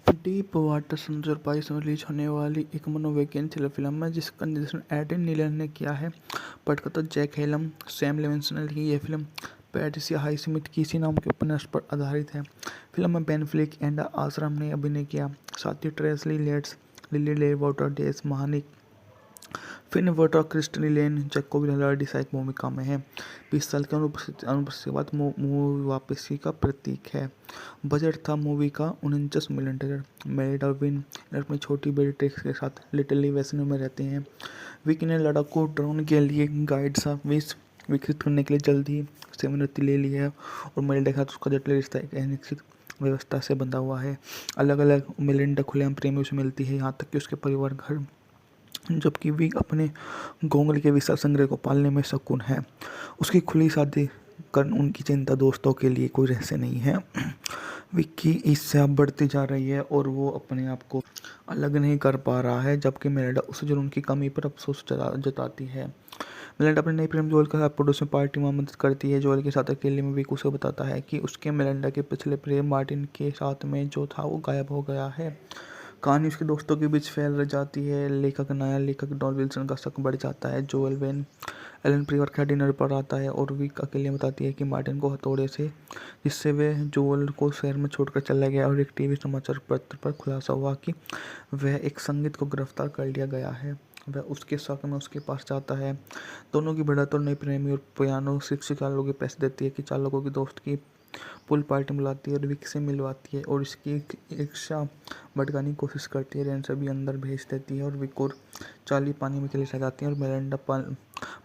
Deep water सन 2022 में release होने वाली एक मनोवैज्ञानिक थ्रिलर फिल्म है जिसका निर्देशन एडन नीलन ने किया है। पटकथा जैक हेलम, सैम लेविंसन ने लिखी। यह फिल्म पैट्रिसिया हाइस्मिथ की इसी नाम के उपन्यास पर आधारित है। फिल्म में बेन फ्लिक एंड आश्रम ने अभिनय किया। साथ ही ट्रेसी लेट्स, लिली ले वाटर, डेस महानिक, फिन वोटर, क्रिस्टनी लेन, जैकोब हिलार्डी सहायक भूमिका में है। 20 साल की अनुपस्थिति के बाद मूवी वापसी का प्रतीक है। बजट था मूवी का $49 मिलियन। मेरिडा विन अपनी छोटी बेटी ट्रिक्स के साथ लिटिल वेस्नो में रहते हैं। विकी ने लड़ाकू ड्रोन के लिए गाइड सा विकसित करने के लिए जल्द ही सेवानिवृत्ति ले ली है और मेरिडा के साथ उसका जटिल रिश्ता एक अनिश्चित व्यवस्था से बंधा हुआ है। अलग अलग मेलिंडा खुलेआम प्रेमियों से मिलती है, यहाँ तक कि उसके परिवार घर, जबकि विक अपने गोंगली के विशाल संग्रह को पालने में शकुन है। उसकी खुली शादी कर उनकी चिंता दोस्तों के लिए कोई रहस्य नहीं है। विक की ईर्ष्या बढ़ती जा रही है और वो अपने आप को अलग नहीं कर पा रहा है, जबकि मेलिंडा उसे जुनून की कमी पर अफसोस जताती है। मेलिंडा अपने नई प्रेम जोएल के साथ पड़ोस में पार्टी में मदद करती है। जोएल के साथ अकेले में विक उसे बताता है कि उसके मेलिंडा के पिछले प्रेम मार्टिन के साथ में जो था वो गायब हो गया है। कहानी उसके दोस्तों के बीच फैल जाती है। नया लेखक डॉन विल्सन का शक बढ़ जाता है। जोएल वेन एलन परिवार का डिनर पर आता है और विक अकेले बताती है कि मार्टिन को हथौड़े से, जिससे वे जोएल को शहर में छोड़कर चला गया, और एक टीवी समाचार पत्र पर खुलासा हुआ कि वह एक संगीत को गिरफ्तार कर लिया गया है। वह उसके शक में उसके पास जाता है। दोनों की बढ़त और नई प्रेमी और पियानो शिक्षिका लोग पैसे देती है कि चालकों की दोस्त की पुल पार्टी बुलाती है और विक से मिलवाती है और इसकी ईर्ष्या भड़काने की कोशिश करती है। रेन सभी अंदर भेज देती है और विक और चार्ली पानी में चले जाती हैं और मेलिंडा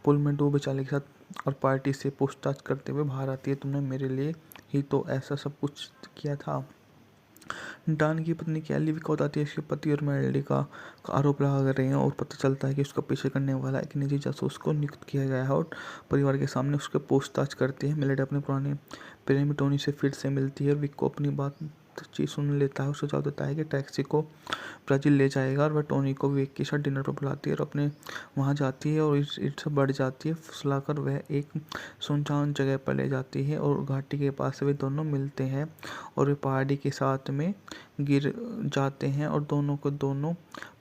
पुल में डूबे चार्ली के साथ और पार्टी से पूछताछ करते हुए बाहर आती है। तुमने मेरे लिए ही तो ऐसा सब कुछ किया था। डॉन की पत्नी कैली विक को बताती है कि उसके पति और मेलिंडा का आरोप लगा रहे हैं और पता चलता है कि उसका पीछे करने वाला एक निजी जासूस को नियुक्त किया गया है और परिवार के सामने उसके पूछताछ करती है। मेलिंडा अपने पुराने प्रेमी टोनी से फिर से मिलती है और विक को अपनी बातचीत सुन लेता है और सुझाव देता है कि टैक्सी को ब्राज़ील ले जाएगा और वह टोनी को विक के साथ डिनर पर बुलाती है और अपने वहाँ जाती है और ईर्ष्या बढ़ जाती है। फुसलाकर वह एक सुनसान जगह पर ले जाती है और घाटी के पास वे दोनों मिलते हैं और वे पहाड़ी के साथ में गिर जाते हैं और दोनों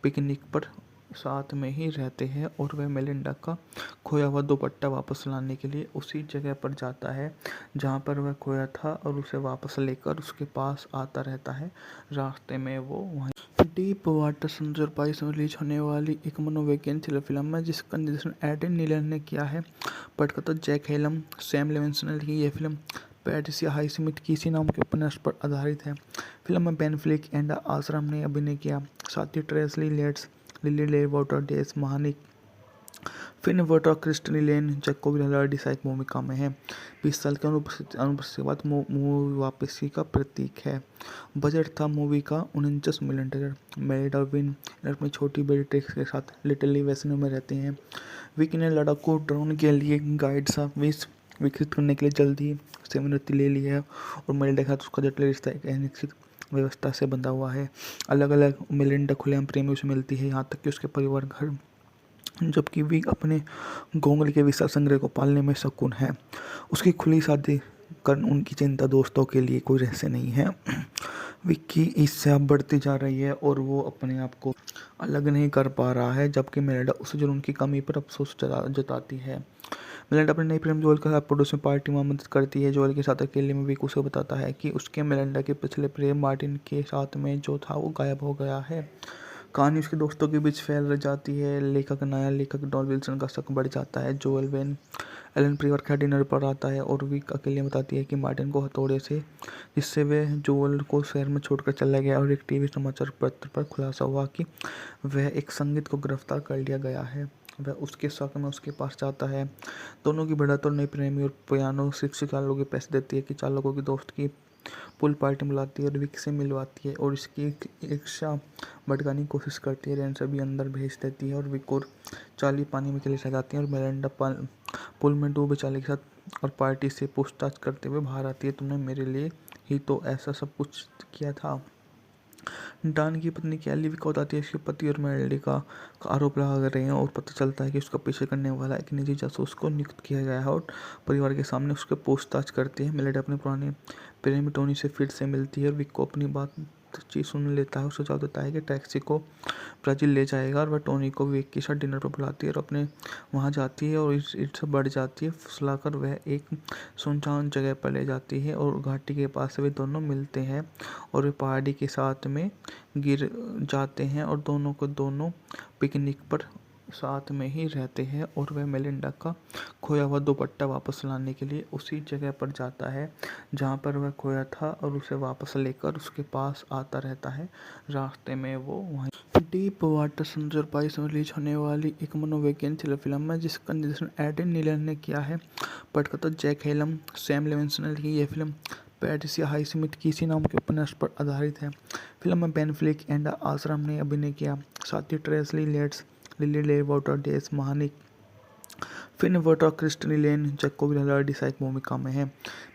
पिकनिक पर साथ में ही रहते हैं और वह मेलिंडा का खोया हुआ दुपट्टा वापस लाने के लिए उसी जगह पर जाता है जहाँ पर वह खोया था और उसे वापस लेकर उसके पास आता रहता है। रास्ते में वो वहीं डीप वाटर सन 2022 में रिलीज होने वाली एक मनोवैज्ञानिक थ्रिलर फिल्म है जिसका निर्देशन एडन नीलन ने किया है। पटकथा जैक हेलम, सैम लेविंसन ने लिखी। यह फिल्म पैट्रिसिया हाइस्मिथ की इसी नाम के उपन्यास पर आधारित है। फिल्म में बेन फ्लिक एंड आश्रम ने अभिनय किया। साथ ही ट्रेसी लेट्स, लिली ले वाटर, डेस महानिक, फिन वोटर, क्रिस्टनी लेन, जैकोब हिलार्डी सहायक भूमिका में है। 20 साल की अनुपस्थिति के बाद मूवी वापसी का प्रतीक है। बजट था मूवी का $49 मिलियन। मेरिडा विन अपनी छोटी बेटी ट्रिक्स के साथ लिटिल वेस्नो में रहते हैं। विकी ने लड़ाकू ड्रोन के लिए गाइड सा विकसित करने के लिए जल्द ही सेवानिवृत्ति ले ली है और मेलिंडा के साथ उसका जटिल रिश्ता एक अनिश्चित व्यवस्था से बंधा हुआ है। अलग अलग मेलिंडा खुलेआम प्रेमियों से मिलती है, यहाँ तक कि उसके परिवार घर, जबकि विक अपने गोंगली के विशाल संग्रह को पालने में शकुन है। उसकी खुली शादी कर उनकी चिंता दोस्तों के लिए कोई रहस्य नहीं है। विक की ईर्ष्या बढ़ती जा रही है और वो अपने आप को अलग नहीं कर पा रहा है, जबकि मेलिंडा उसे जुनून की कमी पर अफसोस जताती है। मेलिंडा अपने नई प्रेम जोएल के साथ पड़ोस में पार्टी में मदद करती है। जोएल के साथ अकेले में विक उसे बताता है कि उसके मेलिंडा के पिछले प्रेम मार्टिन के साथ में जो था वो गायब हो गया है। कहानी उसके दोस्तों के बीच फैल जाती है। नया लेखक डॉन विल्सन का शक बढ़ जाता है। जोएल वेन एलन परिवार के डिनर पर आता है और विक अकेले बताती है कि मार्टिन को हथौड़े से, जिससे वे जोएल को शहर में छोड़कर चला गया, और एक टीवी समाचार पत्र पर खुलासा हुआ कि वह एक संगीत को गिरफ्तार कर लिया गया है। वह उसके शक में उसके पास जाता है। दोनों की बढ़त और नई प्रेमी और पियानो शिक्षिका लोग पैसे देती है कि चालकों की दोस्त की पुल पार्टी बुलाती है और विक से मिलवाती है और इसकी ईर्ष्या भड़काने की कोशिश करती है। रेन सभी अंदर भेज देती है और विक और चार्ली पानी में चले जाती हैं और मेलिंडा पुल में डूबे चार्ली के साथ और पार्टी से पूछताछ करते हुए बाहर आती है। तुमने मेरे लिए ही तो ऐसा सब कुछ किया था। डॉन की पत्नी कैली विक को बताती है कि उसके पति और मेलिंडा का आरोप लगा रहे हैं और पता चलता है कि उसका पीछे करने वाला एक निजी जासूस को नियुक्त किया गया है और परिवार के सामने उसके पूछताछ करती है। मेलिंडा अपने पुराने प्रेमी टोनी से फिर से मिलती है और विक को अपनी चीज़ सुन लेता है और सुझाव देता है कि टैक्सी को ब्राज़ील ले जाएगा और वह टोनी को विक के साथ डिनर पर बुलाती है और अपने वहाँ जाती है और इससे बढ़ जाती है। फुसलाकर वह एक सुनसान जगह पर ले जाती है और घाटी के पास वे दोनों मिलते हैं और वे पहाड़ी के साथ में गिर जाते हैं और दोनों को दोनों पिकनिक पर साथ में ही रहते हैं और वह मेलिंडा का खोया हुआ दुपट्टा वापस लाने के लिए उसी जगह पर जाता है जहाँ पर वह खोया था और उसे वापस लेकर उसके पास आता रहता है। रास्ते में वो वहीं डीप वाटर समुद्र पाइस में रिलीज होने वाली एक मनोवैज्ञानिक थ्रिलर फिल्म है जिसका निर्देशन एडन नीलन ने किया है। पटकथा जैक हेलम, सैम लेविंसन ने लिखी यह फिल्म पैट्रिसिया हाईस्मिथ किसी नाम के उपन्यास पर आधारित है। फिल्म में बेन फ्लिक एंड आश्रम ने अभिनय किया, साथ ही ट्रेसली लेट्स, लिली ले वाटर डेस महानिक, फिन वोटर, क्रिस्टनी लेन, जैकोब ललार्डी सहायक भूमिका में है।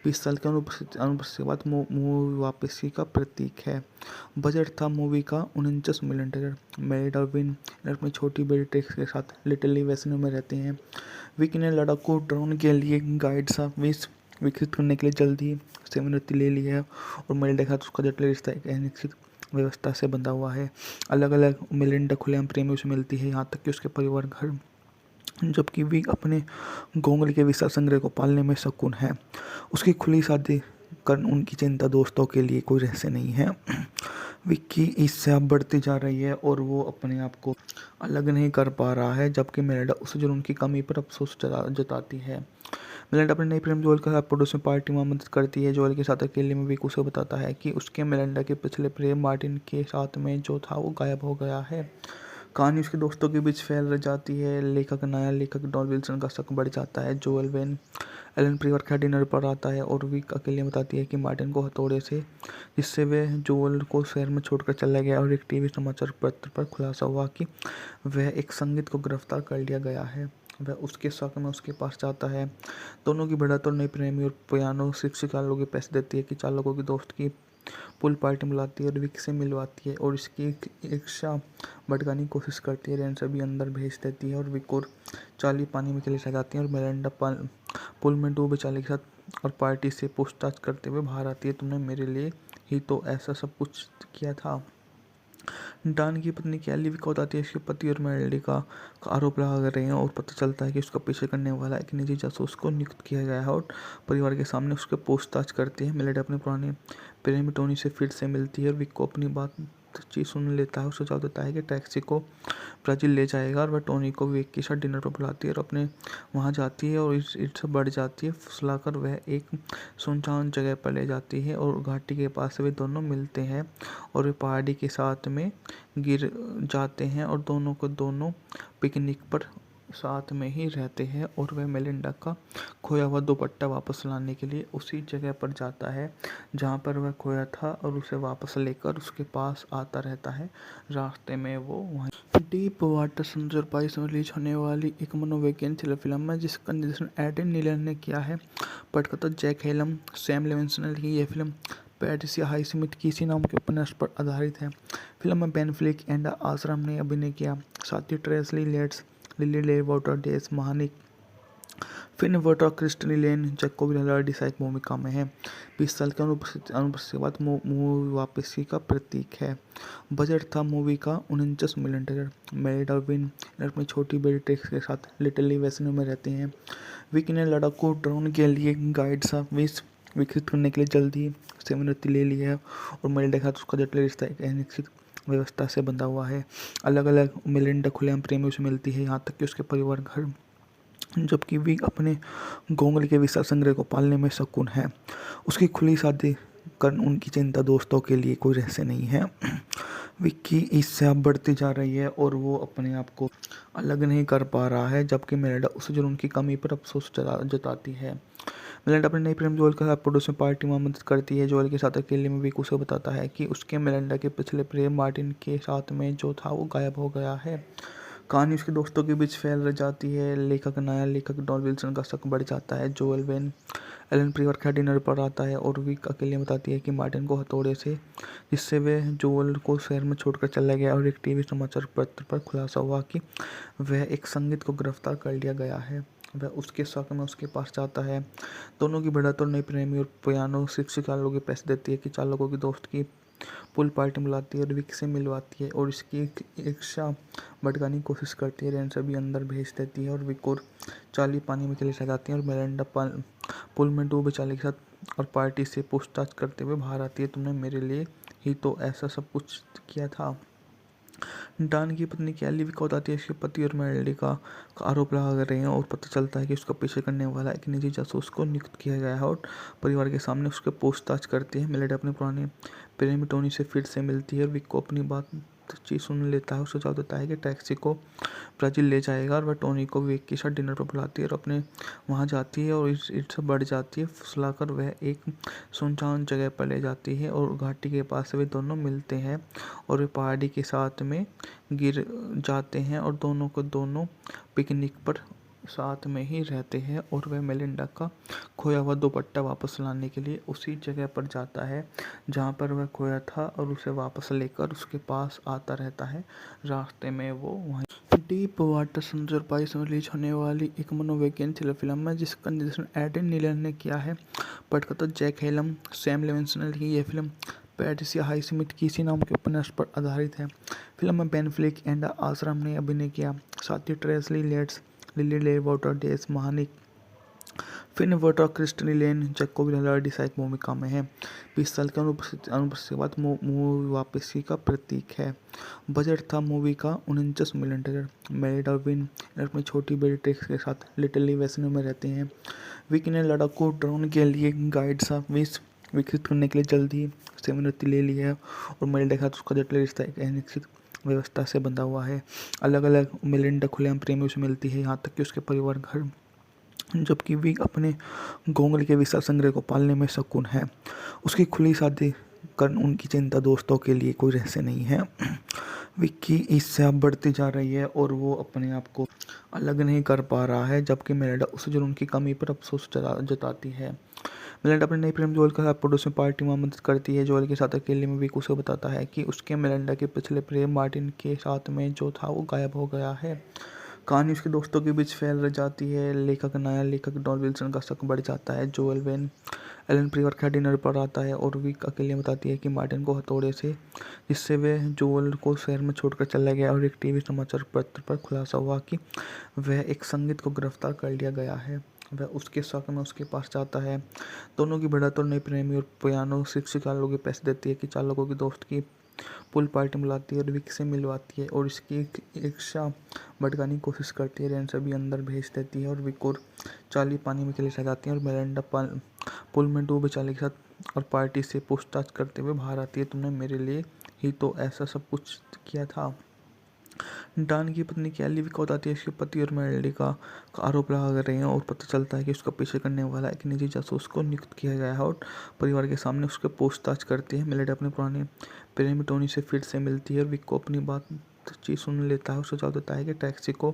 20 साल के अनुपस्थिति के बाद मूवी वापसी का प्रतीक है। बजट था मूवी का $49 मिलियन। मैरिड और विन अपनी छोटी बेटी ट्रिक्स के साथ लिटिल वेस्नो में रहते हैं। विकी ने लड़ाकू ड्रोन के लिए गाइड सा विकसित करने के लिए जल्द ही सेवानिवृत्ति ले ली है और मेलिंडा के साथ उसका जटिल रिश्ता एक अनिश्चित व्यवस्था से बंधा हुआ है। अलग अलग मेलिंडा खुलेआम प्रेमियों से मिलती है, यहाँ तक कि उसके परिवार घर, जबकि विक अपने गोंगल के विशाल संग्रह को पालने में शकुन है। उसकी खुली शादी कर उनकी चिंता दोस्तों के लिए कोई रहस्य नहीं है। विक की ईर्ष्या बढ़ती जा रही है और वो अपने आप को अलग नहीं कर पा रहा है, जबकि मेलिंडा उसे जुनून की कमी पर अफसोस जताती है। मेलिंडा अपने नई प्रेम जोएल के साथ पड़ोस में पार्टी में मदद करती है। जोएल के साथ अकेले में विक उसे बताता है कि उसके मेलिंडा के पिछले प्रेम मार्टिन के साथ में जो था वो गायब हो गया है। कहानी उसके दोस्तों के बीच फैल जाती है। नया लेखक डॉन विल्सन का शक बढ़ जाता है। जोएल वेन एलन परिवार के डिनर पर आता है और विक अकेले बताती है कि मार्टिन को हथौड़े से, जिससे वे जोएल को शहर में छोड़कर चला गया, और एक टीवी समाचार पत्र पर खुलासा हुआ कि वह एक संगीत को गिरफ्तार कर लिया गया है। वह उसके शक में उसके पास जाता है। दोनों की बढ़त और नई प्रेमी और पियानो शिक्षिका लोगों के पैसे देती है कि चालकों की दोस्त की पुल पार्टी बुलाती है और विक से मिलवाती है और इसकी ईर्ष्या भड़काने की कोशिश करती है। रेन सभी अंदर भेज देती है और विक और चार्ली पानी में चले जाती हैं और मेलिंडा पुल में डूबे चार्ली के साथ और पार्टी से पूछताछ करते हुए बाहर आती है। तुमने मेरे लिए ही तो ऐसा सब कुछ किया था। डॉन की पत्नी कैली विक को बताती है इसके पति और मेलिंडा का आरोप लगा रहे हैं और पता चलता है कि उसका पीछे करने वाला एक निजी जासूस को नियुक्त किया गया है और परिवार के सामने उसके पूछताछ करती है। मेलिंडा अपने पुराने प्रेमी टोनी से फिर से मिलती है और विक को अपनी बातचीत सुन लेता है और सुझाव देता है कि टैक्सी को ब्राज़ील ले जाएगा और वह टोनी को विक के साथ डिनर पर बुलाती है और अपने वहाँ जाती है और इससे बढ़ जाती है। फुसलाकर वह एक सुनसान जगह पर ले जाती है और घाटी के पास वे दोनों मिलते हैं और वे पहाड़ी के साथ में गिर जाते हैं और दोनों को दोनों पिकनिक पर साथ में ही रहते हैं और वह मेलिंडा का खोया हुआ दुपट्टा वापस लाने के लिए उसी जगह पर जाता है जहाँ पर वह खोया था और उसे वापस लेकर उसके पास आता रहता है। रास्ते में वो वहीं डीप वाटर समुद्र पाइस में रिलीज होने वाली एक मनोवैज्ञानिक थ्रिलर फिल्म है जिसका निर्देशन एडन नीलन ने किया है। पटकथा जैक हेलम, सैम लेविंसन ने लिखी यह फिल्म पैट्रिसिया हाईस्मिथ किसी नाम के उपन्यास पर आधारित है। फिल्म में बेन फ्लिक एंड आश्रम ने अभिनय किया, साथ ही ट्रेसली लेट्स, लिली ले वाटर डेस महानिक, फिन वोटर, क्रिस्टनी लेन, जैकोब ललार्डी सहायक भूमिका में है। 20 साल के अनुपस्थिति के बाद मूवी वापसी का प्रतीक है। बजट था मूवी का $49 मिलियन। मैरिड और विन अपनी छोटी बेटी ट्रिक्स के साथ लिटिल वेस्नो में रहते हैं। विकी ने लड़ाकू ड्रोन के लिए गाइड सा विकसित करने के लिए जल्द ही सेवानिवृत्ति ले ली है और मेलिंडा के साथ उसका जटिल रिश्ता एक अनिश्चित व्यवस्था से बंधा हुआ है। अलग अलग मेलिंडा खुलेआम प्रेमियों से मिलती है, यहाँ तक कि उसके परिवार घर, जबकि विक अपने गोंगल के विशाल संग्रह को पालने में शकुन है। उसकी खुली शादी कर उनकी चिंता दोस्तों के लिए कोई रहस्य नहीं है। विक की ईर्ष्या बढ़ती जा रही है और वो अपने आप को अलग नहीं कर पा रहा है, जबकि मेलिंडा उसे जुनून की कमी पर अफसोस जताती है। मेलिंडा अपने नई प्रेम जोएल के साथ पड़ोस में पार्टी में मदद करती है। जोएल के साथ अकेले में विक उसे बताता है कि उसके मेलिंडा के पिछले प्रेम मार्टिन के साथ में जो था वो गायब हो गया है। कहानी उसके दोस्तों के बीच फैल जाती है। नया लेखक डॉन विल्सन का शक बढ़ जाता है। जोएल वेन एलन परिवार के डिनर पर आता है और विक अकेले बताती है कि मार्टिन को हथौड़े से, जिससे वे जोएल को शहर में छोड़कर चला गया, और एक टीवी समाचार पत्र पर खुलासा हुआ कि वह एक संगीत को गिरफ्तार कर लिया गया है। वह उसके शक में उसके पास जाता है। दोनों की बढ़त और नई प्रेमी और पियानो शिक्षिका लोगों के पैसे देती है कि चालकों की दोस्त की पूल पार्टी बुलाती है और विक से मिलवाती है और इसकी ईर्ष्या भड़काने की कोशिश करती है। रैन सभी अंदर भेज देती है और विक और चार्ली पानी में चले जाती हैं और मेलिंडा पूल में डूबे चार्ली के साथ और पार्टी से पूछताछ करते हुए बाहर आती है। तुमने मेरे लिए ही तो ऐसा सब कुछ किया था। डॉन की पत्नी कैली विक को बताती है कि उसके पति और मेलिंडा का आरोप लगा रहे हैं और पता चलता है कि उसका पीछे करने वाला एक निजी जासूस को नियुक्त किया गया है और परिवार के सामने उसके पूछताछ करती है। मेलिंडा अपने पुराने प्रेमी टोनी से फिर से मिलती है और विक को अपनी बातचीत सुन लेता है और सुझाव देता है कि टैक्सी को ब्राज़ील ले जाएगा और वह टोनी को विक के साथ डिनर पर बुलाती है और अपने वहाँ जाती है और ईर्ष्या बढ़ जाती है। फुसलाकर वह एक सुनसान जगह पर ले जाती है और घाटी के पास वे दोनों मिलते हैं और वे पहाड़ी के साथ में गिर जाते हैं और दोनों को दोनों पिकनिक पर साथ में ही रहते हैं और वह मेलिंडा का खोया हुआ दुपट्टा वापस लाने के लिए उसी जगह पर जाता है जहाँ पर वह खोया था और उसे वापस लेकर उसके पास आता रहता है। रास्ते में वो वहीं डीप वाटर समुद्र और पानी में रिलीज होने वाली एक मनोवैज्ञानिक थ्रिलर फिल्म है जिसका निर्देशन एडम नीलन ने किया है। पटकथा जैक हेलम, सैम लेविंसन ने लिखी यह फिल्म पैट्रिसिया हाईस्मिथ किसी नाम के उपन्यास पर आधारित है। फिल्म में बेन फ्लिक एंड आश्रम ने अभिनय किया। साथ ही ट्रेसी लेट्स, लिली ले वाटर, डेस महानिक, फिन वाटर, क्रिस्टनी लेन, जैकोब हिलार्डी सहायक भूमिका में है। 20 साल की अनुपस्थिति के बाद मूवी वापसी का प्रतीक है। बजट था मूवी का 49 मिलियन डॉलर। मेलिंडा विन अपनी छोटी बेटी ट्रिक्स के साथ लिटिल वेस्नो में रहते हैं। विक ने लड़ाकू ड्रोन के लिए गाइड सा विकसित करने के लिए जल्द ही सेवानिवृत्ति ले ली है और मेलिंडा के साथ उसका जटिल रिश्ता एक अनिश्चित व्यवस्था से बंधा हुआ है। अलग अलग मेलिंडा खुलेआम प्रेमियों से मिलती है, यहाँ तक कि उसके परिवार घर, जबकि विक अपने घोंगले के विशाल संग्रह को पालने में शौकीन है। उसकी खुली शादी कर उनकी चिंता दोस्तों के लिए कोई रहस्य नहीं है। विक की ईर्ष्या बढ़ती जा रही है और वो अपने आप को अलग नहीं कर पा रहा है, जबकि मेलिंडा उसे जुनून की कमी पर अफसोस जताती है। मेलिंडा अपने नए प्रेमी जोएल के साथ पड़ोस में पार्टी में मदद करती है। जोएल के साथ अकेले में विक उसे बताता है कि उसके मेलिंडा के पिछले प्रेम मार्टिन के साथ में जो था वो गायब हो गया है। कहानी उसके दोस्तों के बीच फैल जाती है। नया लेखक डॉन विल्सन का शक बढ़ जाता है। जोएल वेन एलन परिवार के डिनर पर आता है और विक अकेले बताती है कि मार्टिन को हथौड़े से, जिससे वह जोएल को शहर में छोड़कर चला गया और एक टीवी समाचार पत्र पर खुलासा हुआ कि वह एक संगीत को गिरफ्तार कर लिया गया है। वह उसके शक में उसके पास जाता है। दोनों की बढ़त और नई प्रेमी और पियानो शिक्षिका लोगों के पैसे देती है कि चालकों की दोस्त की पूल पार्टी बुलाती है और विक से मिलवाती है और इसकी ईर्ष्या भड़काने की कोशिश करती है। रैन सभी अंदर भेज देती है और विक और चार्ली पानी में चले जाती हैं और मेलिंडा पूल में डूबे चार्ली के साथ और पार्टी से पूछताछ करते हुए बाहर आती है। तुमने मेरे लिए ही तो ऐसा सब कुछ किया था। डॉन की पत्नी कैली विक को बताती है कि उसके पति और मेलिंडा का आरोप लगा रहे हैं और पता चलता है कि उसका पीछे करने वाला एक निजी जासूस को नियुक्त किया गया है और परिवार के सामने उसके पूछताछ करती है। मेलिंडा अपने पुराने प्रेमी टोनी से फिर से मिलती है और विक को अपनी बातचीत सुन लेता है और सुझाव देता है कि टैक्सी को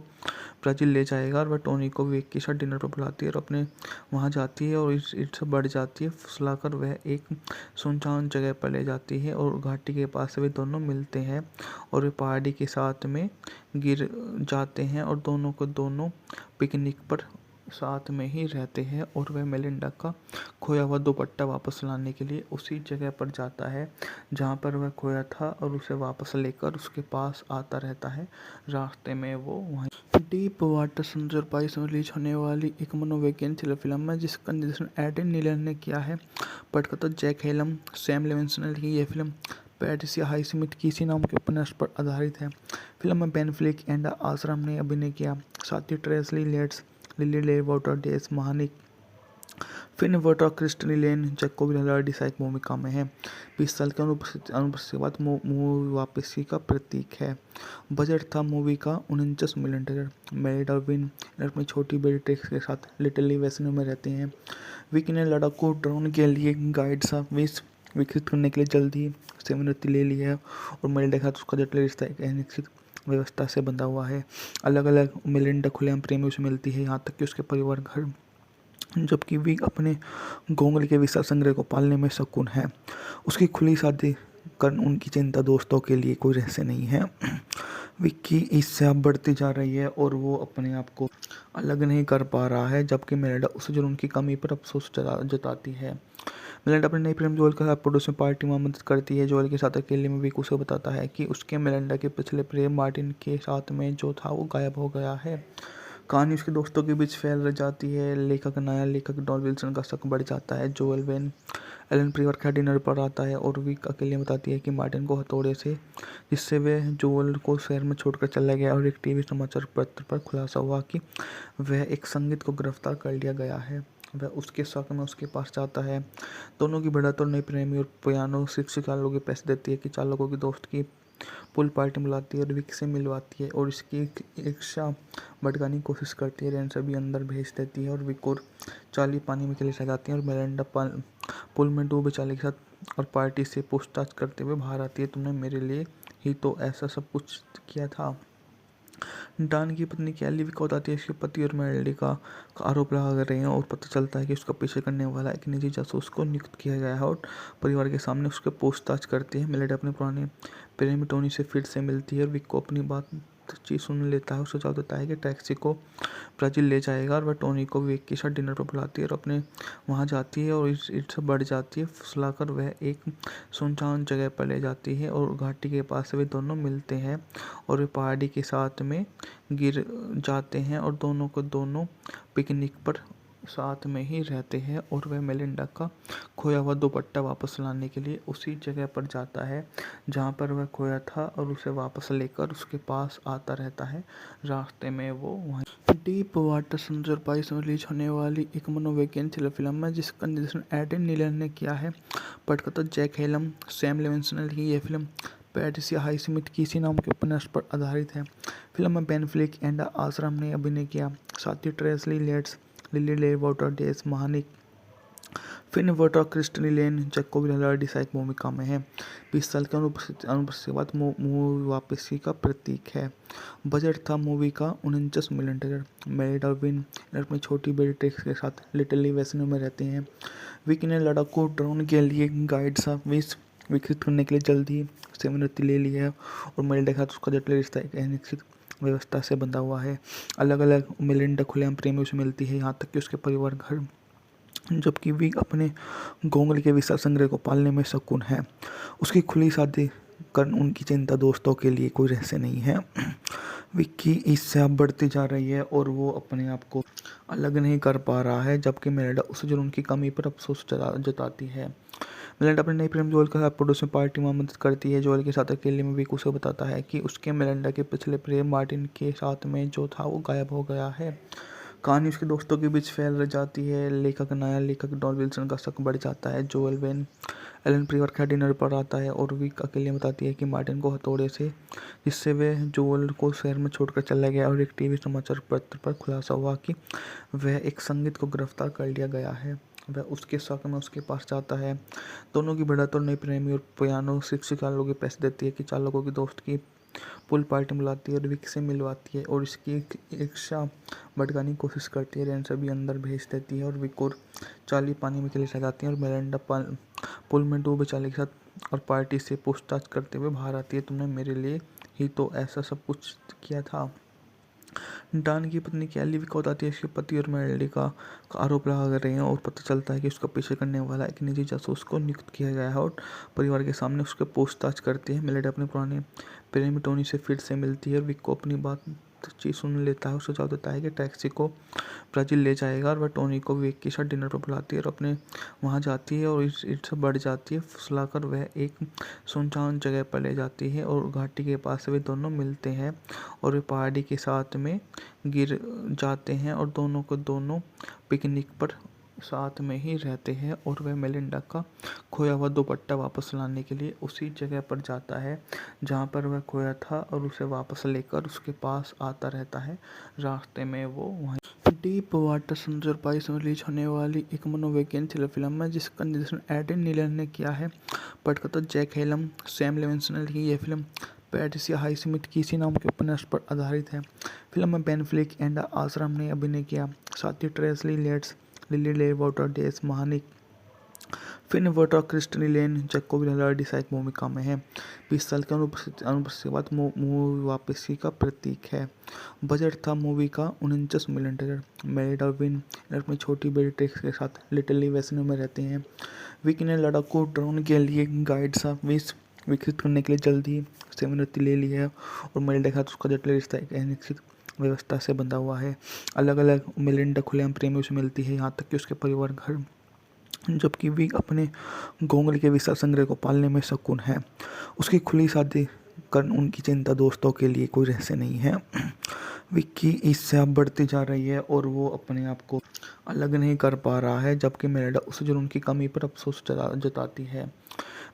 ब्राज़ील ले जाएगा और वह टोनी को विक के साथ डिनर पर बुलाती है और अपने वहाँ जाती है और ईर्ष्या बढ़ जाती है। फुसलाकर वह एक सुनसान जगह पर ले जाती है और घाटी के पास वे दोनों मिलते हैं और वे पहाड़ी के साथ में गिर जाते हैं और दोनों को दोनों पिकनिक पर साथ में ही रहते हैं और वह मेलिंडा का खोया हुआ दुपट्टा वापस लाने के लिए उसी जगह पर जाता है जहाँ पर वह खोया था और उसे वापस लेकर उसके पास आता रहता है। रास्ते में वो वहीं डीप वाटर समुद्र और पानी में रिलीज होने वाली एक मनोवैज्ञानिक थ्रिलर फिल्म है जिसका निर्देशन एडम नीलन ने किया है। पटकथा जैक हेलम, सैम लेविंसन ने लिखी यह फिल्म पैट्रिसिया हाईस्मिथ किसी नाम के उपन्यास पर आधारित है। फिल्म में बेन फ्लिक एंड आश्रम ने अभिनय किया। साथ ही ट्रेसी लेट्स, लिली ले वाटर, डेस महानिक, फिन वाटर, क्रिस्टनी लेन, जैकोब हिलार्डी सहायक भूमिका में है। 20 साल की अनुपस्थिति के बाद मूवी वापसी का प्रतीक है। बजट था मूवी का 49 मिलियन डॉलर। मेलिंडा विन अपनी छोटी बेटी ट्रिक्स के साथ लिटिल वेस्नो में रहते हैं। विक ने लड़ाकू ड्रोन के लिए गाइड सा विकसित करने के लिए जल्द ही सेवानिवृत्ति ले ली है और मेलिंडा के साथ उसका जटिल रिश्ता एक अनिश्चित व्यवस्था से बंधा हुआ है। अलग अलग मेलिंडा खुलेआम प्रेमियों से मिलती है, यहाँ तक कि उसके परिवार घर, जबकि विक अपने घोंगले के विशाल संग्रह को पालने में शौकीन है। उसकी खुली शादी कर उनकी चिंता दोस्तों के लिए कोई रहस्य नहीं है। विक की ईर्ष्या बढ़ती जा रही है और वो अपने आप को अलग नहीं कर पा रहा है, जबकि मेलिंडा उसे जुनून की कमी पर अफसोस जताती है। मेलिंडा अपनी नई प्रेम जोएल के साथ पड़ोस में पार्टी में मदद करती है। जोएल के साथ अकेले में विक उसे बताता है कि उसके मेलिंडा के पिछले प्रेम मार्टिन के साथ में जो था वो गायब हो गया है। कहानी उसके दोस्तों के बीच फैल जाती है। नया लेखक डॉन विल्सन का शक बढ़ जाता है। जोएल वेन एलन परिवार का डिनर पर आता है और विक अकेले बताती है कि मार्टिन को हथौड़े से जिससे वे जोएल को शहर में छोड़कर चला गया और एक टीवी समाचार पत्र पर खुलासा हुआ कि वह एक संगीत को गिरफ्तार कर लिया गया है। वह उसके शक में उसके पास जाता है। दोनों की भिड़ंत और नई प्रेमी और पियानो शिक्षिकालों के पैसे देती है कि चालकों की दोस्त की पूल पार्टी बुलाती है और विक से मिलवाती है और इसकी इच्छा भटकाने की कोशिश करती है। रेन सभी अंदर भेज देती है और विक और चार्ली पानी में चले जाती हैं और मेलिंडा पुल में डूबे चार्ली के साथ और पार्टी से पूछताछ करते हुए बाहर आती है। तुमने मेरे लिए ही तो ऐसा सब कुछ किया था। डॉन की पत्नी कैली विक को बताती है इसके पति और मेलिंडा का आरोप लगा रहे हैं और पता चलता है कि उसका पीछे करने वाला एक निजी जासूस को नियुक्त किया गया है और परिवार के सामने उसके पूछताछ करती है। मेलिंडा अपने पुराने प्रेमी टोनी से फिर से मिलती है और विक को अपनी बातचीत सुन लेता है और सुझाव देता है कि टैक्सी को ब्राज़ील ले जाएगा और वह टोनी को विक के साथ डिनर पर बुलाती है और अपने वहाँ जाती है और इससे बढ़ जाती है। फुसलाकर वह एक सुनसान जगह पर ले जाती है और घाटी के पास वे दोनों मिलते हैं और वे पहाड़ी के साथ में गिर जाते हैं और दोनों पिकनिक पर साथ में ही रहते हैं और वह मेलिंडा का खोया हुआ दुपट्टा वापस लाने के लिए उसी जगह पर जाता है जहाँ पर वह खोया था और उसे वापस लेकर उसके पास आता रहता है। रास्ते में वो वहीं डीप वाटर समुद्र 22 में रिलीज होने वाली एक मनोवैज्ञानिक थ्रिलर फिल्म है जिसका निर्देशन एडम नीलन ने किया है। पटकथा जैक हेलम, सैम लेविंसन ने लिखी यह फिल्म पैट्रिसिया हाईस्मिथ किसी नाम के उपन्यास पर आधारित है। फिल्म में बेन फ्लिक एंड आश्रम ने अभिनय किया। साथ ही ट्रेसी लेट्स, लिली ले वाटर डेस महानिक, फिन वोटर, क्रिस्टनी लेन, जैकोब हिलार्डी सहायक भूमिका में है। 20 साल की अनुपस्थिति के बाद मूवी वापसी का प्रतीक है। बजट था मूवी का 49 मिलियन डॉलर। मेलिंडा विन अपनी छोटी बेटी ट्रिक्स के साथ लिटिल वेस्नो में रहते हैं। विक ने लड़ाकू ड्रोन के लिए गाइड सर्विस विकसित करने के लिए जल्द ही सेवानिवृत्ति ले ली है और मेलिंडा के साथ उसका जटिल रिश्ता एक अनिश्चित व्यवस्था से बंधा हुआ है। अलग अलग मेलिंडा खुलेआम प्रेमियों से मिलती है, यहाँ तक कि उसके परिवार घर, जबकि विक अपने गोंगली के विशाल संग्रह को पालने में शौकीन है। उसकी खुली शादी कर उनकी चिंता दोस्तों के लिए कोई रहस्य नहीं है। विक की ईर्ष्या बढ़ती जा रही है और वो अपने आप को अलग नहीं कर पा रहा है, जबकि मेलिंडा उसे जुनून की कमी पर अफसोस जताती है। मेलिंडा अपने नई प्रेम जोएल के साथ पड़ोस में पार्टी में मदद करती है। जोएल के साथ अकेले में विक उसे बताता है कि उसके मेलिंडा के पिछले प्रेम मार्टिन के साथ में जो था वो गायब हो गया है। कहानी उसके दोस्तों के बीच फैल जाती है। नया लेखक डॉन विल्सन का शक बढ़ जाता है। जोएल वेन एलन परिवार का डिनर पर आता है और विक अकेले बताती है कि मार्टिन को हथौड़े से जिससे वे जोएल को शहर में छोड़कर चला गया और एक टीवी समाचार पत्र पर खुलासा हुआ कि वह एक संगीत को गिरफ्तार कर लिया गया है। वह उसके शक में उसके पास जाता है। दोनों की भिड़ंत और नई प्रेमी और पियानो शिक्षिकालों के पैसे देती है कि चालकों की दोस्त की पूल पार्टी बुलाती है और विक से मिलवाती है और इसकी इच्छा भटकाने की कोशिश करती है। रेन सभी अंदर भेज देती है और विक और चार्ली पानी में चले जाती हैं और मेलिंडा पुल में डूबे चार्ली के साथ और पार्टी से पूछताछ करते हुए बाहर आती है। तुमने मेरे लिए ही तो ऐसा सब कुछ किया था। डॉन की पत्नी कैली विक को बताती है इसके पति और मेलिंडा का आरोप लगा रहे हैं और पता चलता है कि उसका पीछे करने वाला एक निजी जासूस को नियुक्त किया गया है और परिवार के सामने उसके पूछताछ करती है। मेलिंडा अपने पुराने प्रेमी टोनी से फिर से मिलती है और विक को अपनी बातचीत सुन लेता है और सुझाव देता है कि टैक्सी को ब्राज़ील ले जाएगा और वह टोनी को विक के साथ डिनर पर बुलाती है और अपने वहाँ जाती है और इससे बढ़ जाती है। फुसलाकर वह एक सुनसान जगह पर ले जाती है और घाटी के पास वे दोनों मिलते हैं और वे पहाड़ी के साथ में गिर जाते हैं और दोनों पिकनिक पर साथ में ही रहते हैं और वह मेलिंडा का खोया हुआ दुपट्टा वापस लाने के लिए उसी जगह पर जाता है जहाँ पर वह खोया था और उसे वापस लेकर उसके पास आता रहता है। रास्ते में वो वहीं डीप वाटर समुद्र 22 में रिलीज होने वाली एक मनोवैज्ञानिक थ्रिलर फिल्म है जिसका निर्देशन एडम नीलन ने किया है। पटकथा जैक हेलम, सैम लेविंसन ने लिखी यह फिल्म पैट्रिसिया हाईस्मिथ किसी नाम के उपन्यास पर आधारित है। फिल्म में बेन फ्लिक एंड आश्रम ने अभिनय किया। साथ ही ट्रेसी लेट्स, लिली ले वाटर डेस महानिक, फिन वोटर, क्रिस्टनी लेन, जैकोब हिलार्डी सहायक भूमिका में है। 20 साल की अनुपस्थिति के बाद मूवी वापसी का प्रतीक है। बजट था मूवी का 49 मिलियन डॉलर। मेलिंडा विन अपनी छोटी बेटी ट्रिक्स के साथ लिटिल वेस्नो में रहते हैं। विकी ने लड़ाकू ड्रोन के लिए गाइड सर्विस विकसित करने के लिए जल्द ही सेवानिवृत्ति ले ली है और मेलिंडा के साथ उसका जटिल रिश्ता एक अनिश्चित व्यवस्था से बंधा हुआ है। अलग अलग मेलिंडा खुलेआम प्रेमियों से मिलती है, यहाँ तक कि उसके परिवार घर, जबकि विक अपने गोंगल के विशाल संग्रह को पालने में शकुन है। उसकी खुली शादी कर उनकी चिंता दोस्तों के लिए कोई रहस्य नहीं है। विक्की इससे अब बढ़ती जा रही है और वो अपने आप को अलग नहीं कर पा रहा है, जबकि मेलिंडा उसे जुनून की कमी पर अफसोस जताती है।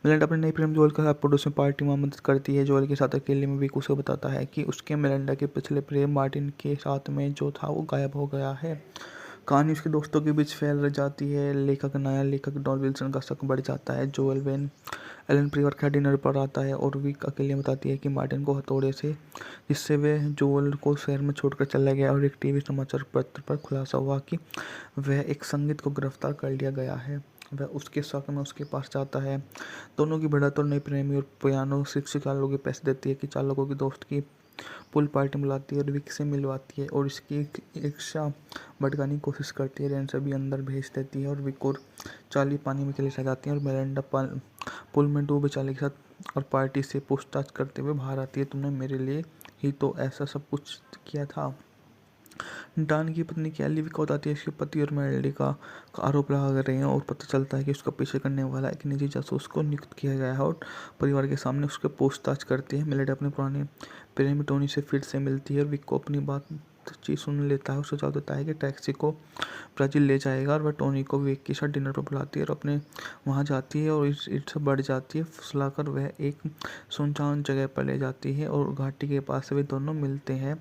मेलिंडा अपने नई प्रेम जोएल के साथ पड़ोस में पार्टी में मदद करती है। जोएल के साथ अकेले में विक उसे बताता है कि उसके मेलिंडा के पिछले प्रेम मार्टिन के साथ में जो था वो गायब हो गया है। कहानी उसके दोस्तों के बीच फैल जाती है। नया लेखक डॉन विल्सन का शक बढ़ जाता है। जोएल वेन एलन परिवार के डिनर पर आता है और विक अकेले बताती है कि मार्टिन को हथौड़े से, जिससे वे जोएल को शहर में छोड़कर चला गया, और एक टीवी समाचार पत्र पर खुलासा हुआ कि वह एक संगीत को गिरफ्तार कर लिया गया है। वह उसके शक में उसके पास जाता है। दोनों की बढ़त और नई प्रेमी और पियानो शिक्षिका लोगों के पैसे देती है कि चालकों की दोस्त की पुल पार्टी बुलाती है और विक से मिलवाती है और इसकी इच्छा भटकाने की कोशिश करती है। रेन सभी अंदर भेज देती है और विक और चार्ली पानी में चले जाती हैं और मेलिंडा पुल में डूबे चार्ली के साथ और पार्टी से पूछताछ करते हुए बाहर आती है। तुमने मेरे लिए ही तो ऐसा सब कुछ किया था। डॉन की पत्नी कैली विक को बताती है इसके पति और मेलिंडा का आरोप लगा रहे हैं और पता चलता है कि उसका पीछे करने वाला एक निजी जासूस को नियुक्त किया गया है और परिवार के सामने उसके पूछताछ करती है। मेलिंडा अपने पुराने प्रेमी टोनी से फिर से मिलती है और विक को अपनी बातचीत सुन लेता है और सुझाव देता है कि टैक्सी को ब्राज़ील ले जाएगा और वह टोनी को विक के साथ डिनर पर बुलाती है और अपने वहाँ जाती है और इससे बढ़ जाती है। फुसलाकर वह एक सुनसान जगह पर ले जाती है और घाटी के पास वे दोनों मिलते हैं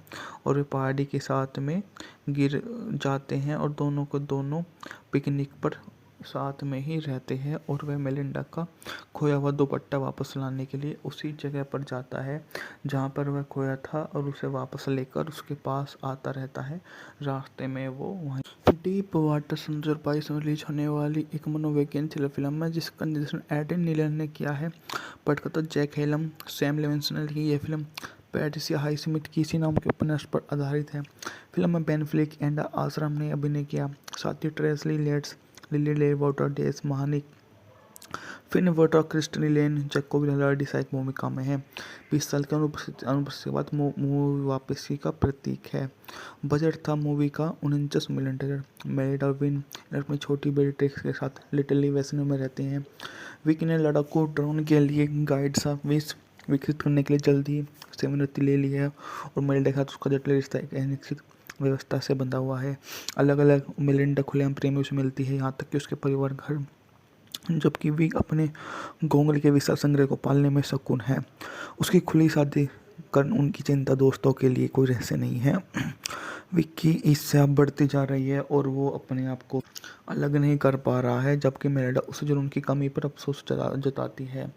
और वे पहाड़ी के साथ में गिर जाते हैं और दोनों को दोनों पिकनिक पर साथ में ही रहते हैं और वह मेलिंडा का खोया हुआ दुपट्टा वापस लाने के लिए उसी जगह पर जाता है जहाँ पर वह खोया था और उसे वापस लेकर उसके पास आता रहता है। रास्ते में वो वहीं डीप वाटर समुद्र पाइस में रिलीज होने वाली एक मनोवैज्ञानिक थ्रिलर फिल्म है जिसका निर्देशन एडम नीलन ने किया है। पटकथा जैक हेलम, सैम लेविंसन ने लिखी। यह फिल्म पैट्रिसिया हाइस्मिथ किसी नाम के उपन्यास पर आधारित है। फिल्म में बेन फ्लिक एंड आश्रम ने अभिनय किया। साथ ही ट्रेसी लेट्स, लिली ले वाटर डेस महानिक, फिन वाटर, क्रिस्टनी लेन, जैकोब ललार्डी सहायक भूमिका में है। 20 साल की अनुपस्थिति के बाद मूवी वापसी का प्रतीक है। बजट था मूवी का $49 मिलियन। मेलिंडा और विन अपनी छोटी बेटी ट्रिक्स के साथ लिटिल वेस्नो में रहते हैं। विक ने लड़ाकू ड्रोन के लिए गाइड सर्विस विकसित करने के लिए जल्द ही सेवानिवृत्ति ले ली है और मेलिंडा के साथ उसका जटिल रिश्ता एक अनिश्चित व्यवस्था से बंधा हुआ है। अलग अलग मेलिंडा खुलेआम प्रेमियों से मिलती है, यहाँ तक कि उसके परिवार घर, जबकि विक अपने गोंगल के विशाल संग्रह को पालने में शकुन है। उसकी खुली शादी कर उनकी चिंता दोस्तों के लिए कोई रहस्य नहीं है। विक्की इससे अब बढ़ती जा रही है और वो अपने आप को अलग नहीं कर पा रहा है, जबकि मेलिंडा उसे जुनून की कमी पर अफसोस जताती है।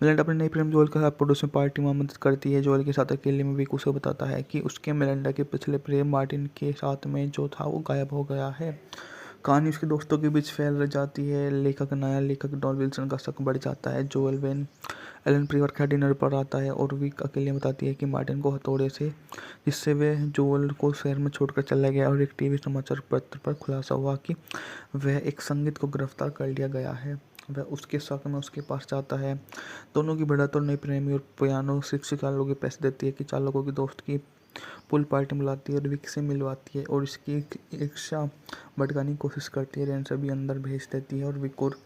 मेलिंडा अपने नई प्रेम जोएल के साथ पड़ोस में पार्टी में मदद करती है। जोएल के साथ अकेले में विक उसे बताता है कि उसके मेलिंडा के पिछले प्रेम मार्टिन के साथ में जो था वो गायब हो गया है। कहानी उसके दोस्तों के बीच फैल जाती है। नया लेखक डॉन विल्सन का शक बढ़ जाता है। जोएल वेन एलन परिवार के डिनर पर आता है और विक अकेले बताती है कि मार्टिन को हथौड़े से, जिससे वे जोएल को शहर में छोड़कर चला गया, और एक टीवी समाचार पत्र पर खुलासा हुआ कि वह एक संगीत को गिरफ्तार कर लिया गया है। वह उसके शक में उसके पास जाता है। दोनों की बढ़त और नई प्रेमी और पियानो शिक्षिका लोगों के पैसे देती है कि चालकों की दोस्त की पुल पार्टी बुलाती है और विक से मिलवाती है और इसकी इच्छा भटकाने की कोशिश करती है। रेन सभी अंदर भेज देती है और विक और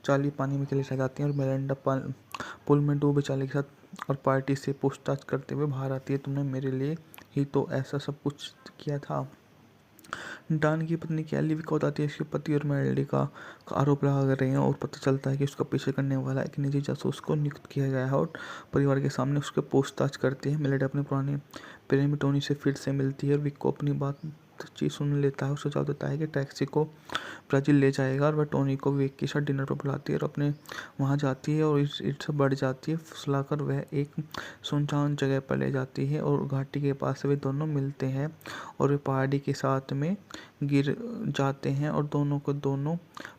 चार्ली पानी में चले जाती हैं और मेलिंडा पुल में डूबे चार्ली के साथ और पार्टी से पूछताछ करते हुए बाहर आती है। तुमने मेरे लिए ही तो ऐसा सब कुछ किया था। डॉन की पत्नी कैली विक को बताती है इसके पति और मेलिंडा का आरोप लगा रहे हैं और पता चलता है कि उसका पीछे करने वाला एक निजी जासूस को नियुक्त किया गया है और परिवार के सामने उसके पूछताछ करती है। मेलिंडा अपने पुराने प्रेमी टोनी से फिर से मिलती है और विक को अपनी बातचीत सुन लेता है और सुझाव देता है कि टैक्सी को ब्राज़ील ले जाएगा और वह टोनी को विक के साथ डिनर पर बुलाती है और अपने वहाँ जाती है और इससे बढ़ जाती है। फुसलाकर वह एक सुनसान जगह पर ले जाती है और घाटी के पास वे दोनों मिलते हैं और वे पहाड़ी के साथ में गिर जाते हैं और दोनों को दोनों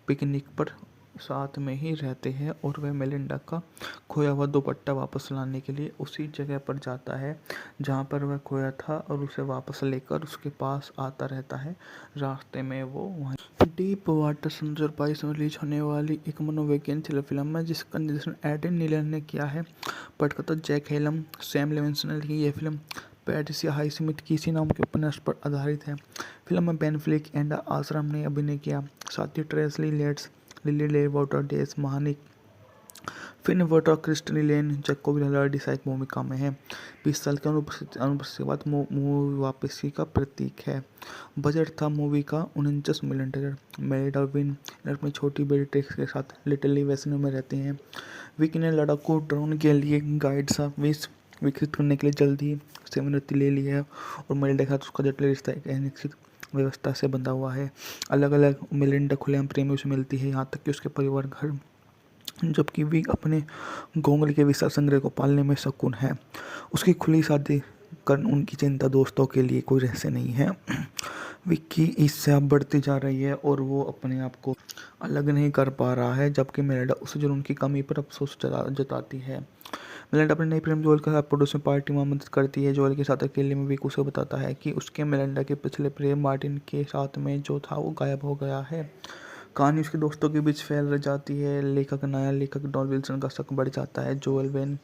पिकनिक पर साथ में ही रहते हैं और वह मेलिंडा का खोया हुआ दुपट्टा वापस लाने के लिए उसी जगह पर जाता है जहाँ पर वह खोया था और उसे वापस लेकर उसके पास आता रहता है। रास्ते में वो वहीं डीप वाटर सन 2022 में रिलीज होने वाली एक मनोवैज्ञानिक थ्रिलर फिल्म है जिसका निर्देशन एडन नीलन ने किया है। पटकथा जैक हेलम, सैम लेविंसन की यह फिल्म पैट्रिसिया हाईस्मिथ किसी नाम के उपन्यास पर आधारित है। फिल्म में बेन फ्लिक एंड आश्रम ने अभिनय किया, साथ ही ट्रेसली लेट्स, लिली ले वाटर डेस महानिक, फिन वोटर, क्रिस्टनी लेन, जैकोब हिलार्डी सहायक भूमिका में है। 20 साल की अनुपस्थिति के बाद मूवी वापसी का प्रतीक है। बजट था मूवी का 49 मिलियन डॉलर। मैरिड और विन अपनी छोटी बेटी ट्रिक्स के साथ लिटिल वेस्नो में रहते हैं। विकी ने लड़ाकू ड्रोन के लिए गाइड सा विकसित करने के लिए जल्द ही सेवानिवृत्ति ले ली है और मेलिंडा के साथ उसका जटिल रिश्ता एक अनिश्चित व्यवस्था से बंधा हुआ है। अलग अलग मेलिंडा खुलेआम प्रेमियों से मिलती है, यहाँ तक कि उसके परिवार घर, जबकि विक अपने गोंगल के विशाल संग्रह को पालने में शकुन है। उसकी खुली शादी कर उनकी चिंता दोस्तों के लिए कोई रहस्य नहीं है। विक की ईर्ष्या बढ़ती जा रही है और वो अपने आप को अलग नहीं कर पा रहा है, जबकि मेलिंडा उसे जुनून की कमी पर अफसोस जताती है। मेलिंडा अपने नई प्रेम जोएल के साथ प्रोड्यूसर पार्टी में मदद करती है। जोएल के साथ अकेले में विक उसे बताता है कि उसके मेलिंडा के पिछले प्रेम मार्टिन के साथ में जो था वो गायब हो गया है। कहानी उसके दोस्तों के बीच फैल जाती है। नया लेखक डॉन विल्सन का शक बढ़ जाता है। जोएल वेन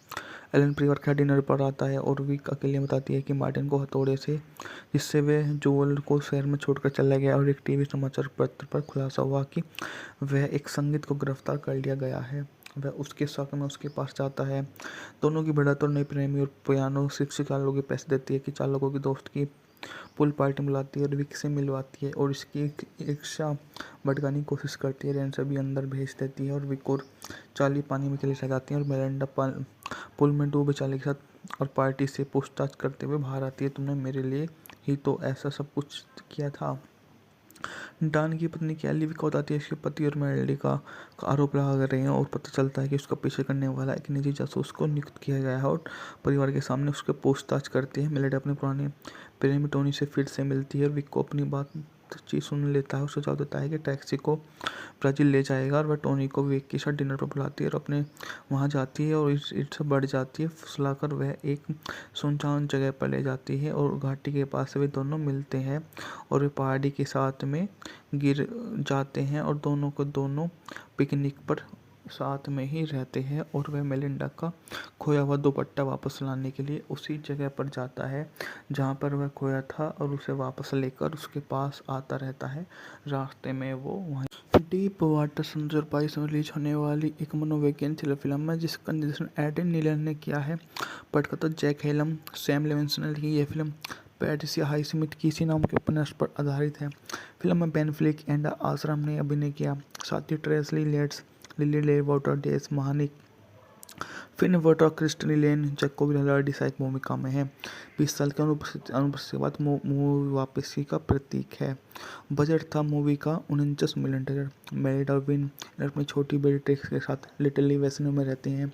एलन परिवार के डिनर पर आता है और विक अकेले बताती है कि मार्टिन को हथौड़े से, जिससे वे जोएल को शहर में छोड़कर चला गया, और एक टीवी समाचार पत्र पर खुलासा हुआ कि वह एक संगीत को गिरफ्तार कर लिया गया है। वह उसके शक में उसके पास जाता है। दोनों की बढ़त और नई प्रेमी और पियानो शिक्षिका लोगों के पैसे देती है कि चालकों की दोस्त की पुल पार्टी बुलाती है और विक से मिलवाती है और इसकी ईर्ष्या भड़काने की कोशिश करती है। रेन सभी अंदर भेज देती है और विक और चार्ली पानी में चले जाती हैं और मेलिंडा पुल में डूबे चार्ली के साथ और पार्टी से पूछताछ करते हुए बाहर आती है। तुमने मेरे लिए ही तो ऐसा सब कुछ किया था। डॉन की पत्नी कैली विक को बताती है इसके पति और मेलिंडा का आरोप लगा रहे हैं और पता चलता है कि उसका पीछे करने वाला एक निजी जासूस को नियुक्त किया गया है और परिवार के सामने उसके पूछताछ करती है। मेलिंडा अपने पुराने प्रेमी टोनी से फिर से मिलती है और विक को अपनी बातचीत सुन लेता है और सुझाव देता है कि टैक्सी को ब्राज़ील ले जाएगा, और वह टोनी को विक के साथ डिनर पर बुलाती है और अपने वहाँ जाती है और ईर्ष्या बढ़ जाती है। फुसलाकर वह एक सुनसान जगह पर ले जाती है और घाटी के पास वे दोनों मिलते हैं और वे पहाड़ी के साथ में गिर जाते हैं और दोनों पिकनिक पर साथ में ही रहते हैं और वह मेलिंडा का खोया हुआ दुपट्टा वापस लाने के लिए उसी जगह पर जाता है जहाँ पर वह खोया था और उसे वापस लेकर उसके पास आता रहता है। रास्ते में वो वहीं डीप वाटर सन 2022 में रिलीज होने वाली एक मनोवैज्ञानिक थ्रिलर फिल्म है जिसका निर्देशन एडन नीलन ने किया है। पटकथा जैक हेलम, सैम लेविंसन की यह फिल्म पैट्रिसिया हाईस्मिथ किसी नाम के उपन्यास पर आधारित है। फिल्म में बेन फ्लिक एंड आश्रम ने अभिनय किया, साथ ही ट्रेसली लेट्स, लिली ले वाटर डेस महानिक, फिन वोटर, क्रिस्टनी लेन, जैकोब हिलार्डी सहायक भूमिका में है। 20 साल की अनुपस्थिति के बाद मूवी वापसी का प्रतीक है। बजट था मूवी का 49 मिलियन डॉलर। मैरिड और विन अपनी छोटी बेटी ट्रिक्स के साथ लिटिल वेस्नो में रहते हैं।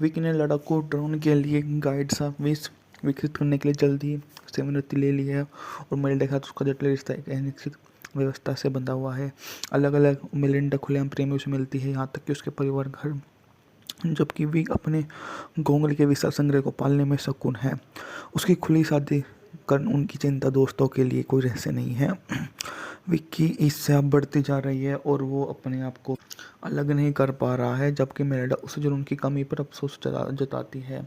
विकी ने लड़ाकू ड्रोन के लिए गाइड सा विकसित करने के लिए जल्द ही सेवानिवृत्ति ले ली है और मेलिंडा के साथ उसका जटिल रिश्ता एक अनिश्चित व्यवस्था से बंधा हुआ है। अलग अलग मेलिंडा खुलेआम प्रेमियों से मिलती है, यहाँ तक कि उसके परिवार घर, जबकि विक अपने गोंगल के विशाल संग्रह को पालने में शकुन है। उसकी खुली शादी कर उनकी चिंता दोस्तों के लिए कोई रहस्य नहीं है। विक की ईर्ष्या बढ़ती जा रही है और वो अपने आप को अलग नहीं कर पा रहा है, जबकि मेलिंडा उसे जुनून की कमी पर अफसोस जताती है।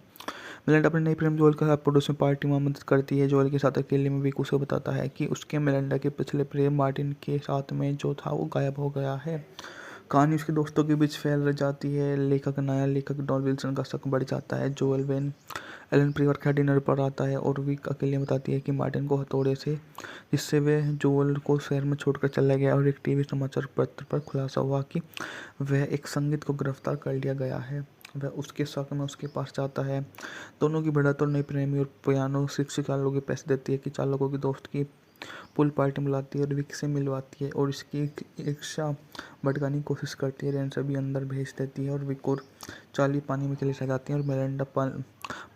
मेलिंडा अपने नई प्रेम जोएल के साथ प्रोड्यूसर पार्टी में मदद करती है। जोएल के साथ अकेले में विक उसे बताता है कि उसके मेलिंडा के पिछले प्रेम मार्टिन के साथ में जो था वो गायब हो गया है। कहानी उसके दोस्तों के बीच फैल जाती है। नया लेखक डॉन विल्सन का शक बढ़ जाता है। जोएल वेन एलन परिवार के डिनर पर आता है और विक अकेले बताती है कि मार्टिन को हथौड़े से, जिससे वे जोएल को शहर में छोड़कर चला गया, और एक टीवी समाचार पत्र पर खुलासा हुआ कि वह एक संगीत को गिरफ्तार कर लिया गया है। वह उसके शक में उसके पास जाता है। दोनों की बढ़त और नई प्रेमी और पियानो शिक्षिका लोगों के पैसे देती है कि चालकों की दोस्त की पुल पार्टी बुलाती है और विक से मिलवाती है और इसकी ईर्ष्या भड़काने की कोशिश करती है। रेन सभी अंदर भेज देती है और विक और चार्ली पानी में चले जाती हैं और मेलिंडा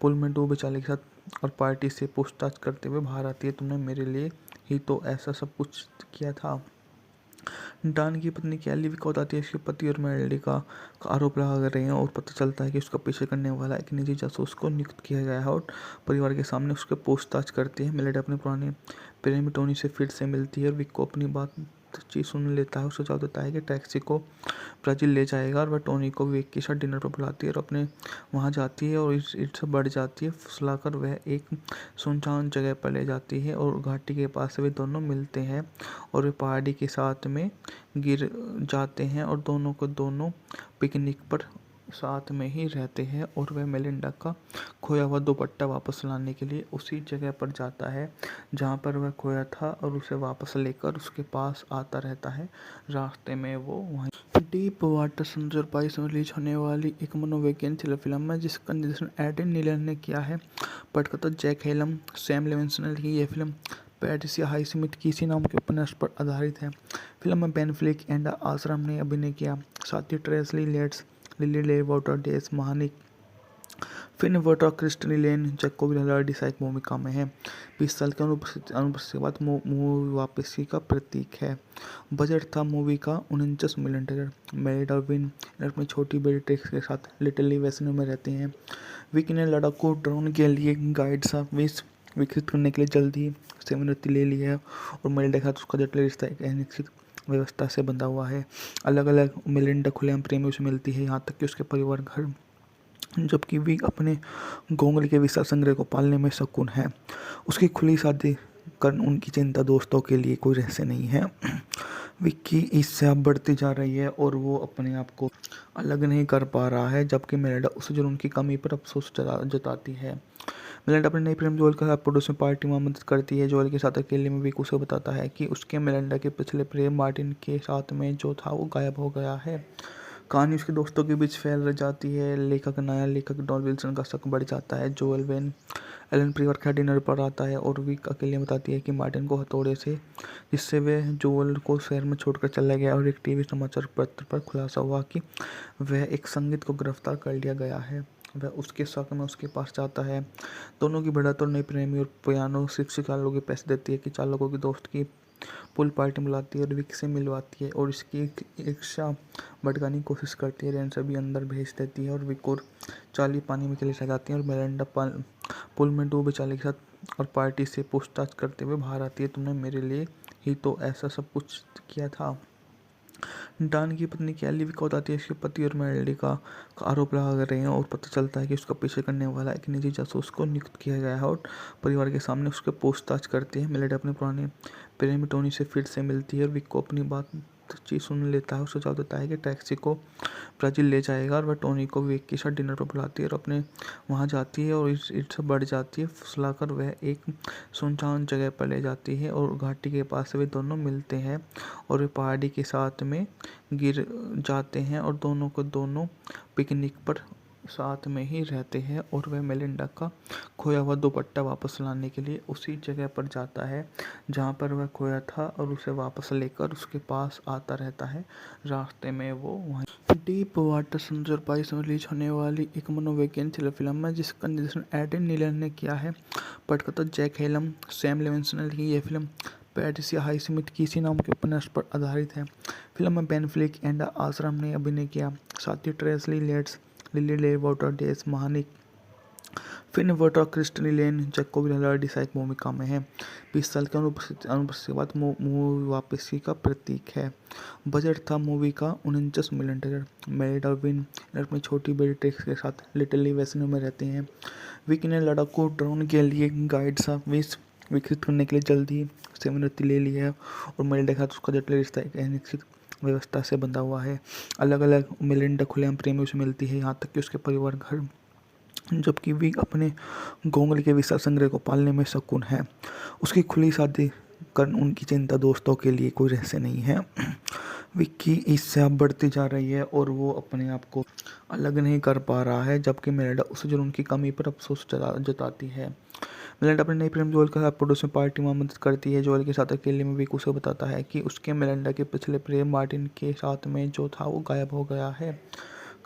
पुल में डूबे चार्ली के साथ और पार्टी से पूछताछ करते हुए बाहर आती है। तुमने मेरे लिए ही तो ऐसा सब कुछ किया था। डॉन की पत्नी कैली विक को बताती है इसके पति और मेलिंडा का आरोप लगा रहे हैं और पता चलता है कि उसका पीछे करने वाला एक निजी जासूस को नियुक्त किया गया है और परिवार के सामने उसके पूछताछ करती है। मेलिंडा अपने पुराने प्रेमी टोनी से फिर से मिलती है और विक को अपनी चीज़ सुन लेता है और सुझाव देता है कि टैक्सी को ब्राज़ील ले जाएगा, और वह टोनी को विवेक के साथ डिनर पर बुलाती है और अपने वहाँ जाती है और इससे बढ़ जाती है। फुसलाकर वह एक सुनसान जगह पर ले जाती है और घाटी के पास वे दोनों मिलते हैं और वे पहाड़ी के साथ में गिर जाते हैं और दोनों को दोनों पिकनिक पर साथ में ही रहते हैं। और वह मेलिंडा का खोया हुआ दुपट्टा वापस लाने के लिए उसी जगह पर जाता है जहाँ पर वह खोया था और उसे वापस लेकर उसके पास आता रहता है। रास्ते में वो वहीं डीप वाटर समुद्र और पाइस में रिलीज होने वाली एक मनोवैज्ञानिक थ्रिलर फिल्म है जिसका निर्देशन एडन नीलन ने किया है। पटकथा जैक हेलम, सैम लेविंसन की यह फिल्म पैट्रिसिया हाइस्मिथ कीसी नाम के उपन्यास पर आधारित है। फिल्म में बेन फ्लिक एंड आश्रम ने अभिनय किया, साथ ही ट्रेसी लेट्स, लिली ले वाटर, डेस महानिक, फिन वोटर, क्रिस्टनी लेन, जैकोब लर्डी सहायक भूमिका में है। 20 साल की अनुपस्थिति के बाद मूवी वापसी का प्रतीक है। बजट था मूवी का $49 मिलियन। मेरिड और विन अपनी छोटी बेटी ट्रिक्स के साथ लिटिल वेसनो में रहते हैं। विकी ने लड़ाकू ड्रोन के लिए गाइड सा विकसित करने के लिए जल्द ही सेवानिवृत्ति ले ली है और मेलिंडा के साथ उसका जटिल रिश्ता एक अनिश्चित व्यवस्था से बंधा हुआ है। अलग अलग मेलिंडा खुलेआम प्रेमियों से मिलती है, यहाँ तक कि उसके परिवार घर, जबकि विक अपने घोंगले के विशाल संग्रह को पालने में शकुन है। उसकी खुली शादी कर उनकी चिंता दोस्तों के लिए कोई रहस्य नहीं है। विक की ईर्ष्या अब बढ़ती जा रही है और वो अपने आप को अलग नहीं कर पा रहा है, जबकि मेलिंडा उसे जुनून की कमी पर अफसोस जताती है। मेलिंडा अपने नई प्रेम जोएल के साथ पड़ोस में पार्टी में मदद करती है। जोएल के साथ अकेले में विक उसे बताता है कि उसके मेलिंडा के पिछले प्रेम मार्टिन के साथ में जो था वो गायब हो गया है। कहानी उसके दोस्तों के बीच फैल जाती है। नया लेखक डॉन विल्सन का शक बढ़ जाता है। जोएल वेन एलन परिवार के डिनर पर आता है और विक अकेले बताती है कि मार्टिन को हथौड़े से, जिससे वह जोएल को शहर में छोड़कर चला गया, और एक टीवी समाचार पत्र पर खुलासा हुआ कि वह एक संगीत को गिरफ्तार कर लिया गया है। वह उसके शक में उसके पास जाता है। दोनों की बढ़त और नई प्रेमी और पियानो शिक्षिका लोगों के पैसे देती है कि चालकों की दोस्त की पुल पार्टी बुलाती है और विक से मिलवाती है और इसकी ईर्ष्या भड़काने की कोशिश करती है। रेंसर भी अंदर भेज देती है और विक और चार्ली पानी में चले जाती हैं और मेलिंडा पुल में डूबे चार्ली के साथ और पार्टी से पूछताछ करते हुए बाहर आती है। तुमने मेरे लिए ही तो ऐसा सब कुछ किया था। डॉन की पत्नी कैली विक को बताती है कि उसके पति और मेलिंडा का आरोप लगा रहे हैं और पता चलता है कि उसका पीछे करने वाला एक निजी जासूस को नियुक्त किया गया है और परिवार के सामने उसके पूछताछ करती है। मेलिंडा अपने पुराने प्रेमी टोनी से फिर से मिलती है और विक को अपनी बातचीत सुन लेता है और सुझाव देता है कि टैक्सी को ब्राज़ील ले जाएगा, और वह टोनी को विक के साथ डिनर पर बुलाती है और अपने वहाँ जाती है और इससे बढ़ जाती है। फुसलाकर वह एक सुनसान जगह पर ले जाती है और घाटी के पास वे दोनों मिलते हैं और वे पहाड़ी के साथ में गिर जाते हैं और दोनों को दोनों पिकनिक पर साथ में ही रहते हैं। और वह मेलिंडा का खोया हुआ दुपट्टा वापस लाने के लिए उसी जगह पर जाता है जहाँ पर वह खोया था और उसे वापस लेकर उसके पास आता रहता है। रास्ते में वो वहीं डीप वाटर समुद्र और पाइस में रिलीज होने वाली एक मनोवैज्ञानिक थ्रिलर फिल्म है जिसका निर्देशन एडन नीलन ने किया है। पटकथा जैक हेलम, सैम लेविंसन की यह फिल्म पैट्रिसिया हाइस्मिथ कीसी नाम के उपन्यास पर आधारित है। फिल्म में बेन फ्लिक एंड आश्रम ने अभिनय किया, साथ ही ट्रेसी लेट्स, लिली ले वाटर, डेस महानिक, फिन वोटर, क्रिस्टनी लेन, जैकोब लर्डी सहायक भूमिका में है। 20 साल की अनुपस्थिति के बाद मूवी वापसी का प्रतीक है। बजट था मूवी का $49 मिलियन। मेरिड और विन अपनी छोटी बेटी ट्रिक्स के साथ लिटिल वेसनो में रहते हैं। विकी ने लड़ाकू ड्रोन के लिए गाइड सा विकसित करने के लिए जल्द ही सेवानिवृत्ति ले ली है और मेलिंडा के साथ उसका जटिल रिश्ता एक अनिश्चित व्यवस्था से बंधा हुआ है। अलग अलग मेलिंडा खुलेआम प्रेमियों से मिलती है, यहाँ तक कि उसके परिवार घर, जबकि विक अपने घोंगले के विशाल संग्रह को पालने में शकुन है। उसकी खुली शादी कर उनकी चिंता दोस्तों के लिए कोई रहस्य नहीं है। विक की ईर्ष्या बढ़ती जा रही है और वो अपने आप को अलग नहीं कर पा रहा है, जबकि मेलिंडा उसे जुनून की कमी पर अफसोस जताती है। मेलिंडा अपने नई प्रेम जोएल के साथ पड़ोस में पार्टी में मदद करती है। जोएल के साथ अकेले में विक उसे बताता है कि उसके मेलिंडा के पिछले प्रेम मार्टिन के साथ में जो था वो गायब हो गया है।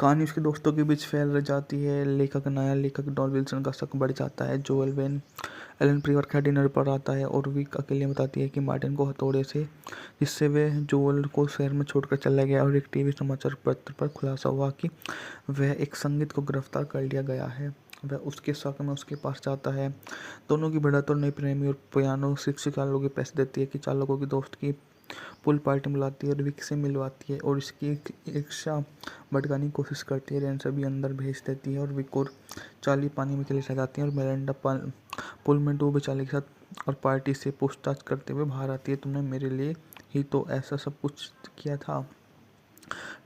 कहानी उसके दोस्तों के बीच फैल जाती है। नया लेखक डॉन विल्सन का शक बढ़ जाता है। जोएल वेन एलन परिवार के डिनर पर आता है और विक अकेले बताती है कि मार्टिन को हथौड़े से, जिससे वह जोएल को शहर में छोड़कर चला गया, और एक टीवी समाचार पत्र पर खुलासा हुआ कि वह एक संगीत को गिरफ्तार कर लिया गया है। वह उसके शक में उसके पास जाता है। दोनों की बढ़त और नई प्रेमी और पियानो शिक्षिका लोगों के पैसे देती है कि चालकों की दोस्त की पूल पार्टी बुलाती है और विक से मिलवाती है और इसकी ईर्ष्या भड़काने की कोशिश करती है। रेंसा भी अंदर भेज देती है और विक और चार्ली पानी में चले जाती हैं और मिरांडा पूल में डूबे चार्ली के साथ और पार्टी से पूछताछ करते हुए बाहर आती है, तुमने मेरे लिए ही तो ऐसा सब कुछ किया था।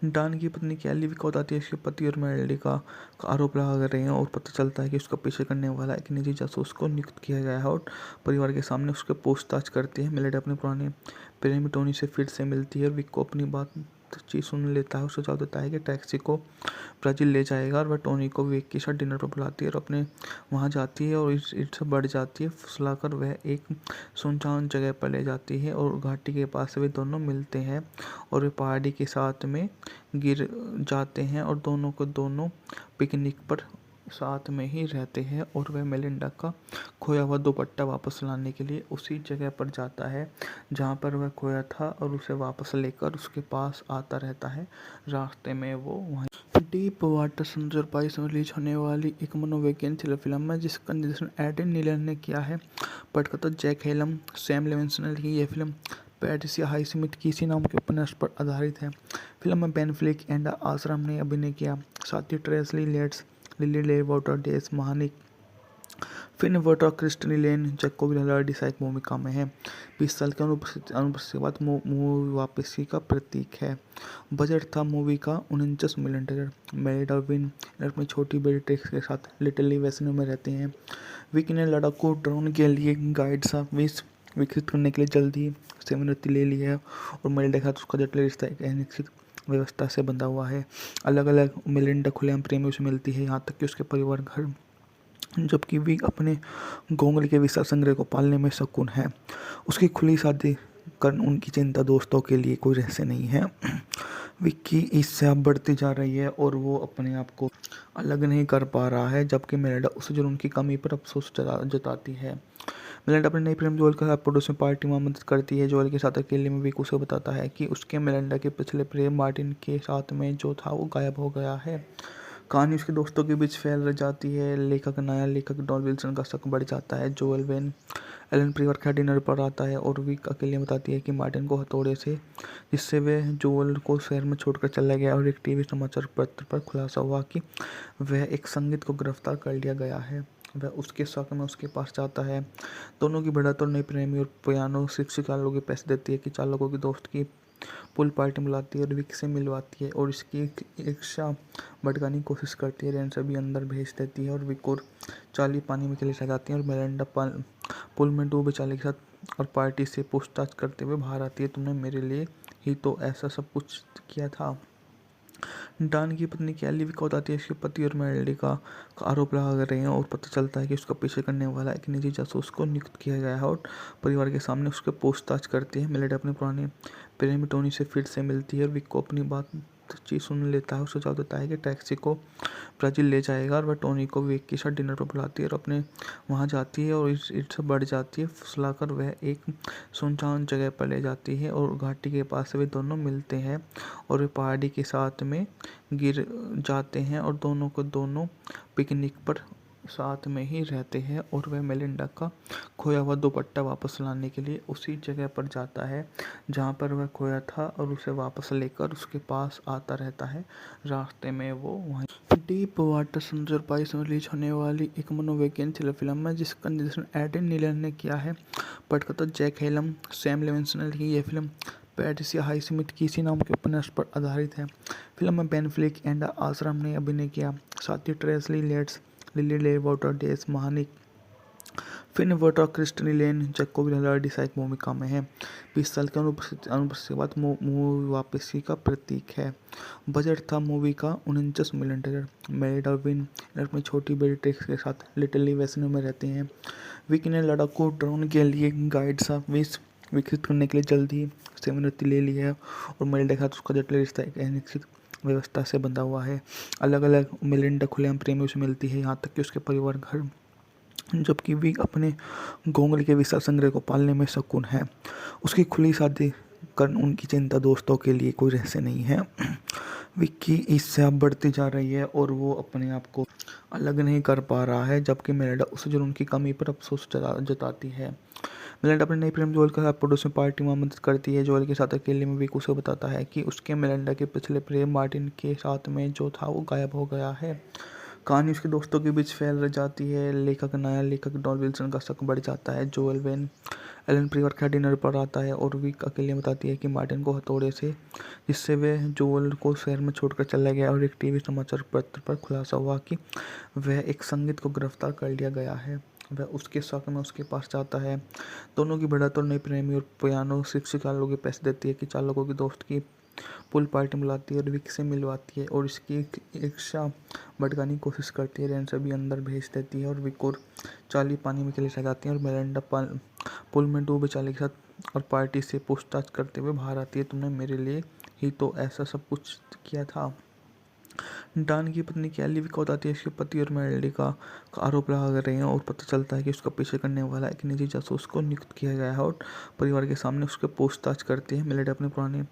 डॉन की पत्नी कैली विक को बताती है इसके पति और मेलोडी का आरोप लगा रहे हैं और पता चलता है कि उसका पीछे करने वाला एक निजी जासूस को नियुक्त किया गया है और परिवार के सामने उसके पूछताछ करती है। मेलोडी अपने पुराने प्रेमी टोनी से फिर से मिलती है और विक को अपनी बातचीत सुन लेता है और सुझाव देता है कि टैक्सी को ब्राज़ील ले जाएगा और वह टोनी को विक के साथ डिनर पर बुलाती है और अपने वहाँ जाती है और इससे बढ़ जाती है। फुसलाकर वह एक सुनसान जगह पर ले जाती है और घाटी के पास वे दोनों मिलते हैं और वे पहाड़ी के साथ में गिर जाते हैं और दोनों को दोनों पिकनिक पर साथ में ही रहते हैं और वह मेलिंडा का खोया हुआ दुपट्टा वापस लाने के लिए उसी जगह पर जाता है जहाँ पर वह खोया था और उसे वापस लेकर उसके पास आता रहता है। रास्ते में वो वहीं डीप वाटर समुद्र पाइस में रिलीज होने वाली एक मनोवैज्ञानिक थ्रिलर फिल्म है जिसका निर्देशन एडन नीलन ने किया है। पटकथा जैक हेलम, सैम लेविंसन ने लिखी यह फिल्म पैट्रिसिया हाइस्मिथ किसी नाम के उपन्यास पर आधारित है। फिल्म में बेन फ्लिक एंड आश्रम ने अभिनय किया, साथ ही ट्रेसी लेट्स, लिली ले वाटर, डेस महानिक, फिन वाटर, क्रिस्टनी लेन, जैकोब ललार्डी सहायक भूमिका में है। 20 साल की अनुपस्थिति के बाद मूवी वापसी का प्रतीक है। बजट था मूवी का 49 मिलियन डॉलर। मेरिड और विन अपनी छोटी बेटी ट्रिक्स के साथ लिटिल वेस्नो में रहते हैं। विक ने लड़ाकू ड्रोन के लिए गाइड सा विकसित करने के लिए जल्दी सेवानिवृत्ति ले ली है और मेरिडा के साथ उसका जटिल रिश्ता एक अनिश्चित व्यवस्था से बंधा हुआ है। अलग अलग मेलिंडा खुलेआम प्रेमियों से मिलती है, यहाँ तक कि उसके परिवार घर, जबकि विक अपने घोंगले के विशाल संग्रह को पालने में शकुन है। उसकी खुली शादी कर उनकी चिंता दोस्तों के लिए कोई रहस्य नहीं है। विक की ईर्ष्या बढ़ती जा रही है और वो अपने आप को अलग नहीं कर पा रहा है, जबकि मेलिंडा उसे जुनून की कमी पर अफसोस जताती है। मेलिंडा अपने नई प्रेम जोएल के साथ पड़ोस में पार्टी में मदद करती है। जोएल के साथ अकेले में विक उसे बताता है कि उसके मेलिंडा के पिछले प्रेम मार्टिन के साथ में जो था वो गायब हो गया है। कहानी उसके दोस्तों के बीच फैल जाती है। नया लेखक डॉन विल्सन का शक बढ़ जाता है। जोएल वेन एलन परिवार के डिनर पर आता है और विक अकेले बताती है कि मार्टिन को हथौड़े से, जिससे वे जोएल को शहर में छोड़कर चला गया और एक टीवी समाचार पत्र पर खुलासा हुआ कि वह एक संगीत को गिरफ्तार कर लिया गया है। वह उसके शक में उसके पास जाता है। दोनों की बढ़त और नई प्रेमी और पियानो शिक्षक लोगों के पैसे देती है कि चालकों की दोस्त की पूल पार्टी बुलाती है और विक से मिलवाती है और इसकी ईर्ष्या भड़काने की कोशिश करती है। रेंसा भी अंदर भेज देती है और विक और चार्ली पानी में चले जाती हैं और मिरांडा पूल में डूबे चार्ली के साथ और पार्टी से पूछताछ करते हुए बाहर आती है, तुमने मेरे लिए ही तो ऐसा सब कुछ किया था। डॉन की पत्नी कैली विक को बताती है इसके पति और मेलोडी का आरोप लगा रहे हैं और पता चलता है कि उसका पीछे करने वाला एक निजी जासूस को नियुक्त किया गया है और परिवार के सामने उसके पूछताछ करती है। मेलोडी अपने पुराने प्रेमी टोनी से फिर से मिलती है और विक को अपनी बातचीत सुन लेता है और सुझाव देता है कि टैक्सी को ब्राज़ील ले जाएगा और वह टोनी को विक के साथ डिनर पर बुलाती है और अपने वहाँ जाती है और इससे बढ़ जाती है। फुसलाकर वह एक सुनसान जगह पर ले जाती है और घाटी के पास वे दोनों मिलते हैं और वे पहाड़ी के साथ में गिर जाते हैं और दोनों को दोनों पिकनिक पर साथ में ही रहते हैं और वह मेलिंडा का खोया हुआ दुपट्टा वापस लाने के लिए उसी जगह पर जाता है जहाँ पर वह खोया था और उसे वापस लेकर उसके पास आता रहता है। रास्ते में वो वहीं डीप वाटर समुद्र पाइस में रिलीज होने वाली एक मनोवैज्ञानिक थ्रिलर फिल्म है जिसका निर्देशन एडन नीलन ने किया है। पटकथा जैक हेलम, सैम लेविंसन ने लिखी यह फिल्म पैट्रिसिया हाइस्मिथ किसी नाम के उपन्यास पर आधारित है। फिल्म में बेन फ्लिक एंड आश्रम ने अभिनय किया, साथ ही ट्रेसी लेट्स, लिली ले वाटर, डेस महानिक, फिन वाटर, क्रिस्टनी लेन, जैकोब ललार्डी सहायक भूमिका में है। 20 साल की अनुपस्थिति के बाद मूवी वापसी का प्रतीक है। बजट था मूवी का 49 मिलियन डॉलर। मेरिड और विन अपनी छोटी बेटी ट्रिक्स के साथ लिटिल वेस्नो में रहते हैं। विक ने लड़ाकू ड्रोन के लिए गाइड सा विकसित करने के लिए जल्दी सेवानिवृत्ति ले ली है और मेरिडा के साथ उसका जटिल रिश्ता एक अनिश्चित व्यवस्था से बंधा हुआ है। अलग अलग मेलिंडा खुलेआम प्रेमियों से मिलती है, यहाँ तक कि उसके परिवार घर, जबकि विक अपने घोंगले के विशाल संग्रह को पालने में शकुन है। उसकी खुली शादी कर उनकी चिंता दोस्तों के लिए कोई रहस्य नहीं है। विक की ईर्ष्या बढ़ती जा रही है और वो अपने आप को अलग नहीं कर पा रहा है, जबकि मेलिंडा उसे जुनून की कमी पर अफसोस जताती है। मिलेंडा अपने नई प्रेम जोएल के साथ पड़ोस में पार्टी में मदद करती है। जोएल के साथ अकेले में विक उसे बताता है कि उसके मिलेंडा के पिछले प्रेम मार्टिन के साथ में जो था वो गायब हो गया है। कहानी उसके दोस्तों के बीच फैल जाती है। नया लेखक डॉन विल्सन का शक बढ़ जाता है। जोएल वेन एलन परिवार के डिनर पर आता है और विक अकेले बताती है कि मार्टिन को हथौड़े से, जिससे वह जोएल को शहर में छोड़कर चला गया, और एक टीवी समाचार पत्र पर खुलासा हुआ कि वह एक संगीत को गिरफ्तार कर लिया गया है। वह उसके शक में उसके पास जाता है। दोनों की बढ़त और नई प्रेमी और पियानो शिक्षिका लोगों के पैसे देती है कि चालकों की दोस्त की पुल पार्टी बुलाती है और विक से मिलवाती है और इसकी ईर्ष्या भड़काने की कोशिश करती है। रेन सभी अंदर भेज देती है और विक और चार्ली पानी में चले जाती हैं और मेलिंडा पुल में डूबे चार्ली के साथ और पार्टी से पूछताछ करते हुए बाहर आती है। तुमने मेरे लिए ही तो ऐसा सब कुछ किया था। डॉन की पत्नी कैली विक को बताती है इसके पति और मेलिंडा का आरोप लगा रहे हैं और पता चलता है कि उसका पीछे करने वाला एक निजी जासूस को नियुक्त किया गया है और परिवार के सामने उसके पूछताछ करती है। मेलिंडा अपने पुराने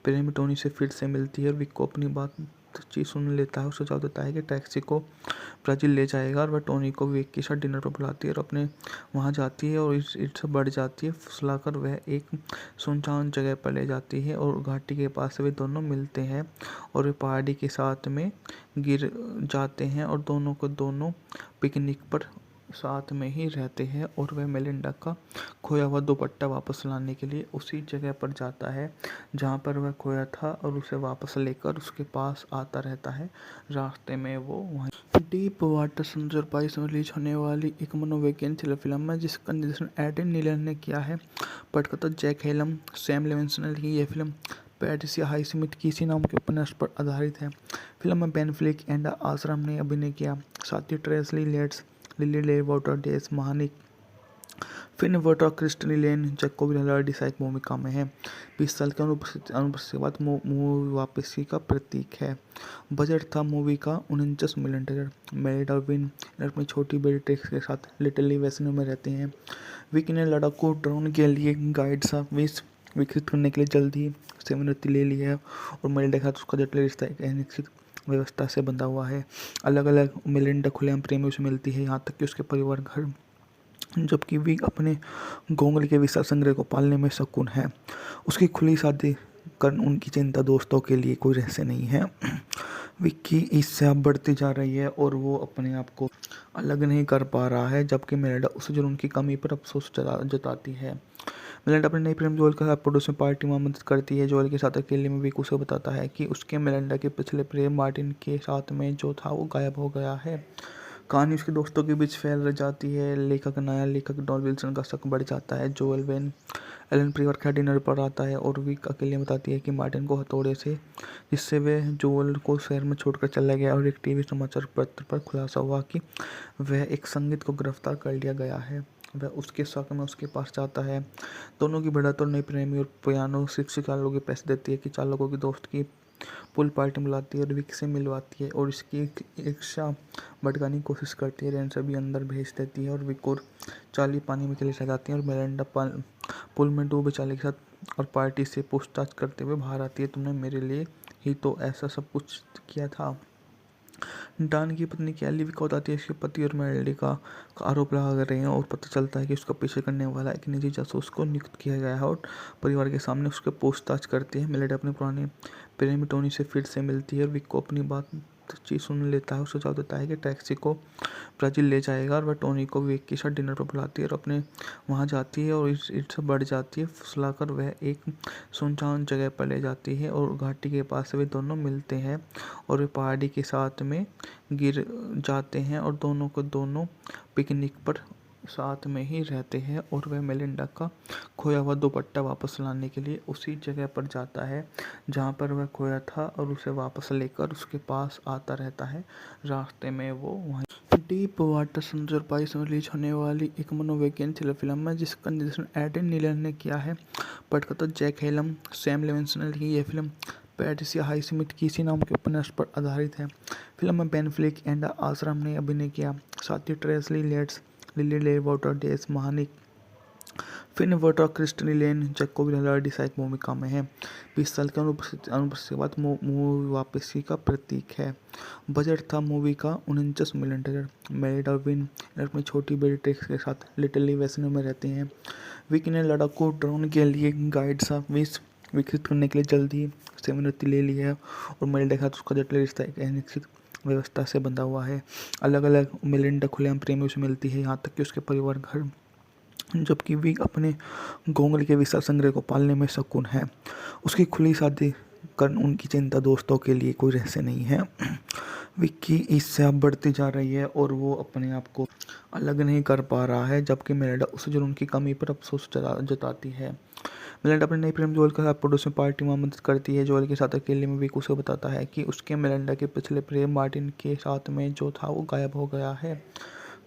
प्रेमी टोनी से फिर से मिलती है और विक को अपनी बातचीत सुन लेता है और सुझाव देता है कि टैक्सी को ब्राज़ील ले जाएगा, और वह टोनी को विक के साथ डिनर पर बुलाती है और अपने वहां जाती है और ईर्ष्या बढ़ जाती है। फुसलाकर वह एक सुनसान जगह पर ले जाती है और घाटी के पास वे दोनों मिलते हैं और वे पहाड़ी के साथ में गिर जाते हैं और दोनों को दोनों पिकनिक पर साथ में ही रहते हैं। और वह मेलिंडा का खोया हुआ दुपट्टा वापस लाने के लिए उसी जगह पर जाता है जहां पर वह खोया था और उसे वापस लेकर उसके पास आता रहता है। रास्ते में वो वहीं डीप वाटर समुद्र पाइस में रिलीज होने वाली एक मनोवैज्ञानिक थ्रिलर फिल्म है जिसका निर्देशन एडन नीलन ने किया है। पटकथा जैक हेलम, सैम लेविंसन ने लिखी यह फिल्म पैट्रिसिया हाइस्मिथ किसी नाम के उपन्यास पर आधारित है। फिल्म में बेन फ्लिक एंड आश्रम ने अभिनय किया। साथ ही ट्रेसी लेट्स, लिली ले वाटर डेस महानिक, फिन वोटर, क्रिस्टनी लेन, जैकोब हिलार्डी सहायक भूमिका में है। 20 साल की अनुपस्थिति के बाद मूवी वापसी का प्रतीक है। बजट था मूवी का 49 मिलियन डॉलर। मेलिंडा विन अपनी छोटी बेटी ट्रिक्स के साथ लिटिल वेस्नो में रहते हैं। विक ने लड़ाकू ड्रोन के लिए गाइड सा विकसित करने के लिए जल्द ही सेवानिवृत्ति ले ली है और मेलिंडा के साथ उसका जटिल रिश्ता एक अनिश्चित व्यवस्था से बंधा हुआ है। अलग अलग मेलिंडा खुलेआम प्रेमियों से मिलती है, यहाँ तक कि उसके परिवार घर, जबकि विक अपने घोंगले के विशाल संग्रह को पालने में शौकीन है। उसकी खुली शादी कर उनकी चिंता दोस्तों के लिए कोई रहस्य नहीं है। विक की ईर्ष्या बढ़ती जा रही है और वो अपने आप को अलग नहीं कर पा रहा है, जबकि मेलिंडा उसे जुनून की कमी पर अफसोस जताती है। मेलिंडा अपने नई प्रेम जोएल के साथ पड़ोस में पार्टी में मदद करती है। जोएल के साथ अकेले में विक उसे बताता है कि उसके मेलिंडा के पिछले प्रेम मार्टिन के साथ में जो था वो गायब हो गया है। कहानी उसके दोस्तों के बीच फैल जाती है। नया लेखक डॉन विल्सन का शक बढ़ जाता है। जोएल वेन एलन परिवार के डिनर पर आता है और विक अकेले बताती है कि मार्टिन को हथौड़े से, जिससे वह जोएल को शहर में छोड़कर चला गया, और एक टीवी समाचार पत्र पर खुलासा हुआ कि वह एक संगीत को गिरफ्तार कर लिया गया है। वह उसके शक में उसके पास जाता है। दोनों की बढ़त और नई प्रेमी और पियानो शिक्षिका लोगों के पैसे देती है कि चालकों की दोस्त की पुल पार्टी बुलाती है और विक से मिलवाती है और इसकी ईर्ष्या भड़काने की कोशिश करती है। रेन सभी अंदर भेज देती है और विक और चार्ली पानी में चले जाती हैं और मेलिंडा पुल में डूबे चार्ली के साथ और पार्टी से पूछताछ करते हुए बाहर आती है। तुमने मेरे लिए ही तो ऐसा सब कुछ किया था। डॉन की पत्नी कैली विक को बताती है इसके पति और मेलिंडा का आरोप लगा रहे हैं और पता चलता है कि उसका पीछे करने वाला एक निजी जासूस को नियुक्त किया गया है और परिवार के सामने उसके पूछताछ करती है। मेलिंडा अपने पुराने प्रेमी टोनी से फिर से मिलती है और विक को अपनी बातचीत सुन लेता है और सुझाव देता है कि टैक्सी को ब्राज़ील ले जाएगा, और वह टोनी को विक के साथ डिनर पर बुलाती है और अपने वहां जाती है और ईर्ष्या बढ़ जाती है। फुसलाकर वह एक सुनसान जगह पर ले जाती है और घाटी के पास वे दोनों मिलते हैं और वे पहाड़ी के साथ में गिर जाते हैं और दोनों को दोनों पिकनिक पर साथ में ही रहते हैं। और वह मेलिंडा का खोया हुआ दुपट्टा वापस लाने के लिए उसी जगह पर जाता है जहां पर वह खोया था और उसे वापस लेकर उसके पास आता रहता है। रास्ते में वो वहीं डीप वाटर समुद्र पाइस में रिलीज होने वाली एक मनोवैज्ञानिक थ्रिलर फिल्म है जिसका निर्देशन एडन नीलन ने किया है। पटकथा जैक हेलम, सैम लेविंसन ने लिखी यह फिल्म पैट्रिसिया हाइस्मिथ किसी नाम के उपन्यास पर आधारित है। फिल्म में बेन फ्लिक एंड आश्रम ने अभिनय किया। साथ ही ट्रेसी लेट्स, लिली ले वाटर डेस महानिक, फिन वर्टर क्रिस्टनी लेन जैकोब लर्डिसा एक भूमिका में है। 20 साल की अनुपस्थिति के बाद मूवी वापसी का प्रतीक है। बजट था मूवी का $49 मिलियन। मैरिड और विन अपनी छोटी बेटी टेक्स के साथ लिटिल वेस्नो में रहते हैं। विकी ने लड़ाकू ड्रोन के लिए गाइड सा विकसित करने के लिए जल्द ही सेवानिवृत्ति ले ली है और मेलिंडा के साथ उसका जटिल रिश्ता एक अनिश्चित व्यवस्था से बंधा हुआ है। अलग अलग मेलिंडा खुलेआम प्रेमियों से मिलती है, यहाँ तक कि उसके परिवार घर, जबकि विक अपने घोंगले के विशाल संग्रह को पालने में शकुन है। उसकी खुली शादी कर उनकी चिंता दोस्तों के लिए कोई रहस्य नहीं है। विक की ईर्ष्या अब बढ़ती जा रही है और वो अपने आप को अलग नहीं कर पा रहा है, जबकि मेलिंडा उसे जुनून की कमी पर अफसोस जताती है। मेलिंडा अपने नई प्रेम जोएल के साथ पड़ोस में पार्टी में मदद करती है। जोएल के साथ अकेले में विक उसे बताता है कि उसके मेलिंडा के पिछले प्रेम मार्टिन के साथ में जो था वो गायब हो गया है।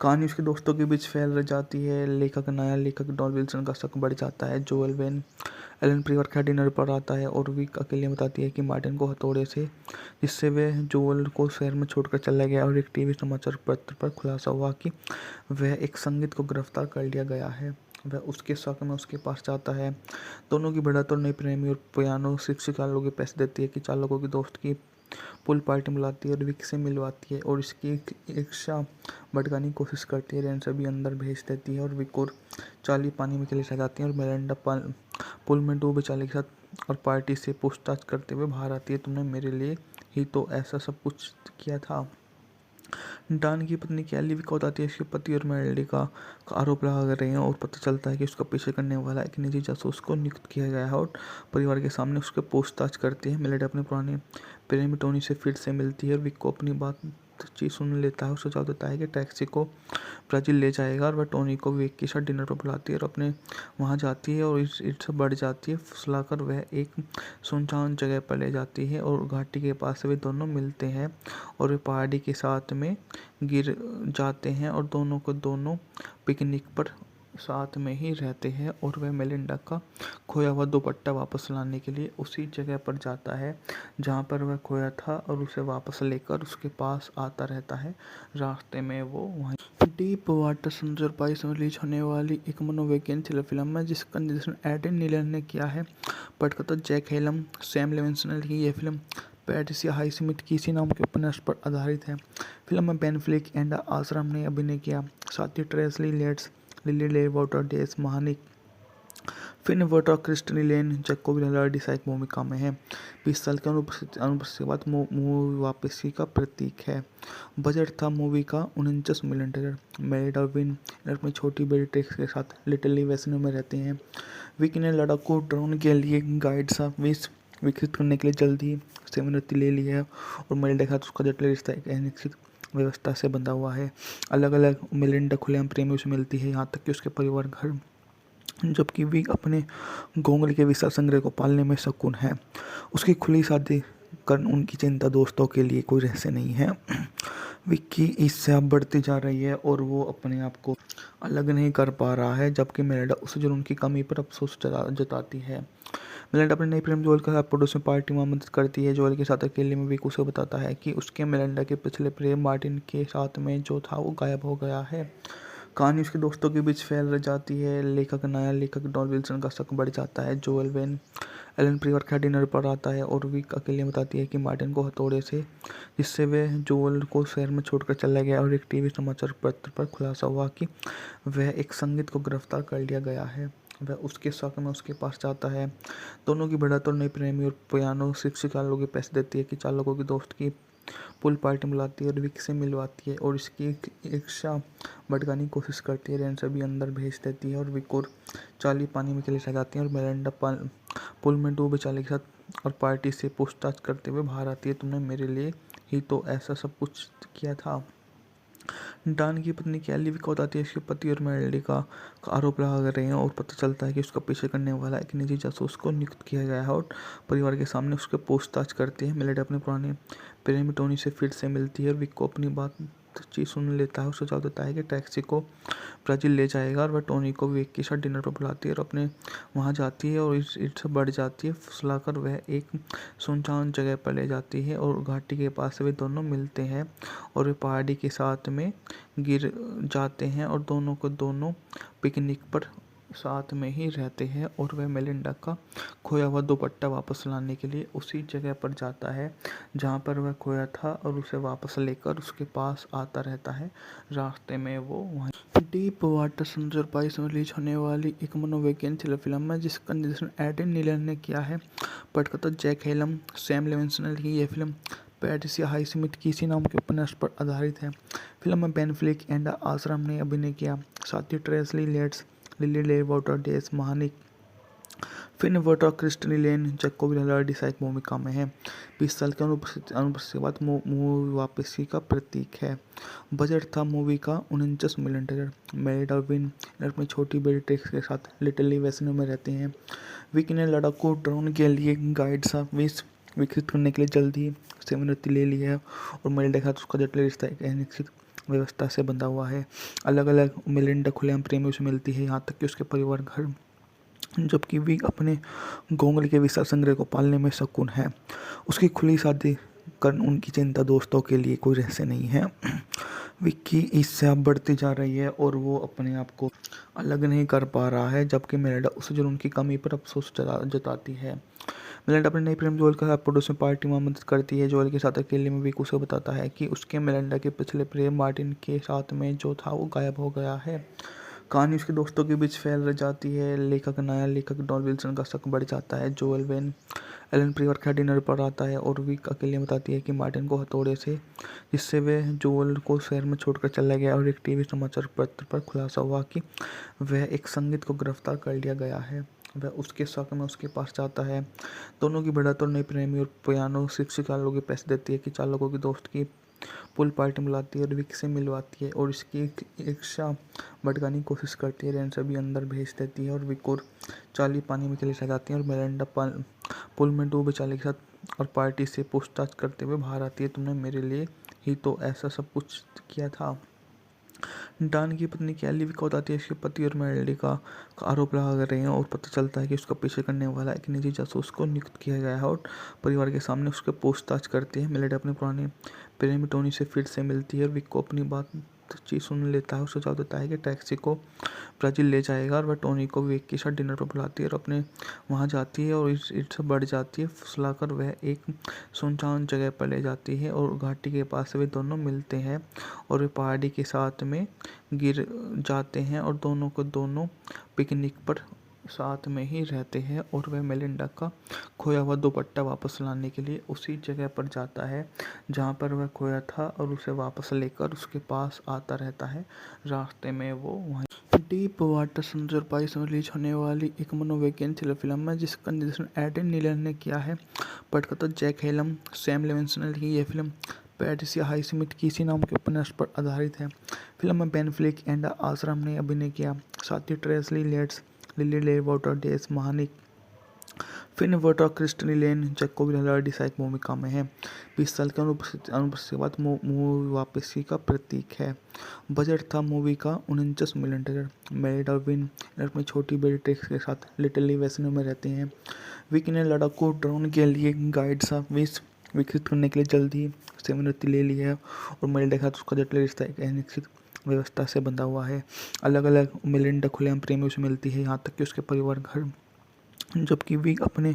कहानी उसके दोस्तों के बीच फैल जाती है। नया लेखक डॉन विल्सन का शक बढ़ जाता है। जोएल वेन एलन परिवार के डिनर पर आता है और विक अकेले बताती है कि मार्टिन को हथौड़े से, जिससे वह जोएल को शहर में छोड़कर चला गया, और एक टीवी समाचार पत्र पर खुलासा हुआ कि वह एक संगीत को गिरफ्तार कर लिया गया है। वह उसके शक में उसके पास जाता है। दोनों की बढ़त और नई प्रेमी और पियानो शिक्षिका लोगों के पैसे देती है कि चालकों की दोस्त की पुल पार्टी बुलाती है और विक से मिलवाती है और इसकी ईर्ष्या भड़काने की कोशिश करती है। रेंसर भी अंदर भेज देती है और विक और चार्ली पानी में चले जाती हैं और मेलिंडा पुल में डूबे चार्ली के साथ और पार्टी से पूछताछ करते हुए बाहर आती है। तुमने मेरे लिए ही तो ऐसा सब कुछ किया था। डॉन की पत्नी कैली विक को बताती है कि उसके पति और मेलिंडा का आरोप लगा रहे हैं और पता चलता है कि उसका पीछे करने वाला एक निजी जासूस को नियुक्त किया गया है और परिवार के सामने उसके पूछताछ करती है। मेलिंडा अपने पुराने प्रेमी टोनी से फिर से मिलती है और विक को अपनी बातचीत सुन लेता है और सुझाव देता है कि टैक्सी को ब्राज़ील ले जाएगा और वह टोनी को विक के साथ डिनर पर बुलाती है और अपने वहाँ जाती है और ईर्ष्या बढ़ जाती है। फुसलाकर वह एक सुनसान जगह पर ले जाती है और घाटी के पास वे दोनों मिलते हैं और वे पहाड़ी के साथ में गिर जाते हैं और दोनों को दोनों पिकनिक पर साथ में ही रहते हैं और वह मेलिंडा का खोया हुआ दुपट्टा वापस लाने के लिए उसी जगह पर जाता है जहाँ पर वह खोया था और उसे वापस लेकर उसके पास आता रहता है। रास्ते में वो वहीं डीप वाटर समुद्र पाइस में रिलीज होने वाली एक मनोवैज्ञानिक थ्रिलर फिल्म है जिसका निर्देशन एडन नीलन ने किया है। पटकथा जैक हेलम, सैम लेविंसन ने लिखी। यह फिल्म पैट्रिसिया हाइस्मिथ किसी नाम के उपन्यास पर आधारित है। फिल्म में बेन फ्लिक एंड आश्रम ने अभिनय किया, साथ ही ट्रेसी लेट्स, लिली ले वाटर डेस महानिक, फिन वर्टर क्रिस्टनी लेन जैकोब लर्डिसा एक भूमिका में है। 20 साल की अनुपस्थिति के बाद मूवी वापसी का प्रतीक है। बजट था मूवी का $49 मिलियन। मैरिड और विन अपनी छोटी बेटी टेक्स के साथ लिटिल वेस्नो में रहते हैं। विकी ने लड़ाकू ड्रोन के लिए गाइड सा विकसित करने के लिए जल्द ही सेवानिवृत्ति ले ली है और मेलिंडा के साथ उसका जटिल रिश्ता एक अनिश्चित व्यवस्था से बंधा हुआ है। अलग अलग मेलिंडा खुलेआम प्रेमियों से मिलती है, यहाँ तक कि उसके परिवार घर, जबकि विक अपने घोंगले के विशाल संग्रह को पालने में शकुन है। उसकी खुली शादी कर उनकी चिंता दोस्तों के लिए कोई रहस्य नहीं है। विक की ईर्ष्या बढ़ती जा रही है और वो अपने आप को अलग नहीं कर पा रहा है, जबकि मेलिंडा उसे जुनून की कमी पर अफसोस जताती है। मेलिंडा अपने नई प्रेम जोएल के साथ पड़ोस में पार्टी में मदद करती है। जोएल के साथ अकेले में विक उसे बताता है कि उसके मेलिंडा के पिछले प्रेम मार्टिन के साथ में जो था वो गायब हो गया है। कहानी उसके दोस्तों के बीच फैल जाती है। नया लेखक डॉन विल्सन का शक बढ़ जाता है। जोएल वेन एलन परिवार के डिनर पर आता है और विक अकेले बताती है कि मार्टिन को हथौड़े से, जिससे वह जोएल को शहर में छोड़कर चला गया, और एक टीवी समाचार पत्र पर खुलासा हुआ कि वह एक संगीत को गिरफ्तार कर लिया गया है। वह उसके शक में उसके पास जाता है। दोनों की बढ़त और नई प्रेमी और पियानो शिक्षिका लोगों के पैसे देती है कि चालकों की दोस्त की पुल पार्टी बुलाती है और विक से मिलवाती है और इसकी ईर्ष्या भड़काने की कोशिश करती है। रेंसर भी अंदर भेज देती है और विक और चार्ली पानी में चले जाती हैं और मेलिंडा पुल में डूबे चार्ली के साथ और पार्टी से पूछताछ करते हुए बाहर आती है। तुमने मेरे लिए ही तो ऐसा सब कुछ किया था। डॉन की पत्नी कैली विक को बताती है कि उसके पति और मेलिंडा का आरोप लगा रहे हैं और पता चलता है कि उसका पीछे करने वाला एक निजी जासूस को नियुक्त किया गया है और परिवार के सामने उसके पूछताछ करती है। मेलिंडा अपने पुराने प्रेमी टोनी से फिर से मिलती है और विक को अपनी बातचीत सुन लेता है और सुझाव देता है कि टैक्सी को ब्राज़ील ले जाएगा और वह टोनी को विक के साथ डिनर पर बुलाती है और अपने वहाँ जाती है और ईर्ष्या बढ़ जाती है। फुसलाकर वह एक सुनसान जगह पर ले जाती है और घाटी के पास वे दोनों मिलते हैं और वे पहाड़ी के साथ में गिर जाते हैं और दोनों को दोनों पिकनिक पर साथ में ही रहते हैं और वह मेलिंडा का खोया हुआ दुपट्टा वापस लाने के लिए उसी जगह पर जाता है जहाँ पर वह खोया था और उसे वापस लेकर उसके पास आता रहता है। रास्ते में वो वहीं डीप वाटर समुद्र पाइस में रिलीज होने वाली एक मनोवैज्ञानिक थ्रिलर फिल्म है जिसका निर्देशन एडम नीलन ने किया है। पटकथा जैक हेलम, सैम लेविंसन की यह फिल्म पैट्रिसिया हाइस्मिथ कीसी नाम के उपन्यास पर आधारित है। फिल्म में बेन फ्लिक एंड आश्रम ने अभिनय किया, साथ ही ट्रेसी लेट्स, लिली ले वाटर, डेस महानिक, फिन वोटर, क्रिस्टनी लेन, जैकोब लर्डी सहायक भूमिका में है। 20 साल की अनुपस्थिति के बाद मूवी वापसी का प्रतीक है। बजट था मूवी का 49 मिलियन डॉलर। मैरिड और विन अपनी छोटी बेटी टेक्स के साथ लिटिल वेस्नो में रहते हैं। विकी ने लड़ाकू ड्रोन के लिए गाइड सा विकसित करने के लिए जल्द ही सेवानिवृत्ति ले ली है और मेलिंडा के साथ उसका जटिल रिश्ता एक अनिश्चित व्यवस्था से बंधा हुआ है। अलग अलग मेलिंडा खुलेआम प्रेमियों से मिलती है, यहाँ तक कि उसके परिवार घर, जबकि विक अपने घोंगले के विशाल संग्रह को पालने में शकुन है। उसकी खुली शादी कर उनकी चिंता दोस्तों के लिए कोई रहस्य नहीं है। विक की ईर्ष्या अब बढ़ती जा रही है और वो अपने आप को अलग नहीं कर पा रहा है, जबकि मेलिंडा उसे जुनून की कमी पर अफसोस जताती है। मेलिंडा अपने नई प्रेम जोएल के साथ पड़ोस में पार्टी में मदद करती है। जोएल के साथ अकेले में विक उसे बताता है कि उसके मेलिंडा के पिछले प्रेम मार्टिन के साथ में जो था वो गायब हो गया है। कहानी उसके दोस्तों के बीच फैल जाती है। नया लेखक डॉन विल्सन का शक बढ़ जाता है। जोएल वेन एलन परिवार के डिनर पर आता है और विक अकेले बताती है कि मार्टिन को हथौड़े से, जिससे वह जोएल को शहर में छोड़कर चला गया, और एक टीवी समाचार पत्र पर खुलासा हुआ कि वह एक संगीत को गिरफ्तार कर लिया गया है। वह उसके शक में उसके पास जाता है। दोनों की बढ़त और नई प्रेमी और पियानो शिक्षिका लोगों के पैसे देती है कि चालकों की दोस्त की पुल पार्टी बुलाती है और विक से मिलवाती है और इसकी ईर्ष्या भड़काने की कोशिश करती है। रेंसर भी अंदर भेज देती है और विक और चार्ली पानी में चली जाती है और मेलिंडा पुल में डूबे चार्ली के साथ और पार्टी से पूछताछ करते हुए बाहर आती है। तुमने मेरे लिए ही तो ऐसा सब कुछ किया था। डॉन की पत्नी कैली विक को बताती है कि उसके पति और मेलिंडा का आरोप लगा रहे हैं और पता चलता है कि उसका पीछे करने वाला एक निजी जासूस को नियुक्त किया गया है और परिवार के सामने उसके पूछताछ करती है। मेलिंडा अपने पुराने प्रेमी टोनी से फिर से मिलती है और विक को अपनी बातचीत सुन लेता है और सुझाव देता है कि टैक्सी को ब्राज़ील ले जाएगा और वह टोनी को विक के साथ डिनर पर बुलाती है और अपने वहाँ जाती है और ईर्ष्या बढ़ जाती है। फुसलाकर वह एक सुनसान जगह पर ले जाती है और घाटी के पास वे दोनों मिलते हैं और वे पहाड़ी के साथ में गिर जाते हैं और दोनों को दोनों पिकनिक पर साथ में ही रहते हैं और वह मेलिंडा का खोया हुआ दुपट्टा वापस लाने के लिए उसी जगह पर जाता है जहाँ पर वह खोया था और उसे वापस लेकर उसके पास आता रहता है। रास्ते में वो वहीं डीप वाटर समुद्र पाइस में रिलीज होने वाली एक मनोवैज्ञानिक थ्रिलर फिल्म है जिसका निर्देशन एडम नीलन ने किया है। पटकथा जैक हेलम, सैम लेविंसन की यह फिल्म पैट्रिसिया हाइस्मिथ कीसी नाम के उपन्यास पर आधारित है। फिल्म में बेन फ्लिक एंड आश्रम ने अभिनय किया, साथ ही ट्रेसी लेट्स, लिली ले वाटर, डेस महानिक, फिन वोटर, क्रिस्टनी लेन, जैकोब लर्डी सहायक भूमिका में है। 20 साल की अनुपस्थिति के बाद मूवी वापसी का प्रतीक है। बजट था मूवी का 49 मिलियन डॉलर। मैरिड और विन अपनी छोटी बेटी टेक्स के साथ लिटिल वेस्नो में रहते हैं। विकी ने लड़ाकू ड्रोन के लिए गाइड सा विकसित करने के लिए जल्द ही सेवानिवृत्ति ले ली है और मेलिंडा के साथ उसका जटिल रिश्ता एक अनिश्चित व्यवस्था से बंधा हुआ है। अलग अलग मेलिंडा खुलेआम प्रेमियों से मिलती है, यहाँ तक कि उसके परिवार घर, जबकि विक अपने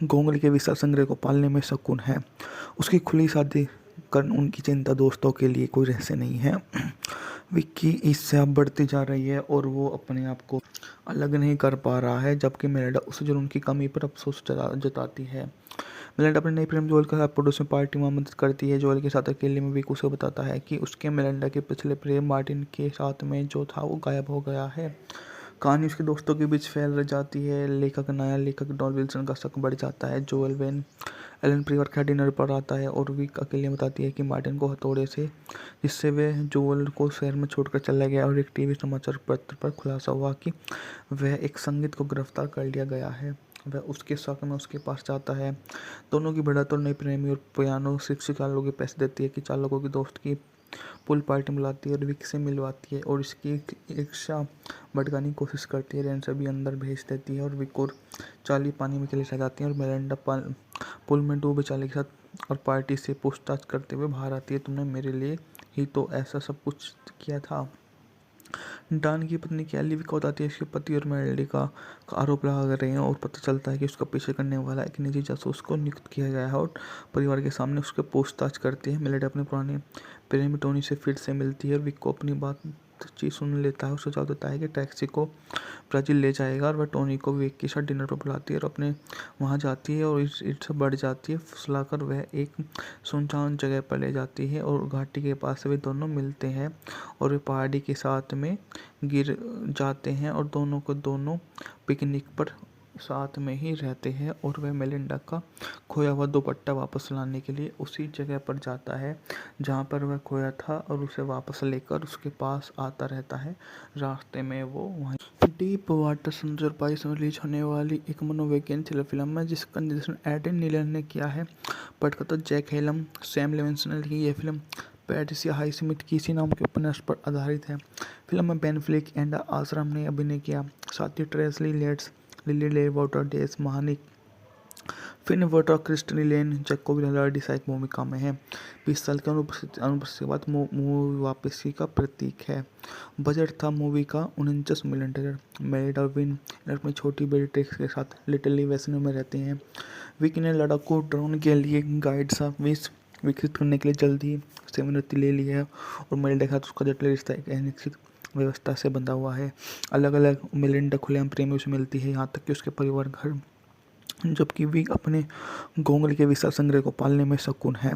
घोंगले के विशाल संग्रह को पालने में शकुन है। उसकी खुली शादी कर उनकी चिंता दोस्तों के लिए कोई रहस्य नहीं है। विक की ईर्ष्या बढ़ती जा रही है और वो अपने आप को अलग नहीं कर पा रहा है, जबकि मेलिंडा उसे जुनून की कमी पर अफसोस जताती है। मेलिंडा अपने नई प्रेम जोएल के साथ पड़ोस में पार्टी में मदद करती है। जोएल के साथ अकेले में विक उसे बताता है कि उसके मेलिंडा के पिछले प्रेम मार्टिन के साथ में जो था वो गायब हो गया है। कहानी उसके दोस्तों के बीच फैल जाती है। नया लेखक डॉन विल्सन का शक बढ़ जाता है। जोएल वेन एलन परिवार के डिनर पर आता है और विक अकेले बताती है कि मार्टिन को हथौड़े से, जिससे वह जोएल को शहर में छोड़कर चला गया, और एक टीवी समाचार पत्र पर खुलासा हुआ कि वह एक संगीत को गिरफ्तार कर लिया गया है। वह उसके शक में उसके पास जाता है। दोनों की बढ़त और नई प्रेमी और पियानो शिक्षिका लोगों के पैसे देती है कि चालकों की दोस्त की पुल पार्टी बुलाती है और विक से मिलवाती है और इसकी ईर्ष्या भड़काने की कोशिश करती है। रेंसर भी अंदर भेज देती है और विक और चार्ली पानी में चली जाती है और मेलिंडा पुल में डूबे चार्ली के साथ और पार्टी से पूछताछ करते हुए बाहर आती है। तुमने मेरे लिए ही तो ऐसा सब कुछ किया था। डान की पत्नी कैली को बताती है इसके पति और मेलोडी का आरोप लगा रहे हैं और पता चलता है कि उसका पीछे करने वाला एक निजी जासूस को नियुक्त किया गया है और परिवार के सामने उसके पूछताछ करती है। मेलोडी अपने पुराने प्रेमी टोनी से फिर से मिलती है और विक को अपनी बातचीत सुन लेता है और सुझाव देता है कि टैक्सी को ब्राज़ील ले जाएगा और वह टोनी को विक के साथ डिनर पर बुलाती है और अपने वहाँ जाती है और इससे बढ़ जाती है। फुसलाकर वह एक सुनसान जगह पर ले जाती है और घाटी के पास वे दोनों मिलते हैं और वे पहाड़ी के साथ में गिर जाते हैं और दोनों को दोनों पिकनिक पर साथ में ही रहते हैं और वह मेलिंडा का खोया हुआ दुपट्टा वापस लाने के लिए उसी जगह पर जाता है जहाँ पर वह खोया था और उसे वापस लेकर उसके पास आता रहता है। रास्ते में वो वहीं डीप वाटर समुद्र बाईस में रिलीज होने वाली एक मनोवैज्ञानिक फिल्म है जिसका निर्देशन एडन नीलन ने किया है। पटकथा जैक हेलम, सैम लेविंसन की यह फिल्म पैट्रिसिया हाईस्मिथ किसी नाम के उपन्यास पर आधारित है। फिल्म में बेन फ्लिक एंड आश्रम ने अभिनय किया। साथ ही ट्रेसली लेट्स, लिली ले वाटर डेस महानिक, फिन वोटर, क्रिस्टनी लेन, जैकोब ललार्डी सहायक भूमिका में है। 20 साल की अनुपस्थिति के बाद मूवी वापसी का प्रतीक है। बजट था मूवी का 49 मिलियन डॉलर। मैरिड और विन अपनी छोटी बेटी ट्रिक्स के साथ लिटिल वेस्नो में रहते हैं। विक ने लड़ाकू ड्रोन के लिए गाइड सा विकसित करने के लिए जल्दी सेवानिवृत्ति ले ली है और मेलिंडा के साथ उसका जटिल रिश्ता एक अनिश्चित व्यवस्था से बंधा हुआ है। अलग अलग मेलिंडा खुलेआम प्रेमियों से मिलती है, यहाँ तक कि उसके परिवार घर, जबकि विक अपने घोंगल के विशाल संग्रह को पालने में शकुन है।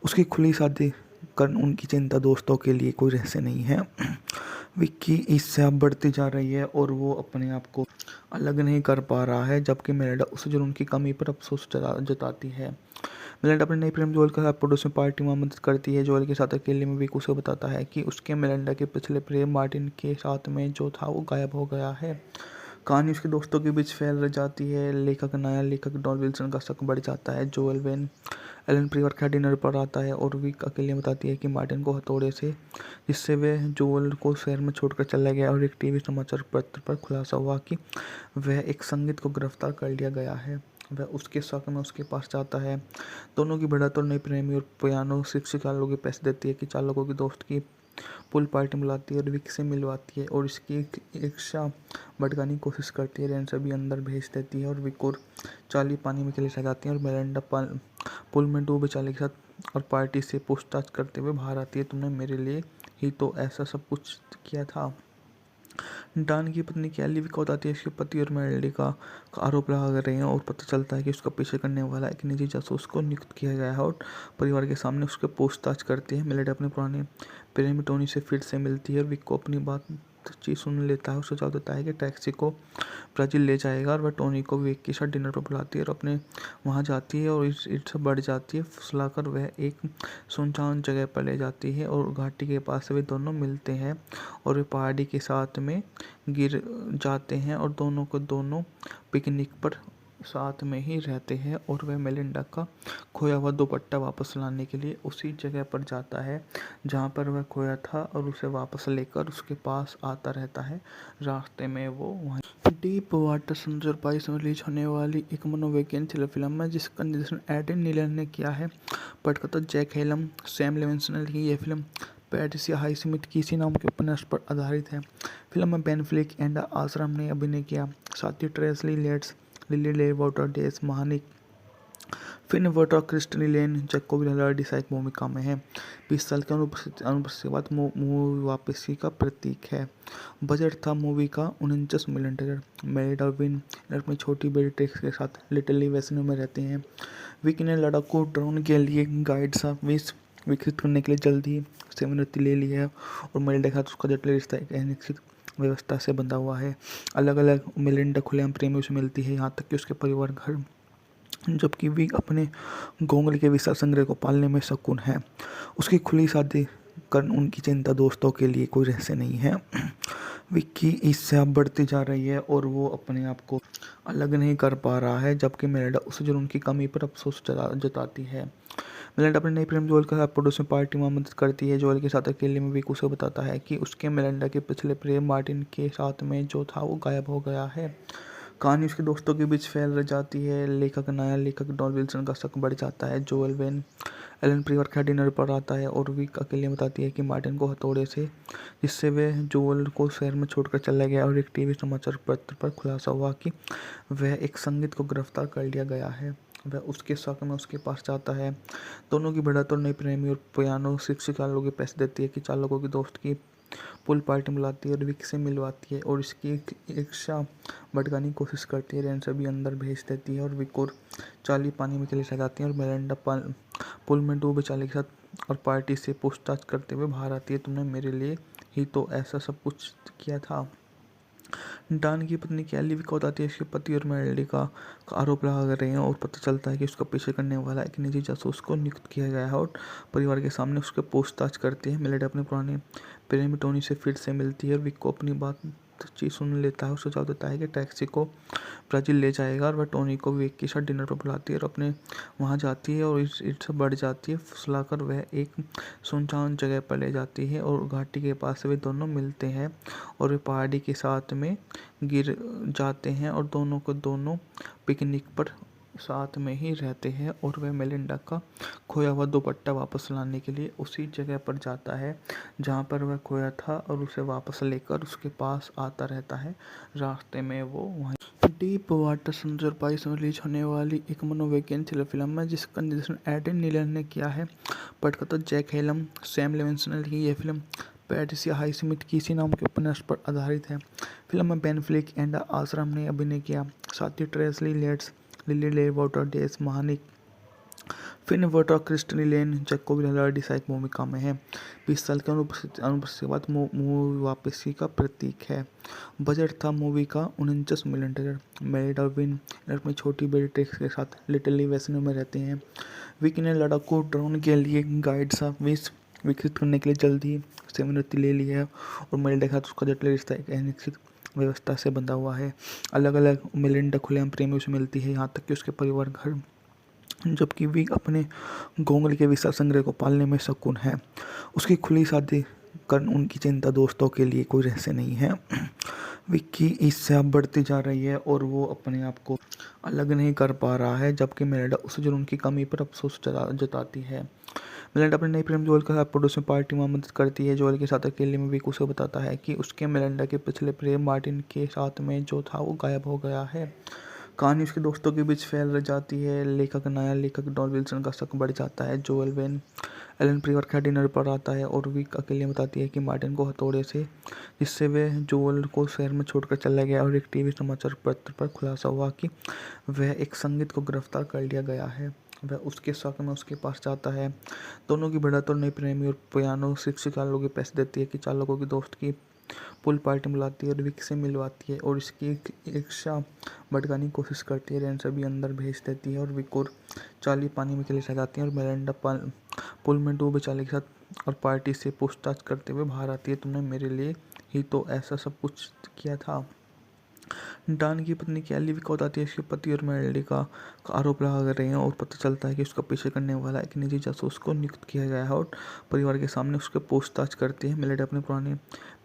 उसकी खुली शादी कर उनकी चिंता दोस्तों के लिए कोई रहस्य नहीं है। विक की ईर्ष्या बढ़ती जा रही है और वो अपने आप को अलग नहीं कर पा रहा है, जबकि मेलिंडा उसे जुनून की कमी पर अफसोस जताती है। मेलिंडा अपने नई प्रेम जोएल के साथ पड़ोस में पार्टी में मदद करती है। जोएल के साथ अकेले में विक उसे बताता है कि उसके मेलिंडा के पिछले प्रेम मार्टिन के साथ में जो था वो गायब हो गया है। कहानी उसके दोस्तों के बीच फैल जाती है। नया लेखक डॉन विल्सन का शक बढ़ जाता है। जोएल वेन एलन परिवार के डिनर पर आता है और विक अकेले बताती है कि मार्टिन को हथौड़े से, जिससे वे जोएल को शहर में छोड़कर चला गया और एक टीवी समाचार पत्र पर खुलासा हुआ कि वह एक संगीत को गिरफ्तार कर लिया गया है। वह उसके शक में उसके पास जाता है। दोनों की भिड़ंत और नई प्रेमी और पियानो शिक्षक चालकों के पैसे देती है कि चालकों की दोस्त की पूल पार्टी बुलाती है और विक से मिलवाती है और इसकी इच्छा भटकाने की कोशिश करती है। रेंसर भी अंदर भेज देती है और विक और चार्ली पानी में चले जाती हैं और मेलिंडा पुल में डूबे चार्ली के साथ और पार्टी से पूछताछ करते हुए बाहर आती है। तुमने मेरे लिए ही तो ऐसा सब कुछ किया था। डान की पत्नी कैली को बताती है इसके पति और मेलोडी का आरोप लगा रहे हैं और पता चलता है कि उसका पीछे करने वाला एक निजी जासूस को नियुक्त किया गया है और परिवार के सामने उसके पूछताछ करती है। मेलोडी अपने पुराने प्रेमी टोनी से फिर से मिलती है और विक को अपनी बातचीत सुन लेता है और सुझाव देता है कि टैक्सी को ब्राज़ील ले जाएगा और वह टोनी को विक के साथ डिनर पर बुलाती है और अपने वहाँ जाती है और इससे बढ़ जाती है। फुसलाकर वह एक सुनसान जगह पर ले जाती है और घाटी के पास वे दोनों मिलते हैं और वे पहाड़ी के साथ में गिर जाते हैं और दोनों को दोनों पिकनिक पर साथ में ही रहते हैं और वह मेलिंडा का खोया हुआ दुपट्टा वापस लाने के लिए उसी जगह पर जाता है जहाँ पर वह खोया था और उसे वापस लेकर उसके पास आता रहता है। रास्ते में वो वहीं डीप वाटर समुद्र बाईस में रिलीज होने वाली एक मनोवैज्ञानिक फिल्म है जिसका निर्देशन एडन नीलन ने किया है। पटकथा जैक हेलम, सैम लेविंसन की यह फिल्म पैट्रिसिया हाईस्मिथ किसी नाम के उपन्यास पर आधारित है। फिल्म में बेन फ्लिक एंड आश्रम ने अभिनय किया। साथ ही ट्रेसली लेट्स, लिली ले वाटर डेस महानिक, फिन वोटर, क्रिस्टनी लेन, जैकोब ललार्डी सहायक भूमिका में है। 20 साल की अनुपस्थिति के बाद मूवी वापसी का प्रतीक है। बजट था मूवी का 49 मिलियन डॉलर। मैरिड और विन अपनी छोटी बेटी ट्रिक्स के साथ लिटिल वेस्नो में रहते हैं। विक ने लड़ाकू ड्रोन के लिए गाइड सा विकसित करने के लिए जल्दी सेवानिवृत्ति ले ली है और मेलिंडा के साथ उसका जटिल रिश्ता एक अनिश्चित व्यवस्था से बंधा हुआ है। अलग अलग मेलिंडा खुलेआम प्रेमियों से मिलती है, यहाँ तक कि उसके परिवार घर, जबकि विक अपने घोंगल के विशाल संग्रह को पालने में शकुन है। उसकी खुली शादी कर उनकी चिंता दोस्तों के लिए कोई रहस्य नहीं है। विक की ईर्ष्या बढ़ती जा रही है और वो अपने आप को अलग नहीं कर पा रहा है, जबकि मेलिंडा उसे जुनून की कमी पर अफसोस जताती है। मेलिंडा अपने नई प्रेम जोएल के साथ पड़ोस में पार्टी में मदद करती है। जोएल के साथ अकेले में विक उसे बताता है कि उसके मेलिंडा के पिछले प्रेम मार्टिन के साथ में जो था वो गायब हो गया है। कहानी उसके दोस्तों के बीच फैल जाती है। नया लेखक डॉन विल्सन का शक बढ़ जाता है। जोएल वेन एलन परिवार का डिनर पर आता है और विक अकेले बताती है कि मार्टिन को हथौड़े से, जिससे वह जोएल को शहर में छोड़कर चला गया। और एक टीवी समाचार पत्र पर खुलासा हुआ कि वह एक संगीत को गिरफ्तार कर लिया गया है। वह उसके शक में उसके पास जाता है। दोनों की बढ़त और नई प्रेमी और पियानो शिक्षिका लोगों के पैसे देती है कि चालकों की दोस्त की पूल पार्टी बुलाती है और विक से मिलवाती है और इसकी ईर्ष्या भड़काने की कोशिश करती है। रेन सभी अंदर भेज देती है और विक और चार्ली पानी में चले जाती हैं और मेलिंडा पुल में डूबे चार्ली के साथ और पार्टी से पूछताछ करते हुए बाहर आती है। तुमने मेरे लिए ही तो ऐसा सब कुछ किया था। डान की पत्नी कैली विक को बताती है इसके पति और मेलिंडा का आरोप लगा रहे हैं और पता चलता है कि उसका पीछे करने वाला एक निजी जासूस को नियुक्त किया गया है और परिवार के सामने उसके पूछताछ करती है। मेलिंडा अपने पुराने प्रेमी टोनी से फिर से मिलती है और विक को अपनी बातचीत सुन लेता है और सुझाव देता है कि टैक्सी को ब्राज़ील ले जाएगा। और वह टोनी को विक के साथ डिनर पर बुलाती है और अपने वहाँ जाती है और ईर्ष्या बढ़ जाती है। फुसलाकर वह एक सुनसान जगह पर ले जाती है और घाटी के पास वे दोनों मिलते हैं और वे पहाड़ी के साथ में गिर जाते हैं और दोनों को दोनों पिकनिक पर साथ में ही रहते हैं। और वह मेलिंडा का खोया हुआ दुपट्टा वापस लाने के लिए उसी जगह पर जाता है जहाँ पर वह खोया था और उसे वापस लेकर उसके पास आता रहता है। रास्ते में वो वहीं डीप वाटर समुद्र पाइस में रिलीज होने वाली एक मनोवैज्ञानिक थ्रिलर फिल्म है जिसका निर्देशन एडन नीलन ने किया है। पटकथा जैक हेलम, सैम लेविंसन ने लिखी यह फिल्म पैट्रिसिया हाईस्मिथ किसी नाम के उपन्यास पर आधारित है। फिल्म में बेन फ्लिक एंड आश्रम ने अभिनय किया। साथ ही ट्रेसी लेट्स, लिली ले वाटर डेस महानिक, फिन वोटर, क्रिस्टनी लेन, जैकोब हिलार्डी सहायक भूमिका में है। 20 साल के अनुपस्थिति के बाद मूवी वापसी का प्रतीक है। बजट था मूवी का 49 मिलियन डॉलर। मैरिड और विन अपनी छोटी बेटी ट्रिक्स के साथ लिटिल वेस्नो में रहते हैं। विक ने लड़ाकू ड्रोन के लिए गाइड सा विश विकसित करने के लिए जल्द ही सेवानिवृत्ति ले ली है और मेलिंडा के साथ उसका जटिल रिश्ता एक अनिश्चित व्यवस्था से बंधा हुआ है। अलग अलग मेलिंडा खुलेआम प्रेमियों से मिलती है, यहाँ तक कि उसके परिवार घर, जबकि विक अपने गोंगल के विशाल संग्रह को पालने में शकुन है। उसकी खुली शादी कर उनकी चिंता दोस्तों के लिए कोई रहस्य नहीं है। विक की ईर्ष्या बढ़ती जा रही है और वो अपने आप को अलग नहीं कर पा रहा है, जबकि मेलिंडा उसे जुनून की कमी पर अफसोस जताती है। मेलिंडा अपने नई प्रेम जोएल के साथ पड़ोस में पार्टी में मदद करती है। जोएल के साथ अकेले में विक उसे बताता है कि उसके मेलिंडा के पिछले प्रेम मार्टिन के साथ में जो था वो गायब हो गया है। कहानी उसके दोस्तों के बीच फैल जाती है। नया लेखक डॉन विल्सन का शक बढ़ जाता है। जोएल वेन एलन परिवार का डिनर पर आता है और विक अकेले बताती है कि मार्टिन को हथौड़े से, जिससे वह जोएल को शहर में छोड़कर चला गया। और एक टीवी समाचार पत्र पर खुलासा हुआ कि वह एक संगीत को गिरफ्तार कर लिया गया है। वह उसके शक में उसके पास जाता है। दोनों की बढ़त और नई प्रेमी और पियानो शिक्षिका लोगों के पैसे देती है कि चालकों की दोस्त की पूल पार्टी बुलाती है और विक से मिलवाती है और इसकी ईर्ष्या भड़काने की कोशिश करती है। रेन सभी अंदर भेज देती है और विक और चार्ली पानी में चले जाती हैं और मेलिंडा पुल में डूबे चार्ली के साथ और पार्टी से पूछताछ करते हुए बाहर आती है। तुमने मेरे लिए ही तो ऐसा सब कुछ किया था। डान की पत्नी कैली विक को बताती है इसके पति और मेलिंडा का आरोप लगा रहे हैं और पता चलता है कि उसका पीछे करने वाला एक निजी जासूस को नियुक्त किया गया है और परिवार के सामने उसके पूछताछ करती है। मेलिंडा अपने पुराने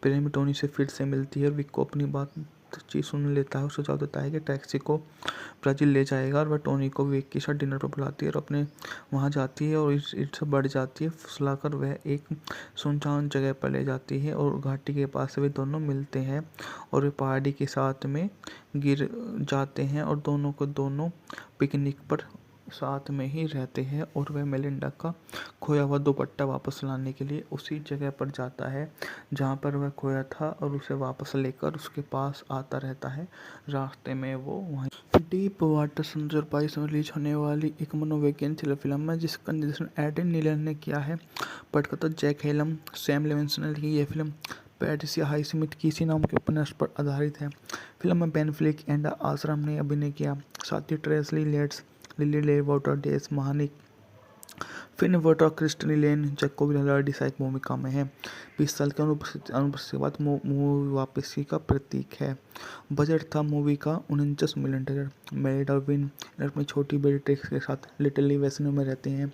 प्रेमी टोनी से फिर से मिलती है और विक को अपनी बातचीत सुन लेता है और सुझाव देता है कि टैक्सी को ब्राज़ील ले जाएगा। और वह टोनी को विक के साथ डिनर पर बुलाती है और अपने वहाँ जाती है और ईर्ष्या बढ़ जाती है। फुसलाकर वह एक सुनसान जगह पर ले जाती है और घाटी के पास वे दोनों मिलते हैं और वे पहाड़ी के साथ में गिर जाते हैं और दोनों को दोनों पिकनिक पर साथ में ही रहते हैं। और वह मेलिंडा का खोया हुआ दुपट्टा वापस लाने के लिए उसी जगह पर जाता है जहाँ पर वह खोया था और उसे वापस लेकर उसके पास आता रहता है। रास्ते में वो वहीं डीप वाटर समुद्र पाइस में रिलीज होने वाली एक मनोवैज्ञानिक थ्रिलर फिल्म है जिसका निर्देशन एडन नीलन ने किया है। पटकथा जैक हेलम, सैम लेविंसन ने लिखी यह फिल्म पैट्रिसिया हाईस्मिथ किसी नाम के उपन्यास पर आधारित है। फिल्म में बेन फ्लिक एंड आश्रम ने अभिनय किया। साथ ही ट्रेसी लेट्स, लिली ले वाटर डेस महानिक, फिन वोटर, क्रिस्टनी लेन, जैकोब हिलार्डी सहायक भूमिका में है। 20 साल के अनुपस्थिति के बाद मूवी वापसी का प्रतीक है। बजट था मूवी का 49 मिलियन डॉलर। मैरिड और विन अपनी छोटी बेटी ट्रिक्स के साथ लिटिल वेस्नो में रहते हैं।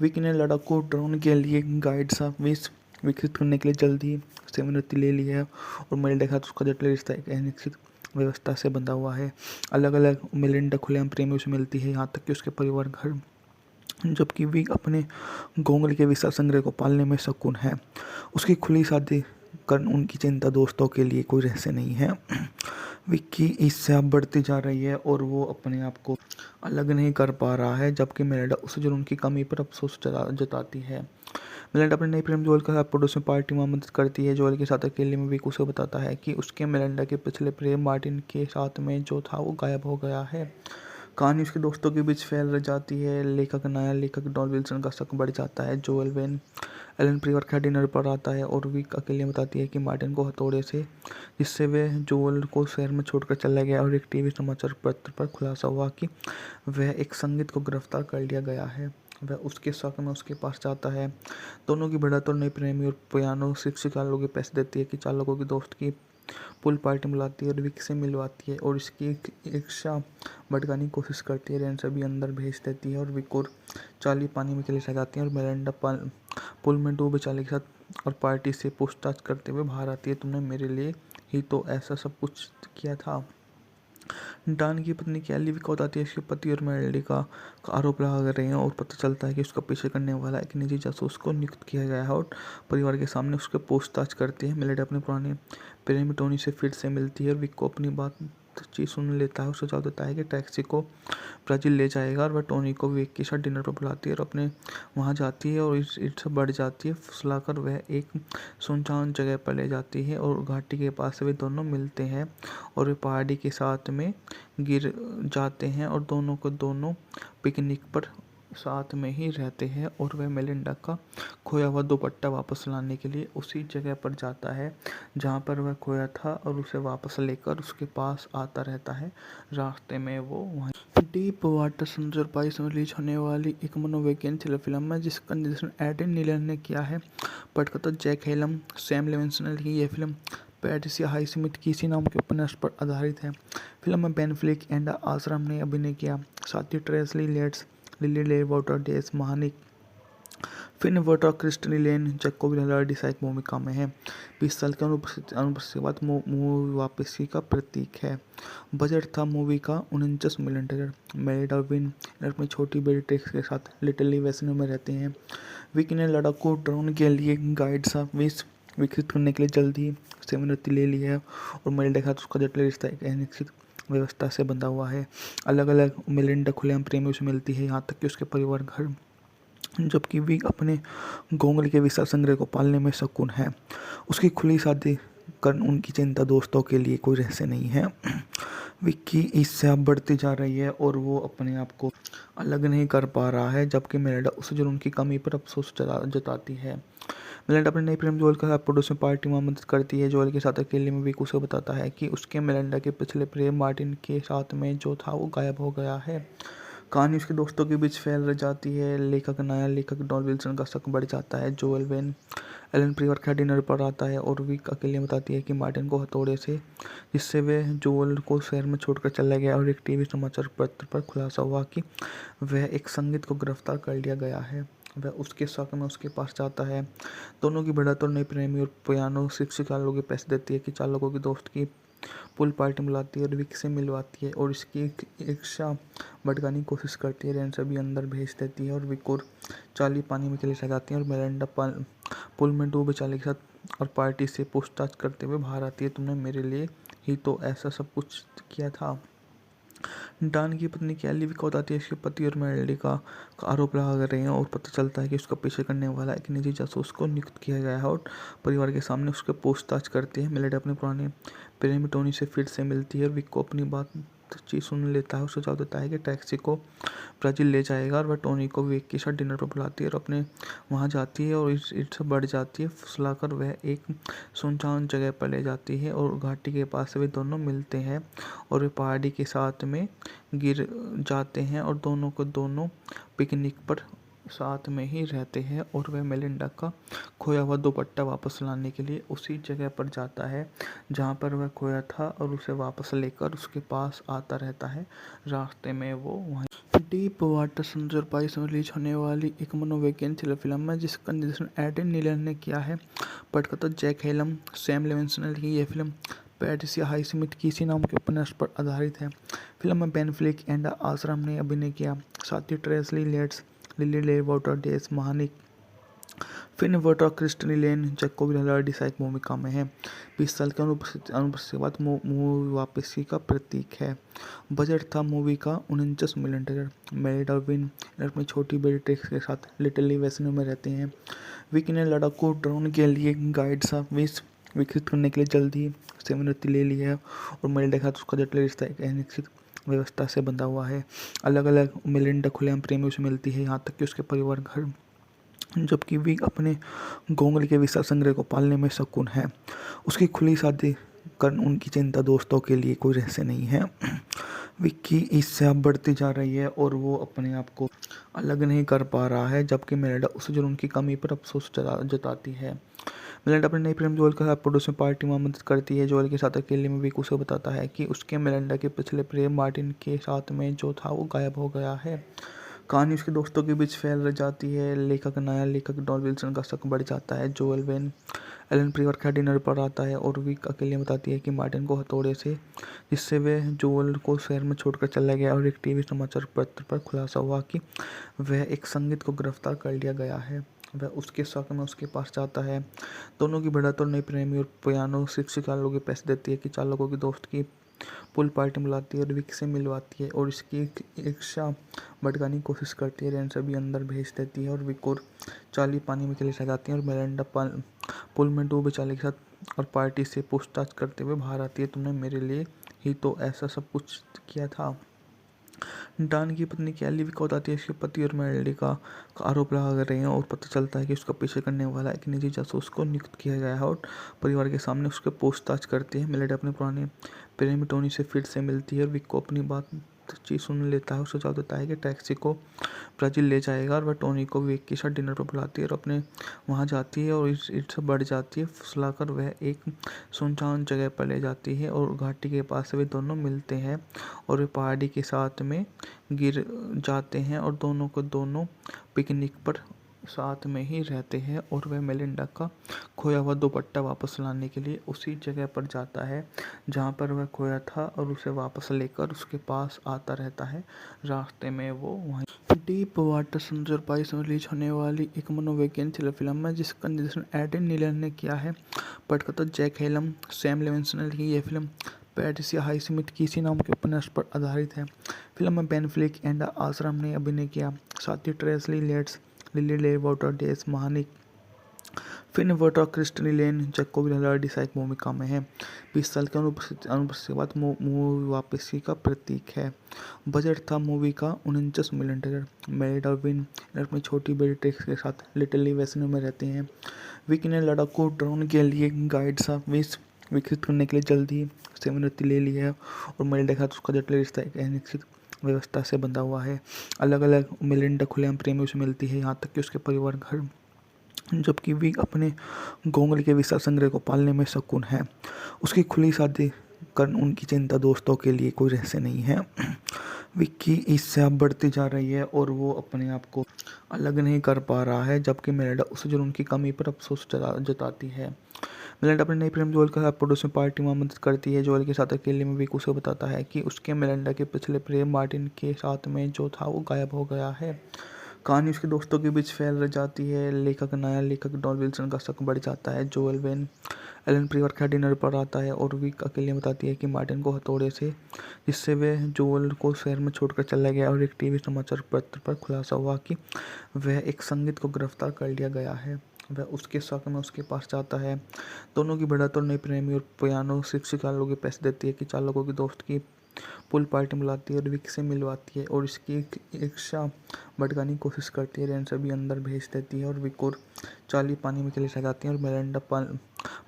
विक ने लड़ाकू ड्रोन के लिए गाइड सा विश विकसित करने के लिए जल्द ही सेवानिवृत्ति ले ली है और मेलिंडा के साथ उसका जटिल रिश्ता एक अनिश्चित व्यवस्था से बंधा हुआ है। अलग अलग मेलिंडा खुलेआम प्रेमियों से मिलती है, यहाँ तक कि उसके परिवार घर, जबकि विक अपने घोंगले के विशाल संग्रह को पालने में शकुन है। उसकी खुली शादी कर उनकी चिंता दोस्तों के लिए कोई रहस्य नहीं है। विक की ईर्ष्या बढ़ती जा रही है और वो अपने आप को अलग नहीं कर पा रहा है, जबकि मेलिंडा उसे जुनून की कमी पर अफसोस जताती है। मेलिंडा अपने नए प्रेमी जोएल के साथ पड़ोस में पार्टी में मदद करती है। जोएल के साथ अकेले में विक उसे बताता है कि उसके मेलिंडा के पिछले प्रेम मार्टिन के साथ में जो था वो गायब हो गया है। कहानी उसके दोस्तों के बीच फैल जाती है। नया लेखक डॉन विल्सन का शक बढ़ जाता है। जोएल वेन एलन परिवार का डिनर पर आता है और विक अकेले बताती है कि मार्टिन को हथौड़े से, जिससे वे जोएल को शहर में छोड़कर चला गया, और एक टीवी समाचार पत्र पर खुलासा हुआ कि वह एक संगीत को गिरफ्तार कर लिया गया है। वह उसके शक में उसके पास जाता है। दोनों की बढ़त और नई प्रेमी और पियानो शिक्षिका लोग पैसे देती है कि चालकों की दोस्त की पुल पार्टी बुलाती है और विक से मिलवाती है और इसकी ईर्ष्या भड़काने की कोशिश करती है। रेन सभी अंदर भेज देती है और विक और चार्ली पानी में चले जाती हैं और मेलिंडा पुल में डूबे चार्ली के साथ और पार्टी से पूछताछ करते हुए बाहर आती है। तुमने मेरे लिए ही तो ऐसा सब कुछ किया था। डॉन की पत्नी कैली विक को बताती है कि उसके पति और मेलिंडा का आरोप लगा रहे हैं और पता चलता है कि उसका पीछे करने वाला एक निजी जासूस को नियुक्त किया गया है और परिवार के सामने उसके पूछताछ करती है। मेलिंडा अपने पुराने प्रेमी टोनी से फिर से मिलती है और विक को अपनी बातचीत सुन लेता है और सुझाव देता है कि टैक्सी को ब्राज़ील ले जाएगा, और वह टोनी को विक के साथ डिनर पर बुलाती है और अपने वहाँ जाती है और ईर्ष्या बढ़ जाती है। फुसलाकर वह एक सुनसान जगह पर ले जाती है और घाटी के पास वे दोनों मिलते हैं और वे पहाड़ी के साथ में गिर जाते हैं और दोनों को दोनों पिकनिक पर साथ में ही रहते हैं। और वह मेलिंडा का खोया हुआ दुपट्टा वापस लाने के लिए उसी जगह पर जाता है जहाँ पर वह खोया था और उसे वापस लेकर उसके पास आता रहता है। रास्ते में वो वहीं डीप वाटर 2022 में रिलीज होने वाली एक मनोवैज्ञानिक थ्रिलर फिल्म है जिसका निर्देशन एडम नीलन ने किया है। पटकथा जैक हेलम, सैम लेविन्सन ने लिखी यह फिल्म पैट्रिसिया हाइस्मिथ किसी नाम के उपन्यास पर आधारित है। फिल्म में बेन फ्लिक एंड आश्रम ने अभिनय किया। साथ ही ट्रेसली लेट्स, लिली ले वाटर डेस महानिक, फिन वोटर, क्रिस्टनी लेन, जैकोब लैलार्डी सहायक भूमिका में है। 20 साल के अनुपस्थिति के बाद मूवी वापसी का प्रतीक है। बजट था मूवी का $49 मिलियन। मेलिंडा विन अपनी छोटी बेटी ट्रिक्स के साथ लिटिल वेस्नो में रहते हैं। विक ने लड़ाकू ड्रोन के लिए गाइड सा विकसित करने के लिए जल्द ही सेवानिवृत्ति ले ली है और मेलिंडा के साथ उसका जटिल रिश्ता एक अनिश्चित व्यवस्था से बंधा हुआ है। अलग अलग मेलिंडा खुलेआम प्रेमियों से मिलती है, यहाँ तक कि उसके परिवार घर, जबकि विक अपने घोंगले के विशाल संग्रह को पालने में शकुन है। उसकी खुली शादी कर उनकी चिंता दोस्तों के लिए कोई रहस्य नहीं है। विक की ईर्ष्या बढ़ती जा रही है और वो अपने आप को अलग नहीं कर पा रहा है, जबकि मेलिंडा उसे जुनून की कमी पर अफसोस जताती है। मेलिंडा अपने नए प्रेमी जोएल के साथ पड़ोस में पार्टी में मदद करती है। जोएल के साथ अकेले में विक उसे बताता है कि उसके मेलिंडा के पिछले प्रेम मार्टिन के साथ में जो था वो गायब हो गया है। कहानी उसके दोस्तों के बीच फैल जाती है। नया लेखक डॉन विल्सन का शक बढ़ जाता है। जोएल वेन एलन परिवार के डिनर पर आता है और विक अकेले बताती है कि मार्टिन को हथौड़े से, जिससे वे जोएल को शहर में छोड़कर चला गया, और एक टीवी समाचार पत्र पर खुलासा हुआ कि वह एक संगीत को गिरफ्तार कर लिया गया है। वह उसके शक में उसके पास जाता है। दोनों की बढ़त और नई प्रेमी और पियानो शिक्षिका लोग पैसे देती है कि चालकों की दोस्त की पुल पार्टी बुलाती है और विक से मिलवाती है और इसकी ईर्ष्या भड़काने की कोशिश करती है। रेन सभी अंदर भेज देती है और विक और चार्ली पानी में चले जाती हैं और मेलिंडा पुल में डूबे चार्ली के साथ और पार्टी से पूछताछ करते हुए बाहर आती है। तुमने मेरे लिए ही तो ऐसा सब कुछ किया था। डॉन की पत्नी कैली विक को बताती है कि उसके पति और मेलिंडा का आरोप लगा रहे हैं और पता चलता है कि उसका पीछे करने वाला एक निजी जासूस को नियुक्त किया गया है और परिवार के सामने उसके पूछताछ करती है। मेलिंडा अपने पुराने प्रेमी टोनी से फिर से मिलती है और विक को अपनी बातचीत सुन लेता है और सुझाव देता है कि टैक्सी को ब्राज़ील ले जाएगा, और वह टोनी को विक के साथ डिनर पर बुलाती है और अपने वहाँ जाती है और ईर्ष्या बढ़ जाती है। फुसलाकर वह एक सुनसान जगह पर ले जाती है और घाटी के पास वे दोनों मिलते हैं और वे पहाड़ी के साथ में गिर जाते हैं और दोनों को दोनों पिकनिक पर साथ में ही रहते हैं। और वह मेलिंडा का खोया हुआ दुपट्टा वापस लाने के लिए उसी जगह पर जाता है जहाँ पर वह खोया था और उसे वापस लेकर उसके पास आता रहता है। रास्ते में वो वहीं डीप वाटर 2022 में रिलीज होने वाली एक मनोवैज्ञानिक थ्रिलर फिल्म है जिसका निर्देशन एडम नीलन ने किया है। पटकथा जैक हेलम, सैम लेविन्सन ने लिखी यह फिल्म पैट्रिसिया हाइस्मिथ किसी नाम के उपन्यास पर आधारित है। फिल्म में बेन फ्लिक एंड आश्रम ने अभिनय किया। साथ ही ट्रेसली लेट्स, लिली लेवाटर डेस महानिक फिन वर्टर क्रिस्टनी लेन जैकोब हलार्डी सहायक भूमिका में है। 20 साल की अनुपस्थिति के बाद मूवी वापसी का प्रतीक है। बजट था मूवी का 49 मिलियन डॉलर। मैरिड और विन अपनी छोटी बेटी ट्रिक्स के साथ लिटिल वेस्नो में रहते हैं। विकी ने लड़ाकू ड्रोन के लिए गाइड सा विकसित करने के लिए जल्दी सेवानिवृत्ति ले ली है और मेलिंडा के साथ उसका जटिल रिश्ता एक अनिश्चित व्यवस्था से बंधा हुआ है। अलग अलग मेलिंडा खुलेआम प्रेमियों से मिलती है, यहाँ तक कि उसके परिवार घर, जबकि विक अपने गोंगल के विशाल संग्रह को पालने में शकुन है। उसकी खुली शादी कर उनकी चिंता दोस्तों के लिए कोई रहस्य नहीं है। विक की ईर्ष्या बढ़ती जा रही है और वो अपने आप को अलग नहीं कर पा रहा है, जबकि मेलिंडा उसे जुनून की कमी पर अफसोस जताती है। मेलिंडा अपने नई प्रेम जोएल के साथ पड़ोस में पार्टी में मदद करती है। जोएल के साथ अकेले में विक उसे बताता है कि उसके मेलिंडा के पिछले प्रेम मार्टिन के साथ में जो था वो गायब हो गया है। कहानी उसके दोस्तों के बीच फैल जाती है। नया लेखक डॉन विल्सन का शक बढ़ जाता है। जोएल वेन एलन परिवार का डिनर पर आता है और विक अकेले बताती है कि मार्टिन को हथौड़े से, जिससे वे जोएल को शहर में छोड़कर चला गया, और एक टीवी समाचार पत्र पर खुलासा हुआ कि वह एक संगीत को गिरफ्तार कर लिया गया है। वह उसके शक में उसके पास जाता है। दोनों की भिड़ंत और नई प्रेमी और पियानो शिक्षिकालों के पैसे देती है कि चालकों की दोस्त की पुल पार्टी बुलाती है और विक से मिलवाती है और इसकी ईर्ष्या भड़काने की कोशिश करती है। रेन सभी अंदर भेज देती है और विक और चार्ली पानी में चले जाती हैं और मेलिंडा पुल में डूबे चार्ली के साथ और पार्टी से पूछताछ करते हुए बाहर आती है। तुमने मेरे लिए ही तो ऐसा सब कुछ किया था। डॉन की पत्नी कैली विक को बताती है इसके पति और मेलिंडा का आरोप लगा रहे हैं और पता चलता है कि उसका पीछे करने वाला एक निजी जासूस को नियुक्त किया गया है और परिवार के सामने उसके पूछताछ करती है। मेलिंडा अपने पुराने प्रेमी टोनी से फिर से मिलती है और विक को अपनी बातचीत सुन लेता है और सुझाव देता है कि टैक्सी को ब्राज़ील ले जाएगा और वह टोनी को विक के साथ डिनर पर बुलाती है और अपने वहाँ जाती है और ईर्ष्या बढ़ जाती है। फुसलाकर वह एक सुनसान जगह पर ले जाती है और घाटी के पास वे दोनों मिलते हैं और वे पहाड़ी के साथ में गिर जाते हैं और दोनों को दोनों पिकनिक पर साथ में ही रहते हैं और वह मेलिंडा का खोया हुआ दुपट्टा वापस लाने के लिए उसी जगह पर जाता है जहाँ पर वह खोया था और उसे वापस लेकर उसके पास आता रहता है। रास्ते में वो वहीं डीप वाटर समुद्र पाइस में रिलीज होने वाली एक मनोवैज्ञानिक थ्रिलर फिल्म है जिसका निर्देशन एडम नीलन ने किया है। पटकथा जैक हेलम, सैम लेविंसन की यह फिल्म पैट्रिसिया हाइस्मिथ कीसी नाम के उपन्यास पर आधारित है। फिल्म में बेन फ्लिक एंड आश्रम ने अभिनय किया, साथ ही ट्रेसी लेट्स, लिली लेवाटर डेस महानिक फिन वर्टर क्रिस्टनी लेन जैकोब हलार्डी सहायक भूमिका में है। 20 साल की अनुपस्थिति के बाद मूवी वापसी का प्रतीक है। बजट था मूवी का 49 मिलियन डॉलर। मैरिड और विन अपनी छोटी बेटी ट्रिक्स के साथ लिटिल वेस्नो में रहते हैं। विकी ने लड़ाकू ड्रोन के लिए गाइड सा विकसित करने के लिए जल्दी सेवानिवृत्ति ले ली है और मेलिंडा के साथ उसका जटिल रिश्ता एक अनिश्चित व्यवस्था से बंधा हुआ है। अलग अलग मेलिंडा खुलेआम प्रेमियों से मिलती है, यहाँ तक कि उसके परिवार घर, जबकि विक अपने गोंगल के विशाल संग्रह को पालने में शकुन है। उसकी खुली शादी कर उनकी चिंता दोस्तों के लिए कोई रहस्य नहीं है। विक की ईर्ष्या बढ़ती जा रही है और वो अपने आप को अलग नहीं कर पा रहा है, जबकि मेलिंडा उसे जुनून की कमी पर अफसोस जताती है। मेलिंडा अपने नई प्रेम जोएल के साथ पड़ोस में पार्टी में मदद करती है। जोएल के साथ अकेले में विक उसे बताता है कि उसके मेलिंडा के पिछले प्रेम मार्टिन के साथ में जो था वो गायब हो गया है। कहानी उसके दोस्तों के बीच फैल जाती है। नया लेखक डॉन विल्सन का शक बढ़ जाता है। जोएल वेन एलन परिवार का डिनर पर आता है और विक अकेले बताती है कि मार्टिन को हथौड़े से, जिससे वे जोएल को शहर में छोड़कर चला गया, और एक टीवी समाचार पत्र पर खुलासा हुआ कि वह एक संगीत को गिरफ्तार कर लिया गया है। वह उसके शक में उसके पास जाता है। दोनों की भिड़ंत और नई प्रेमी और पियानो शिक्षिकालों के पैसे देती है कि चालकों की दोस्त की पुल पार्टी बुलाती है और विक से मिलवाती है और इसकी ईर्ष्या भड़काने की कोशिश करती है। रेन सभी अंदर भेज देती है और विक और चार्ली पानी में चले जाती हैं और मेलिंडा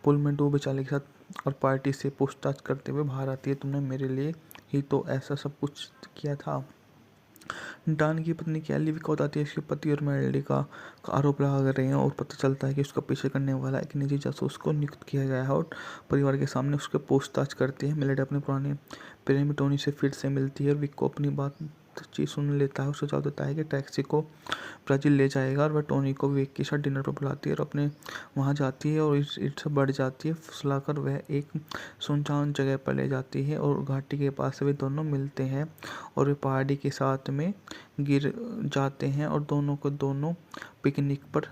पुल में डूबे चार्ली के साथ और पार्टी से पूछताछ करते हुए बाहर आती है। तुमने मेरे लिए ही तो ऐसा सब कुछ किया था। डॉन की पत्नी कैली विक को बताती है इसके पति और मेलिंडा का आरोप लगा रहे हैं और पता चलता है कि उसका पीछे करने वाला एक निजी जासूस को नियुक्त किया गया है और परिवार के सामने उसके पूछताछ करती है। मेलिंडा अपने पुराने प्रेमी टोनी से फिर से मिलती है और विक को अपनी चीज़ सुन लेता है और सुझाव देता है कि टैक्सी को ब्राज़ील ले जाएगा और वह टोनी को विक के साथ डिनर पर बुलाती है और अपने वहाँ जाती है और इससे बढ़ जाती है। फुसलाकर वह एक सुनसान जगह पर ले जाती है और घाटी के पास वे दोनों मिलते हैं और वे पहाड़ी के साथ में गिर जाते हैं और दोनों को दोनों पिकनिक पर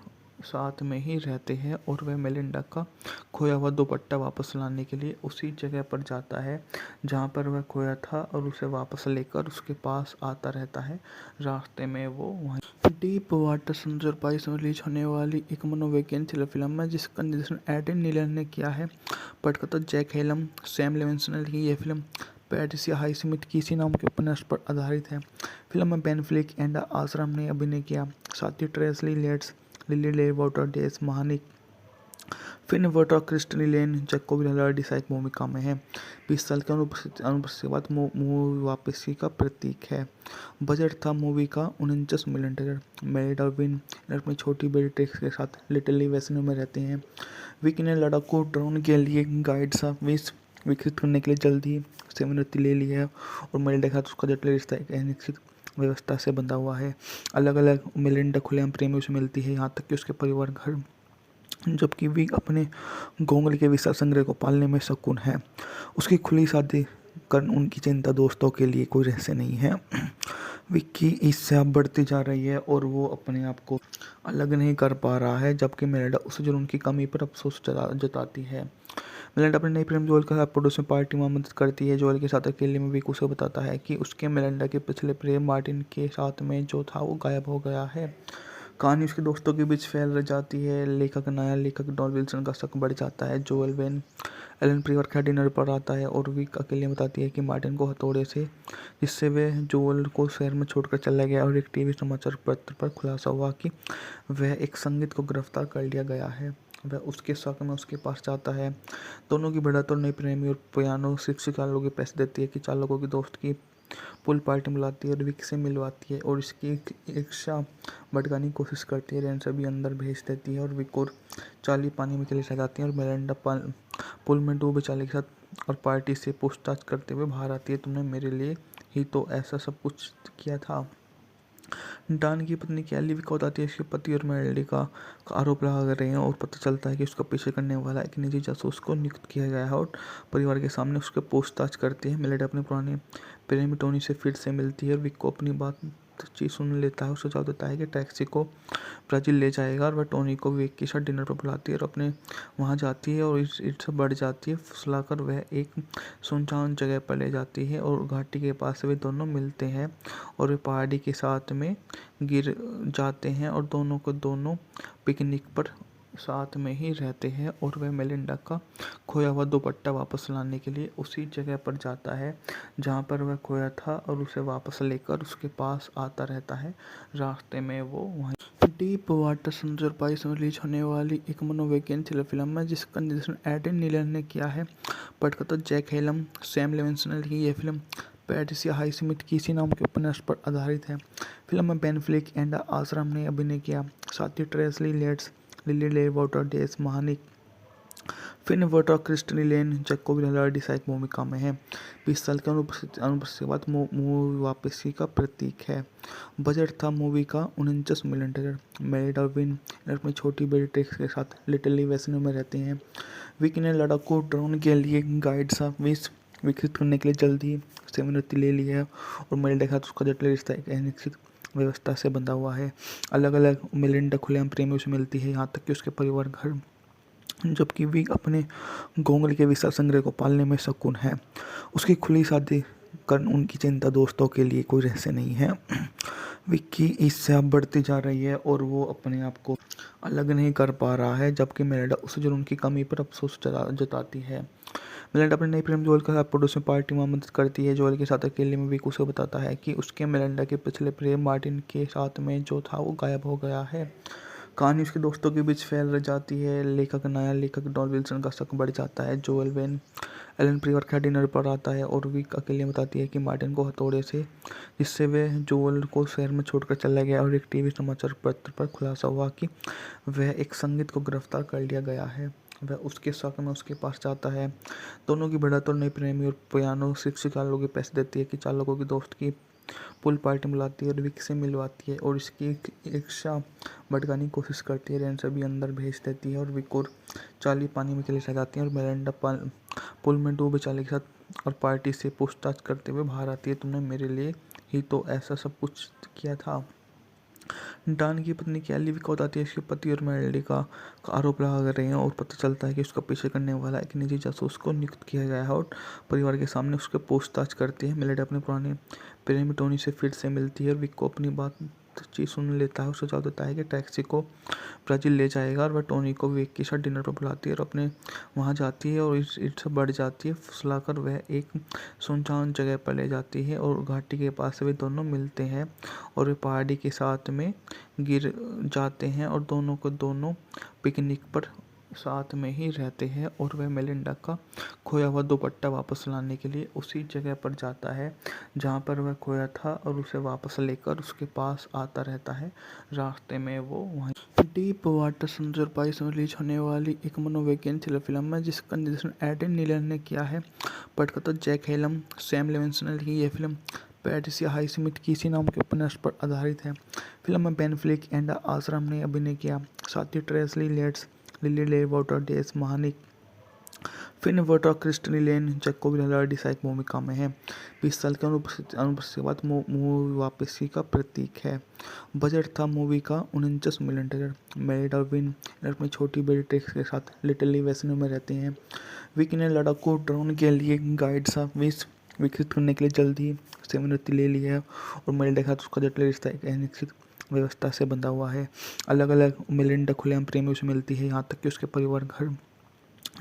साथ में ही रहते हैं और वह मेलिंडा का खोया हुआ दुपट्टा वापस लाने के लिए उसी जगह पर जाता है जहाँ पर वह खोया था और उसे वापस लेकर उसके पास आता रहता है। रास्ते में वो वहीं डीप वाटर समुद्र बाईस में रिलीज होने वाली एक मनोवैज्ञानिक थ्रिलर फिल्म है जिसका निर्देशन एडन नीलन ने किया है। पटकथा जैक हेलम, सैम लेविंसन ने लिखी यह फिल्म पैट्रिसिया हाईस्मिथ किसी नाम के उपन्यास पर आधारित है। फिल्म में बेन फ्लिक एंड आश्रम ने अभिनय किया। साथ ही ट्रेसली लेट्स, लिली ले वाटर डेस महानिक, फिन वोटर, क्रिस्टनी लेन, जैकोब लैलार्डी सहायक भूमिका में है। 20 साल की अनुपस्थिति के बाद मूवी वापसी का प्रतीक है। बजट था मूवी का 49 मिलियन डॉलर। मैरिड और विन अपनी छोटी बेटी ट्रिक्स के साथ लिटिल वेसनो में रहते हैं। विकी ने लड़ाकू ड्रोन के लिए गाइड सा विकसित करने के लिए जल्दी सेवानिवृत्ति ले ली है और मेलिंडा के साथ उसका जटिल रिश्ता एक अनिश्चित व्यवस्था से बंधा हुआ है। अलग अलग मेलिंडा खुलेआम प्रेमियों से मिलती है, यहाँ तक कि उसके परिवार घर, जबकि विक अपने घोंगल के विशाल संग्रह को पालने में शकुन है। उसकी खुली शादी कर उनकी चिंता दोस्तों के लिए कोई रहस्य नहीं है। विक की ईर्ष्या बढ़ती जा रही है और वो अपने आप को अलग नहीं कर पा रहा है, जबकि मेलिंडा उसे जुनून की कमी पर अफसोस जताती है। मेलिंडा अपने नई प्रेम जोएल के साथ पड़ोस में पार्टी में मदद करती है। जोएल के साथ अकेले में विक उसे बताता है कि उसके मेलिंडा के पिछले प्रेम मार्टिन के साथ में जो था वो गायब हो गया है। कहानी उसके दोस्तों के बीच फैल जाती है। नया लेखक डॉन विल्सन का शक बढ़ जाता है। जोएल वेन एलन परिवार के डिनर पर आता है और विक अकेले बताती है कि मार्टिन को हथौड़े से, जिससे वे जोएल को शहर में छोड़कर चला गया और एक टीवी समाचार पत्र पर खुलासा हुआ कि वह एक संगीत को गिरफ्तार कर लिया गया है। वह उसके शक में उसके पास जाता है। दोनों की भिड़ंत और नई प्रेमी और पियानो शिक्षक चालकों के पैसे देती है कि चालकों की दोस्त की पूल पार्टी बुलाती है और विक से मिलवाती है और इसकी इच्छा भटकाने की कोशिश करती है। रेन सभी अंदर भेज देती है और विक और चार्ली पानी में चले जाती हैं और मेलिंडा पुल में डूबे चार्ली के साथ और पार्टी से पूछताछ करते हुए बाहर आती है। तुमने मेरे लिए ही तो ऐसा सब कुछ किया था। डॉन की पत्नी कैली विक को बताती है इसके पति और मेलिंडा का आरोप लगा रहे हैं और पता चलता है कि उसका पीछे करने वाला एक निजी जासूस को नियुक्त किया गया है और परिवार के सामने उसके पूछताछ करती है। मेलिंडा अपने पुराने प्रेमी टोनी से फिर से मिलती है और विक को अपनी बातचीत सुन लेता है और सुझाव देता है कि टैक्सी को ब्राज़ील ले जाएगा और वह टोनी को विक के साथ डिनर पर बुलाती है और अपने वहाँ जाती है और इससे बढ़ जाती है। फुसलाकर वह एक सुनसान जगह पर ले जाती है और घाटी के पास वे दोनों मिलते हैं और वे पहाड़ी के साथ में गिर जाते हैं और दोनों को दोनों पिकनिक पर साथ में ही रहते हैं और वह मेलिंडा का खोया हुआ दुपट्टा वापस लाने के लिए उसी जगह पर जाता है जहाँ पर वह खोया था और उसे वापस लेकर उसके पास आता रहता है। रास्ते में वो वहीं डीप वाटर समुद्र बाईस में रिलीज होने वाली एक मनोवैज्ञानिक थ्रिलर फिल्म है जिसका निर्देशन एडन नीलन ने किया है। पटकथा जैक हेलम, सैम लेविंसन ने लिखी यह फिल्म पैट्रिसिया हाईस्मिथ किसी नाम के उपन्यास पर आधारित है। फिल्म में बेन फ्लिक एंड आश्रम ने अभिनय किया। साथ ही ट्रेसली लेट्स, लिली ले वाटर डेस महानिक, फिन वोटर, क्रिस्टनी लेन, जैकोब लैलार्डी सहायक भूमिका में है। 20 साल की अनुपस्थिति के बाद मूवी वापसी का प्रतीक है। बजट था मूवी का 49 मिलियन डॉलर। मैरिड और विन अपनी छोटी बेटी ट्रिक्स के साथ लिटिल वेसनो में रहते हैं। विकी ने लड़ाकू ड्रोन के लिए गाइड सा विकसित करने के लिए जल्दी सेवानिवृत्ति ले ली है और मेलिंडा के साथ उसका जटिल रिश्ता एक अनिश्चित व्यवस्था से बंधा हुआ है। अलग अलग मेलिंडा खुलेआम प्रेमियों से मिलती है, यहाँ तक कि उसके परिवार घर, जबकि विक अपने घोंगल के विशाल संग्रह को पालने में शकुन है। उसकी खुली शादी कर उनकी चिंता दोस्तों के लिए कोई रहस्य नहीं है। विक की ईर्ष्या बढ़ती जा रही है और वो अपने आप को अलग नहीं कर पा रहा है, जबकि मेलिंडा उसे जुनून की कमी पर अफसोस जताती है। मेलिंडा अपने नई प्रेम जोएल के साथ पड़ोस में पार्टी में मदद करती है। जोएल के साथ अकेले में विक उसे बताता है कि उसके मेलिंडा के पिछले प्रेम मार्टिन के साथ में जो था वो गायब हो गया है। कहानी उसके दोस्तों के बीच फैल जाती है। नया लेखक डॉन विल्सन का शक बढ़ जाता है। जोएल वेन एलन परिवार के डिनर पर आता है और विक अकेले बताती है कि मार्टिन को हथौड़े से, जिससे वे जोएल को शहर में छोड़कर चला गया और एक टीवी समाचार पत्र पर खुलासा हुआ कि वह एक संगीत को गिरफ्तार कर लिया गया है। वह उसके शक में उसके पास जाता है। दोनों की भिड़ंत और नई प्रेमी और पियानो शिक्षक चालकों के पैसे देती है कि चालकों की दोस्त की पूल पार्टी बुलाती है और विक से मिलवाती है और इसकी ईर्ष्या भड़काने की कोशिश करती है। रेन सभी अंदर भेज देती है और विक और चार्ली पानी में चले जाती हैं और मिरांडा पूल में डूबे चार्ली के साथ और पार्टी से पूछताछ करते हुए बाहर आती है। तुमने मेरे लिए ही तो ऐसा सब कुछ किया था। डान की पत्नी कैली विक बताती है इसके पति और मेलोडी का आरोप लगा रहे हैं और पता चलता है कि उसका पीछे करने वाला एक निजी जासूस को नियुक्त किया गया है और परिवार के सामने उसके पूछताछ करती है। मेलोडी अपने पुराने प्रेमी टोनी से फिर से मिलती है और विक को अपनी बातचीत सुन लेता है और सुझाव देता है कि टैक्सी को ब्राज़ील ले जाएगा और वह टोनी को विक के साथ डिनर पर बुलाती है और अपने वहाँ जाती है और ईर्ष्या बढ़ जाती है। फुसलाकर वह एक सुनसान जगह पर ले जाती है और घाटी के पास वे दोनों मिलते हैं और वे पहाड़ी के साथ में गिर जाते हैं और दोनों को दोनों पिकनिक पर साथ में ही रहते हैं और वह मेलिंडा का खोया हुआ दुपट्टा वापस लाने के लिए उसी जगह पर जाता है जहाँ पर वह खोया था और उसे वापस लेकर उसके पास आता रहता है। रास्ते में वो वहीं डीप वाटर समुद्र पाइस में रिलीज होने वाली एक मनोवैज्ञानिक थ्रिलर फिल्म है जिसका निर्देशन एडन नीलन ने किया है। पटकथा जैक हेलम, सैम लेविंसन ने लिखी यह फिल्म पैट्रिसिया हाईस्मिथ किसी नाम के उपन्यास पर आधारित है। फिल्म में बेन फ्लिक एंड आश्रम ने अभिनय किया। साथ ही ट्रेसली लेट्स, लिली ले वाटर, डेस महानिक, फिन वाटर, क्रिस्टनी लेन, जैकोब लैडी सहायक भूमिका में है। 20 साल की अनुपस्थिति के बाद मूवी वापसी का प्रतीक है। बजट था मूवी का 49 मिलियन डॉलर। मैरिड और विन अपनी छोटी बेटी ट्रिक्स के साथ लिटिल वेस्नो में रहते हैं। विक ने लड़ाकू ड्रोन के लिए गाइड सा विकसित करने के लिए जल्द ही सेवानिवृत्ति ले ली है और मेलिंडा के साथ उसका जटिल रिश्ता एक अनिश्चित व्यवस्था से बंधा हुआ है। अलग अलग मेलिंडा खुलेआम प्रेमियों से मिलती है, यहाँ तक कि उसके परिवार घर,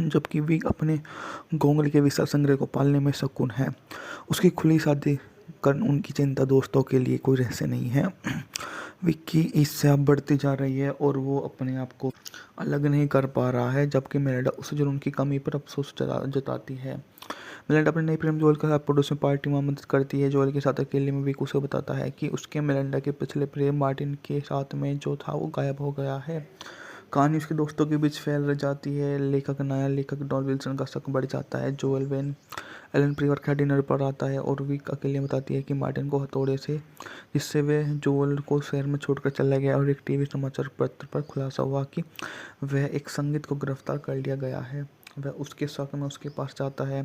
जबकि विक अपने गोंगली के विशाल संग्रह को पालने में शकुन है। उसकी खुली शादी कर उनकी चिंता दोस्तों के लिए कोई रहस्य नहीं है। विक की ईर्ष्या बढ़ती जा रही है और वो अपने आप को अलग नहीं कर पा रहा है, जबकि मेलिंडा उसे जुनून की कमी पर अफसोस जताती है। मेलिंडा अपने नए प्रेम जोएल के साथ पड़ोस में पार्टी में मदद करती है। जोएल के साथ अकेले में विक उसे बताता है कि उसके मेलिंडा के पिछले प्रेम मार्टिन के साथ में जो था वो गायब हो गया है। कहानी उसके दोस्तों के बीच फैल जाती है। नया लेखक डॉन विल्सन का शक बढ़ जाता है। जोएल वेन एलन परिवार के डिनर पर आता है और विक अकेले बताती है कि मार्टिन को हथौड़े से, जिससे वह जोएल को शहर में छोड़कर चला गया और एक टीवी समाचार पत्र पर खुलासा हुआ कि वह एक संगीत को गिरफ्तार कर लिया गया है। वह उसके शक में उसके पास जाता है।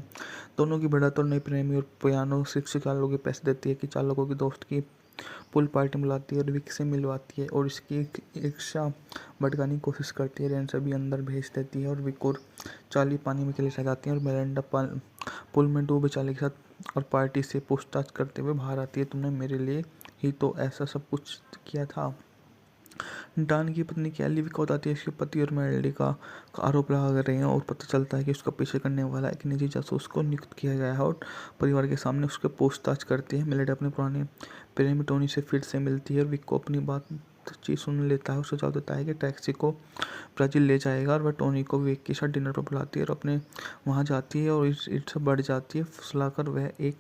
दोनों की बढ़त और नई प्रेमी और पियानो शिक्षिका लोगों के पैसे देती है कि चालकों की दोस्त की पूल पार्टी बुलाती है और विक से मिलवाती है और इसकी ईर्ष्या भड़काने की कोशिश करती है। रेन सभी अंदर भेज देती है और विक और चार्ली पानी में चले जाती हैं और मिरांडा पूल में डूबे चार्ली के साथ और पार्टी से पूछताछ करते हुए बाहर आती है। तुमने मेरे लिए ही तो ऐसा सब कुछ किया था। डान की पत्नी कैली विक बताती है इसके पति और मेलोडी का आरोप लगा रहे हैं और पता चलता है कि उसका पीछे करने वाला एक निजी जासूस को नियुक्त किया गया है और परिवार के सामने उसके पूछताछ करती है। मेलोडी अपने पुराने प्रेमी टोनी से फिर से मिलती है और विक को अपनी बातचीत सुन लेता है और सुझाव देता है कि टैक्सी को ब्राज़ील ले जाएगा और वह टोनी को विक के साथ डिनर पर बुलाती है और अपने वहाँ जाती है और ईर्ष्या बढ़ जाती है। फुसलाकर वह एक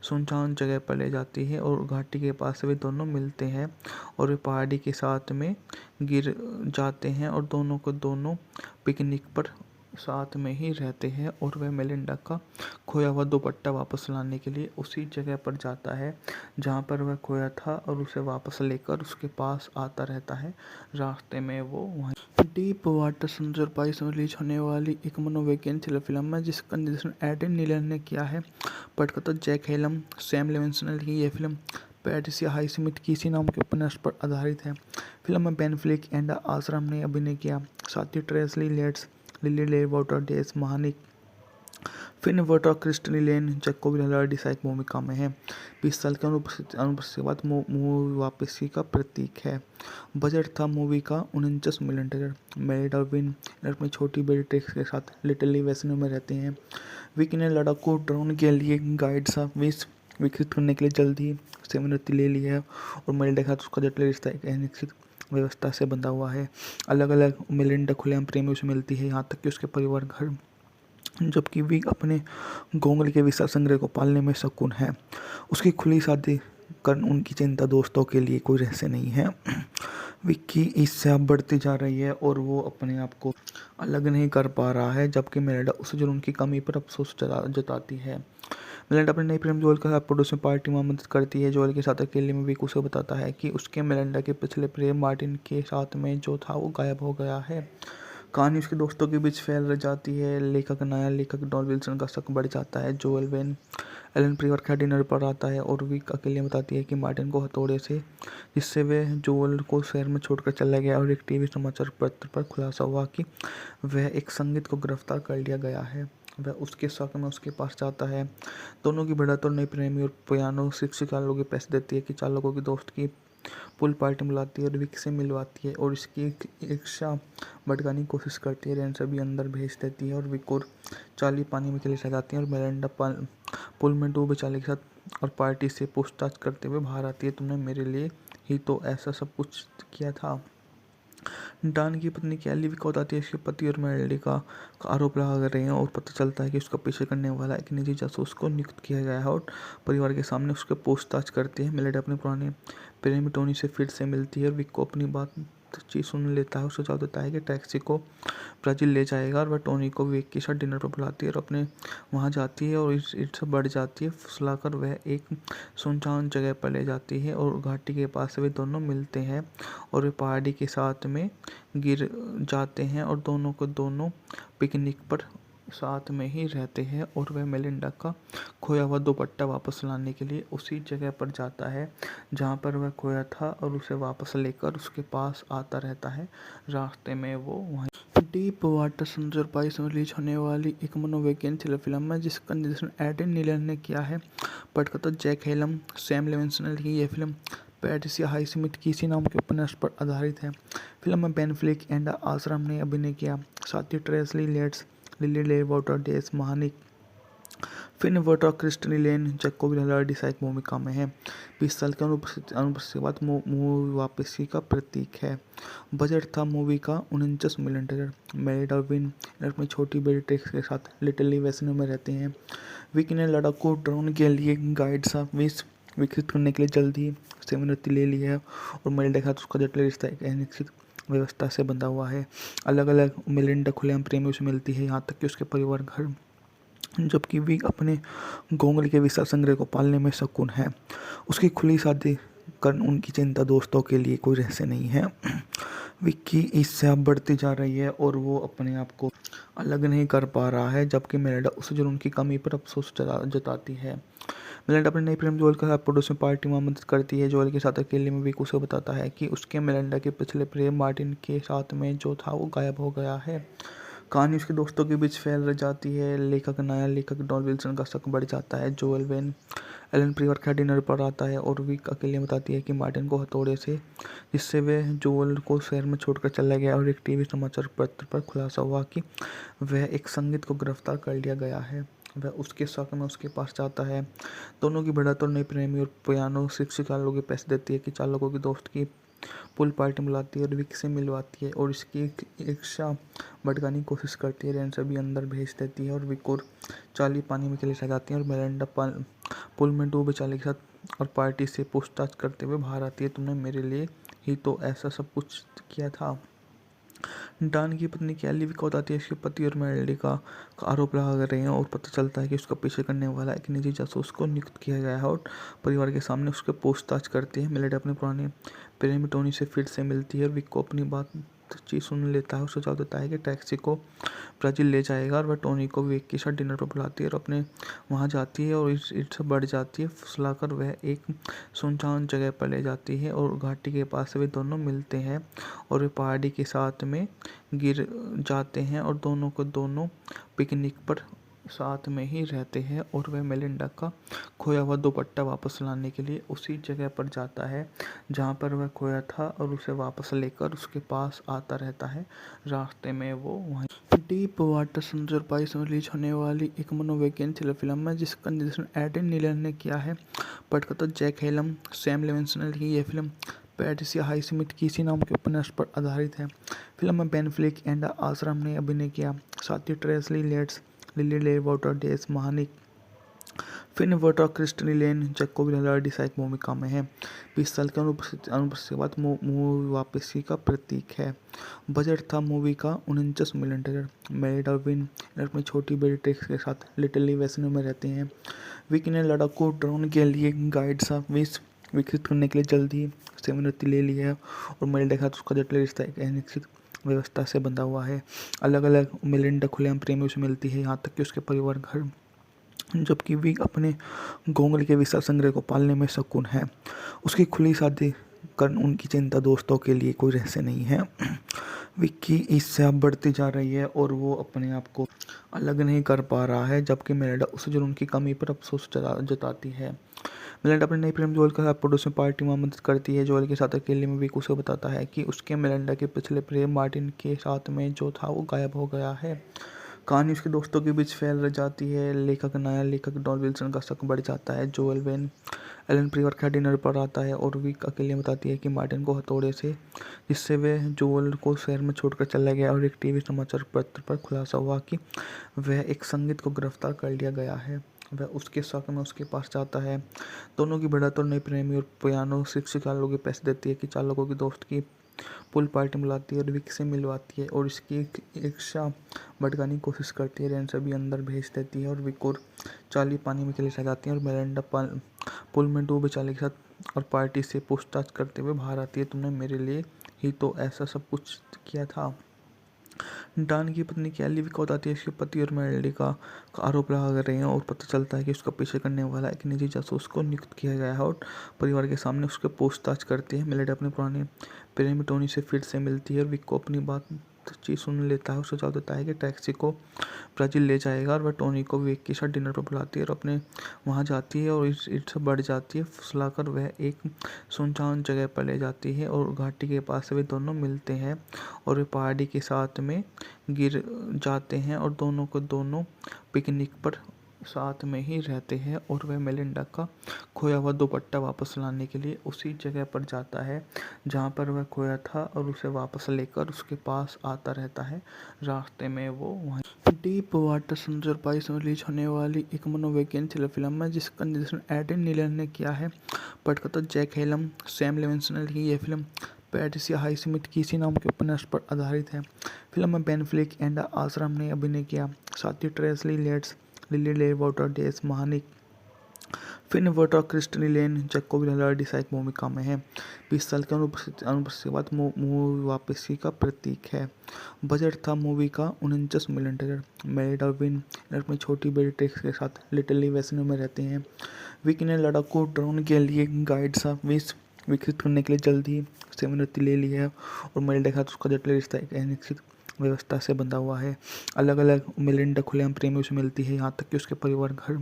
सुनसान जगह पर ले जाती है और घाटी के पास वे दोनों मिलते हैं और वे पहाड़ी के साथ में गिर जाते हैं और दोनों को दोनों पिकनिक पर साथ में ही रहते हैं और वह मेलिंडा का खोया हुआ दुपट्टा वापस लाने के लिए उसी जगह पर जाता है जहाँ पर वह खोया था और उसे वापस लेकर उसके पास आता रहता है। रास्ते में वो वहीं डीप वाटर समुद्र पाइस में रिलीज होने वाली एक मनोवैज्ञानिक थ्रिलर फिल्म है जिसका निर्देशन एडन नीलन ने किया है। पटकथा जैक हेलम, सैम लेविंसन ने लिखी यह फिल्म पैट्रिसिया हाईस्मिथ किसी नाम के उपन्यास पर आधारित है। फिल्म में बेन फ्लिक एंड आश्रम ने अभिनय किया। साथ ही ट्रेसली लेट्स, लिली ले वाटर, डेस महानिक, फिन वाटर, क्रिस्टनी लेन, जैकोब लैडी सहायक भूमिका में है। 20 साल की अनुपस्थिति के बाद मूवी वापसी का प्रतीक है। बजट था मूवी का 49 मिलियन डॉलर। मैरिड और विन अपनी छोटी बेटी ट्रिक्स के साथ लिटिल वेस्नो में रहते हैं। विक ने लड़ाकू ड्रोन के लिए गाइड सा विकसित करने के लिए जल्द ही सेवानिवृत्ति ले ली है और मेलिंडा के साथ उसका जटिल रिश्ता एक अनिश्चित व्यवस्था से बंधा हुआ है। अलग अलग मेलिंडा खुलेआम प्रेमियों से मिलती है, यहाँ तक कि उसके परिवार घर, जबकि विक अपने गोंगली के विशाल संग्रह को पालने में शकुन है। उसकी खुली शादी कर उनकी चिंता दोस्तों के लिए कोई रहस्य नहीं है। विक की ईर्ष्या बढ़ती जा रही है और वो अपने आप को अलग नहीं कर पा रहा है, जबकि मेलिंडा उसे जुनून की कमी पर अफसोस जताती है। मिलेंडा अपने नई प्रेम जोएल के साथ पड़ोस में पार्टी में मदद करती है। जोएल के साथ अकेले में विक उसे बताता है कि उसके मिलेंडा के पिछले प्रेम मार्टिन के साथ में जो था वो गायब हो गया है। कहानी उसके दोस्तों के बीच फैल जाती है। नया लेखक डॉन विल्सन का शक बढ़ जाता है। जोएल वेन एलन परिवार का डिनर पर आता है और विक अकेले बताती है कि मार्टिन को हथौड़े से जिससे वे जोएल को शहर में छोड़कर चला गया और एक टीवी समाचार पत्र पर खुलासा हुआ कि वह एक संगीत को गिरफ्तार कर लिया गया है। वह उसके शक में उसके पास जाता है। दोनों की भिड़ंत और नई प्रेमी और पियानो शिक्षिका लोगों के पैसे देती है कि चालकों की दोस्त की पुल पार्टी बुलाती है और विक से मिलवाती है और इसकी ईर्ष्या भड़काने की कोशिश करती है। रेन सभी अंदर भेज देती है और विक और चार्ली पानी में चले जाती हैं और मिरांडा पुल में डूबे चार्ली के साथ और पार्टी से पूछताछ करते हुए बाहर आती है। तुमने मेरे लिए ही तो ऐसा सब कुछ किया था। डॉन की पत्नी कैली विक को बताती है इसके पति और मेलोडी का आरोप लगा रहे हैं और पता चलता है कि उसका पीछे करने वाला एक निजी जासूस को नियुक्त किया गया है और परिवार के सामने उसके पूछताछ करती है। मेलोडी अपने पुराने प्रेमी टोनी से फिर से मिलती है और विक को अपनी बातचीत सुन लेता है और सुझाव देता है कि टैक्सी को ब्राज़ील ले जाएगा और वह टोनी को विक के साथ डिनर पर बुलाती है और अपने वहाँ जाती है और ईर्ष्या बढ़ जाती है। फुसलाकर वह एक सुनसान जगह पर ले जाती है और घाटी के पास वे दोनों मिलते हैं और वे पहाड़ी के साथ में गिर जाते हैं और दोनों पिकनिक पर साथ में ही रहते हैं और वह मेलिंडा का खोया हुआ दुपट्टा वापस लाने के लिए उसी जगह पर जाता है जहाँ पर वह खोया था और उसे वापस लेकर उसके पास आता रहता है। रास्ते में वो वहीं डीप वाटर समुद्र पाइस में रिलीज होने वाली एक मनोवैज्ञानिक थ्रिलर फिल्म है जिसका निर्देशन एडन नीलन ने किया है। पटकथा जैक हेलम, सैम लेविंसन ने लिखी यह फिल्म पैट्रिसिया हाइस्मिथ किसी नाम के उपन्यास पर आधारित है। फिल्म में बेन फ्लिक एंड आश्रम ने अभिनय किया। साथ ही ट्रेसली लेट्स, लिली ले वाटर डेस महानिक, फिन वोटर, क्रिस्टनी लेन, जैकोब हिलार्डी सहायक भूमिका में है। 20 साल की अनुपस्थिति के बाद मूवी वापसी का प्रतीक है। बजट था मूवी का 49 मिलियन डॉलर। मैरिड और विन अपनी छोटी बेटी टेक्स के साथ लिटिल वेस्नो में रहते हैं। विक ने लड़ाकू ड्रोन के लिए गाइड सा विकसित करने के लिए जल्द ही सेवानिवृत्ति ले ली है और मेलिंडा के साथ उसका जटिल रिश्ता एक अनिश्चित व्यवस्था से बंधा हुआ है। अलग अलग मेलिंडा खुलेआम प्रेमियों से मिलती है, यहाँ तक कि उसके परिवार घर, जबकि विक अपने घोंगले के विशाल संग्रह को पालने में शौकीन है। उसकी खुली शादी कर उनकी चिंता दोस्तों के लिए कोई रहस्य नहीं है। विक की ईर्ष्या बढ़ती जा रही है और वो अपने आप को अलग नहीं कर पा रहा है, जबकि मेलिंडा उसे जुनून की कमी पर अफसोस जताती है। मेलिंडा अपने नई प्रेम जोएल के साथ पड़ोस में पार्टी में मदद करती है। जोएल के साथ अकेले में विक उसे बताता है कि उसके मेलिंडा के पिछले प्रेम मार्टिन के साथ में जो था वो गायब हो गया है। कहानी उसके दोस्तों के बीच फैल जाती है। नया लेखक डॉन विल्सन का शक बढ़ जाता है। जोएल वेन एलन परिवार का डिनर पर आता है और विक अकेले बताती है कि मार्टिन को हथौड़े से जिससे वे जोएल को शहर में छोड़कर चला गया और एक टीवी समाचार पत्र पर खुलासा हुआ कि वह एक संगीत को गिरफ्तार कर लिया गया है। वह उसके शक में उसके पास जाता है। दोनों की भिड़ंत और नई प्रेमी और पियानो शिक्षिका लोगों के पैसे देती है कि चालकों की दोस्त की पुल पार्टी बुलाती है और विक से मिलवाती है और इसकी ईर्ष्या भड़काने की कोशिश करती है। रेन सभी अंदर भेज देती है और विक और चार्ली पानी में चले जाती हैं और मिरांडा पुल में डूबे चार्ली के साथ और पार्टी से पूछताछ करते हुए बाहर आती है। तुमने मेरे लिए ही तो ऐसा सब कुछ किया था। डॉन की पत्नी कैली विक को बताती है इसके पति और मेलोडी का आरोप लगा रहे हैं और पता चलता है कि उसका पीछे करने वाला एक निजी जासूस को नियुक्त किया गया है और परिवार के सामने उसके पूछताछ करती है। मेलोडी अपने पुराने प्रेमी टोनी से फिर से मिलती है और विक को अपनी बातचीत सुन लेता है और सुझाव देता है कि टैक्सी को ब्राज़ील ले जाएगा और वह टोनी को विक के साथ डिनर पर बुलाती है और अपने वहाँ जाती है और ईर्ष्या बढ़ जाती है। फुसलाकर वह एक सुनसान जगह पर ले जाती है और घाटी के पास वे दोनों मिलते हैं और वे पहाड़ी के साथ में गिर जाते हैं और दोनों पिकनिक पर साथ में ही रहते हैं और वह मेलिंडा का खोया हुआ दुपट्टा वापस लाने के लिए उसी जगह पर जाता है जहाँ पर वह खोया था और उसे वापस लेकर उसके पास आता रहता है। रास्ते में वो वहीं डीप वाटर समुद्र पाइस में रिलीज होने वाली एक मनोवैज्ञानिक थ्रिलर फिल्म है जिसका निर्देशन एडन नीलन ने किया है। पटकथा जैक हेलम, सैम लेविंसन ने लिखी यह फिल्म पैट्रिसिया हाइस्मिथ किसी नाम के उपन्यास पर आधारित है। फिल्म में बेन फ्लिक एंड आश्रम ने अभिनय किया। साथ ही ट्रेसली लेट्स, लिली ले वाटर डेस महानिक, फिन वोटर, क्रिस्टनी लेन, जैकोब हिलार्डी सहायक भूमिका में है। 20 साल की अनुपस्थिति के बाद मूवी वापसी का प्रतीक है। बजट था मूवी का 49 मिलियन डॉलर। मैरिड और विन अपनी छोटी बेटी टेक्स के साथ लिटिल वेस्नो में रहते हैं। विकी ने लड़ाकू ड्रोन के लिए गाइड सर्विस विकसित करने के लिए जल्द ही सेवानिवृत्ति ले ली है और मेलिंडा के साथ उसका जटिल रिश्ता एक अनिश्चित व्यवस्था से बंधा हुआ है। अलग अलग मेलिंडा खुलेआम प्रेमियों से मिलती है, यहाँ तक कि उसके परिवार घर, जबकि विक अपने गोंगल के विशाल संग्रह को पालने में शकुन है। उसकी खुली शादी कर उनकी चिंता दोस्तों के लिए कोई रहस्य नहीं है। विक्की इससे अब बढ़ती जा रही है और वो अपने आप को अलग नहीं कर पा रहा है, जबकि मेलिंडा उसे जुनून की कमी पर अफसोस जताती है। मेलिंडा अपने नई प्रेम जोएल के साथ पड़ोस में पार्टी में मदद करती है। जोएल के साथ अकेले में विक उसे बताता है कि उसके मेलिंडा के पिछले प्रेम मार्टिन के साथ में जो था वो गायब हो गया है। कहानी उसके दोस्तों के बीच फैल जाती है। नया लेखक डॉन विल्सन का शक बढ़ जाता है। जोएल वेन एलन परिवार के डिनर पर आता है और विक अकेले बताती है कि मार्टिन को हथौड़े से, जिससे वे जोएल को शहर में छोड़कर चला गया, और एक टीवी समाचार पत्र पर खुलासा हुआ कि वह एक संगीत को गिरफ्तार कर लिया गया है। वह उसके शक में उसके पास जाता है। दोनों की बढ़त और नई प्रेमी और पियानो शिक्षिका लोग पैसे देती है कि चालकों की दोस्त की पुल पार्टी बुलाती है और विक से मिलवाती है और इसकी इच्छा भटकाने की कोशिश करती है। रेन सभी अंदर भेज देती है और विक और चार्ली पानी में चले जाती हैं और मेलिंडा पुल में डूबे चार्ली के साथ और पार्टी से पूछताछ करते हुए बाहर आती है। तुमने मेरे लिए ही तो ऐसा सब कुछ किया था। डॉन की पत्नी कैली विक को बताती है इसके पति और मेलिंडा का आरोप लगा रहे हैं और पता चलता है कि उसका पीछे करने वाला एक निजी जासूस को नियुक्त किया गया है और परिवार के सामने उसके पूछताछ करती है। मेलिंडा अपने पुराने प्रेमी टोनी से फिर से मिलती है और विक को अपनी बातचीत सुन लेता है और सुझाव देता है कि टैक्सी को ब्राज़ील ले जाएगा और वह टोनी को विक के साथ डिनर पर बुलाती है और अपने वहाँ जाती है और इससे बढ़ जाती है। फुसलाकर वह एक सुनसान जगह पर ले जाती है और घाटी के पास वे दोनों मिलते हैं और वे पहाड़ी के साथ में गिर जाते हैं और दोनों को दोनों पिकनिक पर साथ में ही रहते हैं और वह मेलिंडा का खोया हुआ दुपट्टा वापस लाने के लिए उसी जगह पर जाता है जहाँ पर वह खोया था और उसे वापस लेकर उसके पास आता रहता है। रास्ते में वो वहीं डीप वाटर समुद्र पाइस में रिलीज होने वाली एक मनोवैज्ञानिक थ्रिलर फिल्म है जिसका निर्देशन एडन नीलन ने किया है। पटकथा जैक हेलम, सैम लेविंसन की यह फिल्म पैट्रिसिया हाइस्मिथ किसी नाम के उपन्यास पर आधारित है। फिल्म में बेन फ्लिक एंड आश्रम ने अभिनय किया, साथ ही ट्रेसी लेट्स, लिली ले वाटर, डेस महानिक, फिन वोटर, क्रिस्टनी लेन, जैकोब लर्डी सहायक भूमिका में है। 20 साल की अनुपस्थिति के बाद मूवी वापसी का प्रतीक है। बजट था मूवी का 49 मिलियन डॉलर। मेलिंडा विन अपनी छोटी बेटी टेक्स के साथ लिटिल वेस्नो में रहते हैं। विकी ने लड़ाकू ड्रोन के लिए गाइड सर्विस विकसित करने के लिए जल्द ही सेवानिवृत्ति ले ली है और मेलिंडा के साथ उसका जटिल रिश्ता एक अनिश्चित व्यवस्था से बंधा हुआ है। अलग अलग मेलिंडा खुलेआम प्रेमियों से मिलती है, यहाँ तक कि उसके परिवार घर,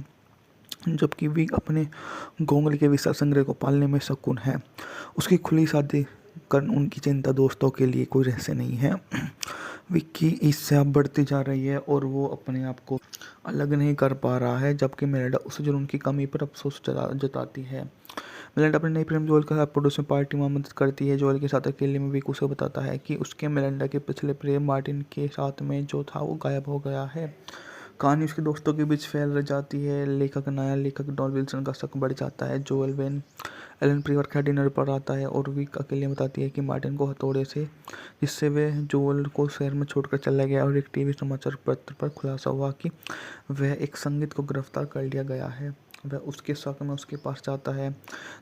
जबकि विक अपने गोंगल के विशाल संग्रह को पालने में शकुन है। उसकी खुली शादी कर उनकी चिंता दोस्तों के लिए कोई रहस्य नहीं है। विक्की इससे अब बढ़ती जा रही है और वो अपने आप को अलग नहीं कर पा रहा है, जबकि मेलिंडा उसे जुनून की कमी पर अफसोस जताती है। मेलिंडा अपने नई प्रेम जोएल के साथ पड़ोस में पार्टी में मदद करती है। जोएल के साथ अकेले में विक उसे बताता है कि उसके मेलिंडा के पिछले प्रेम मार्टिन के साथ में जो था वो गायब हो गया है। कहानी उसके दोस्तों के बीच फैल जाती है। नया लेखक डॉन विल्सन का शक बढ़ जाता है। जोएल वेन एलन परिवार के डिनर पर आता है और विक अकेले बताती है कि मार्टिन को हथौड़े से, जिससे वे जोएल को शहर में छोड़कर चला गया, और एक टीवी समाचार पत्र पर खुलासा हुआ कि वह एक संगीत को गिरफ्तार कर लिया गया है। वह उसके शक में उसके पास जाता है।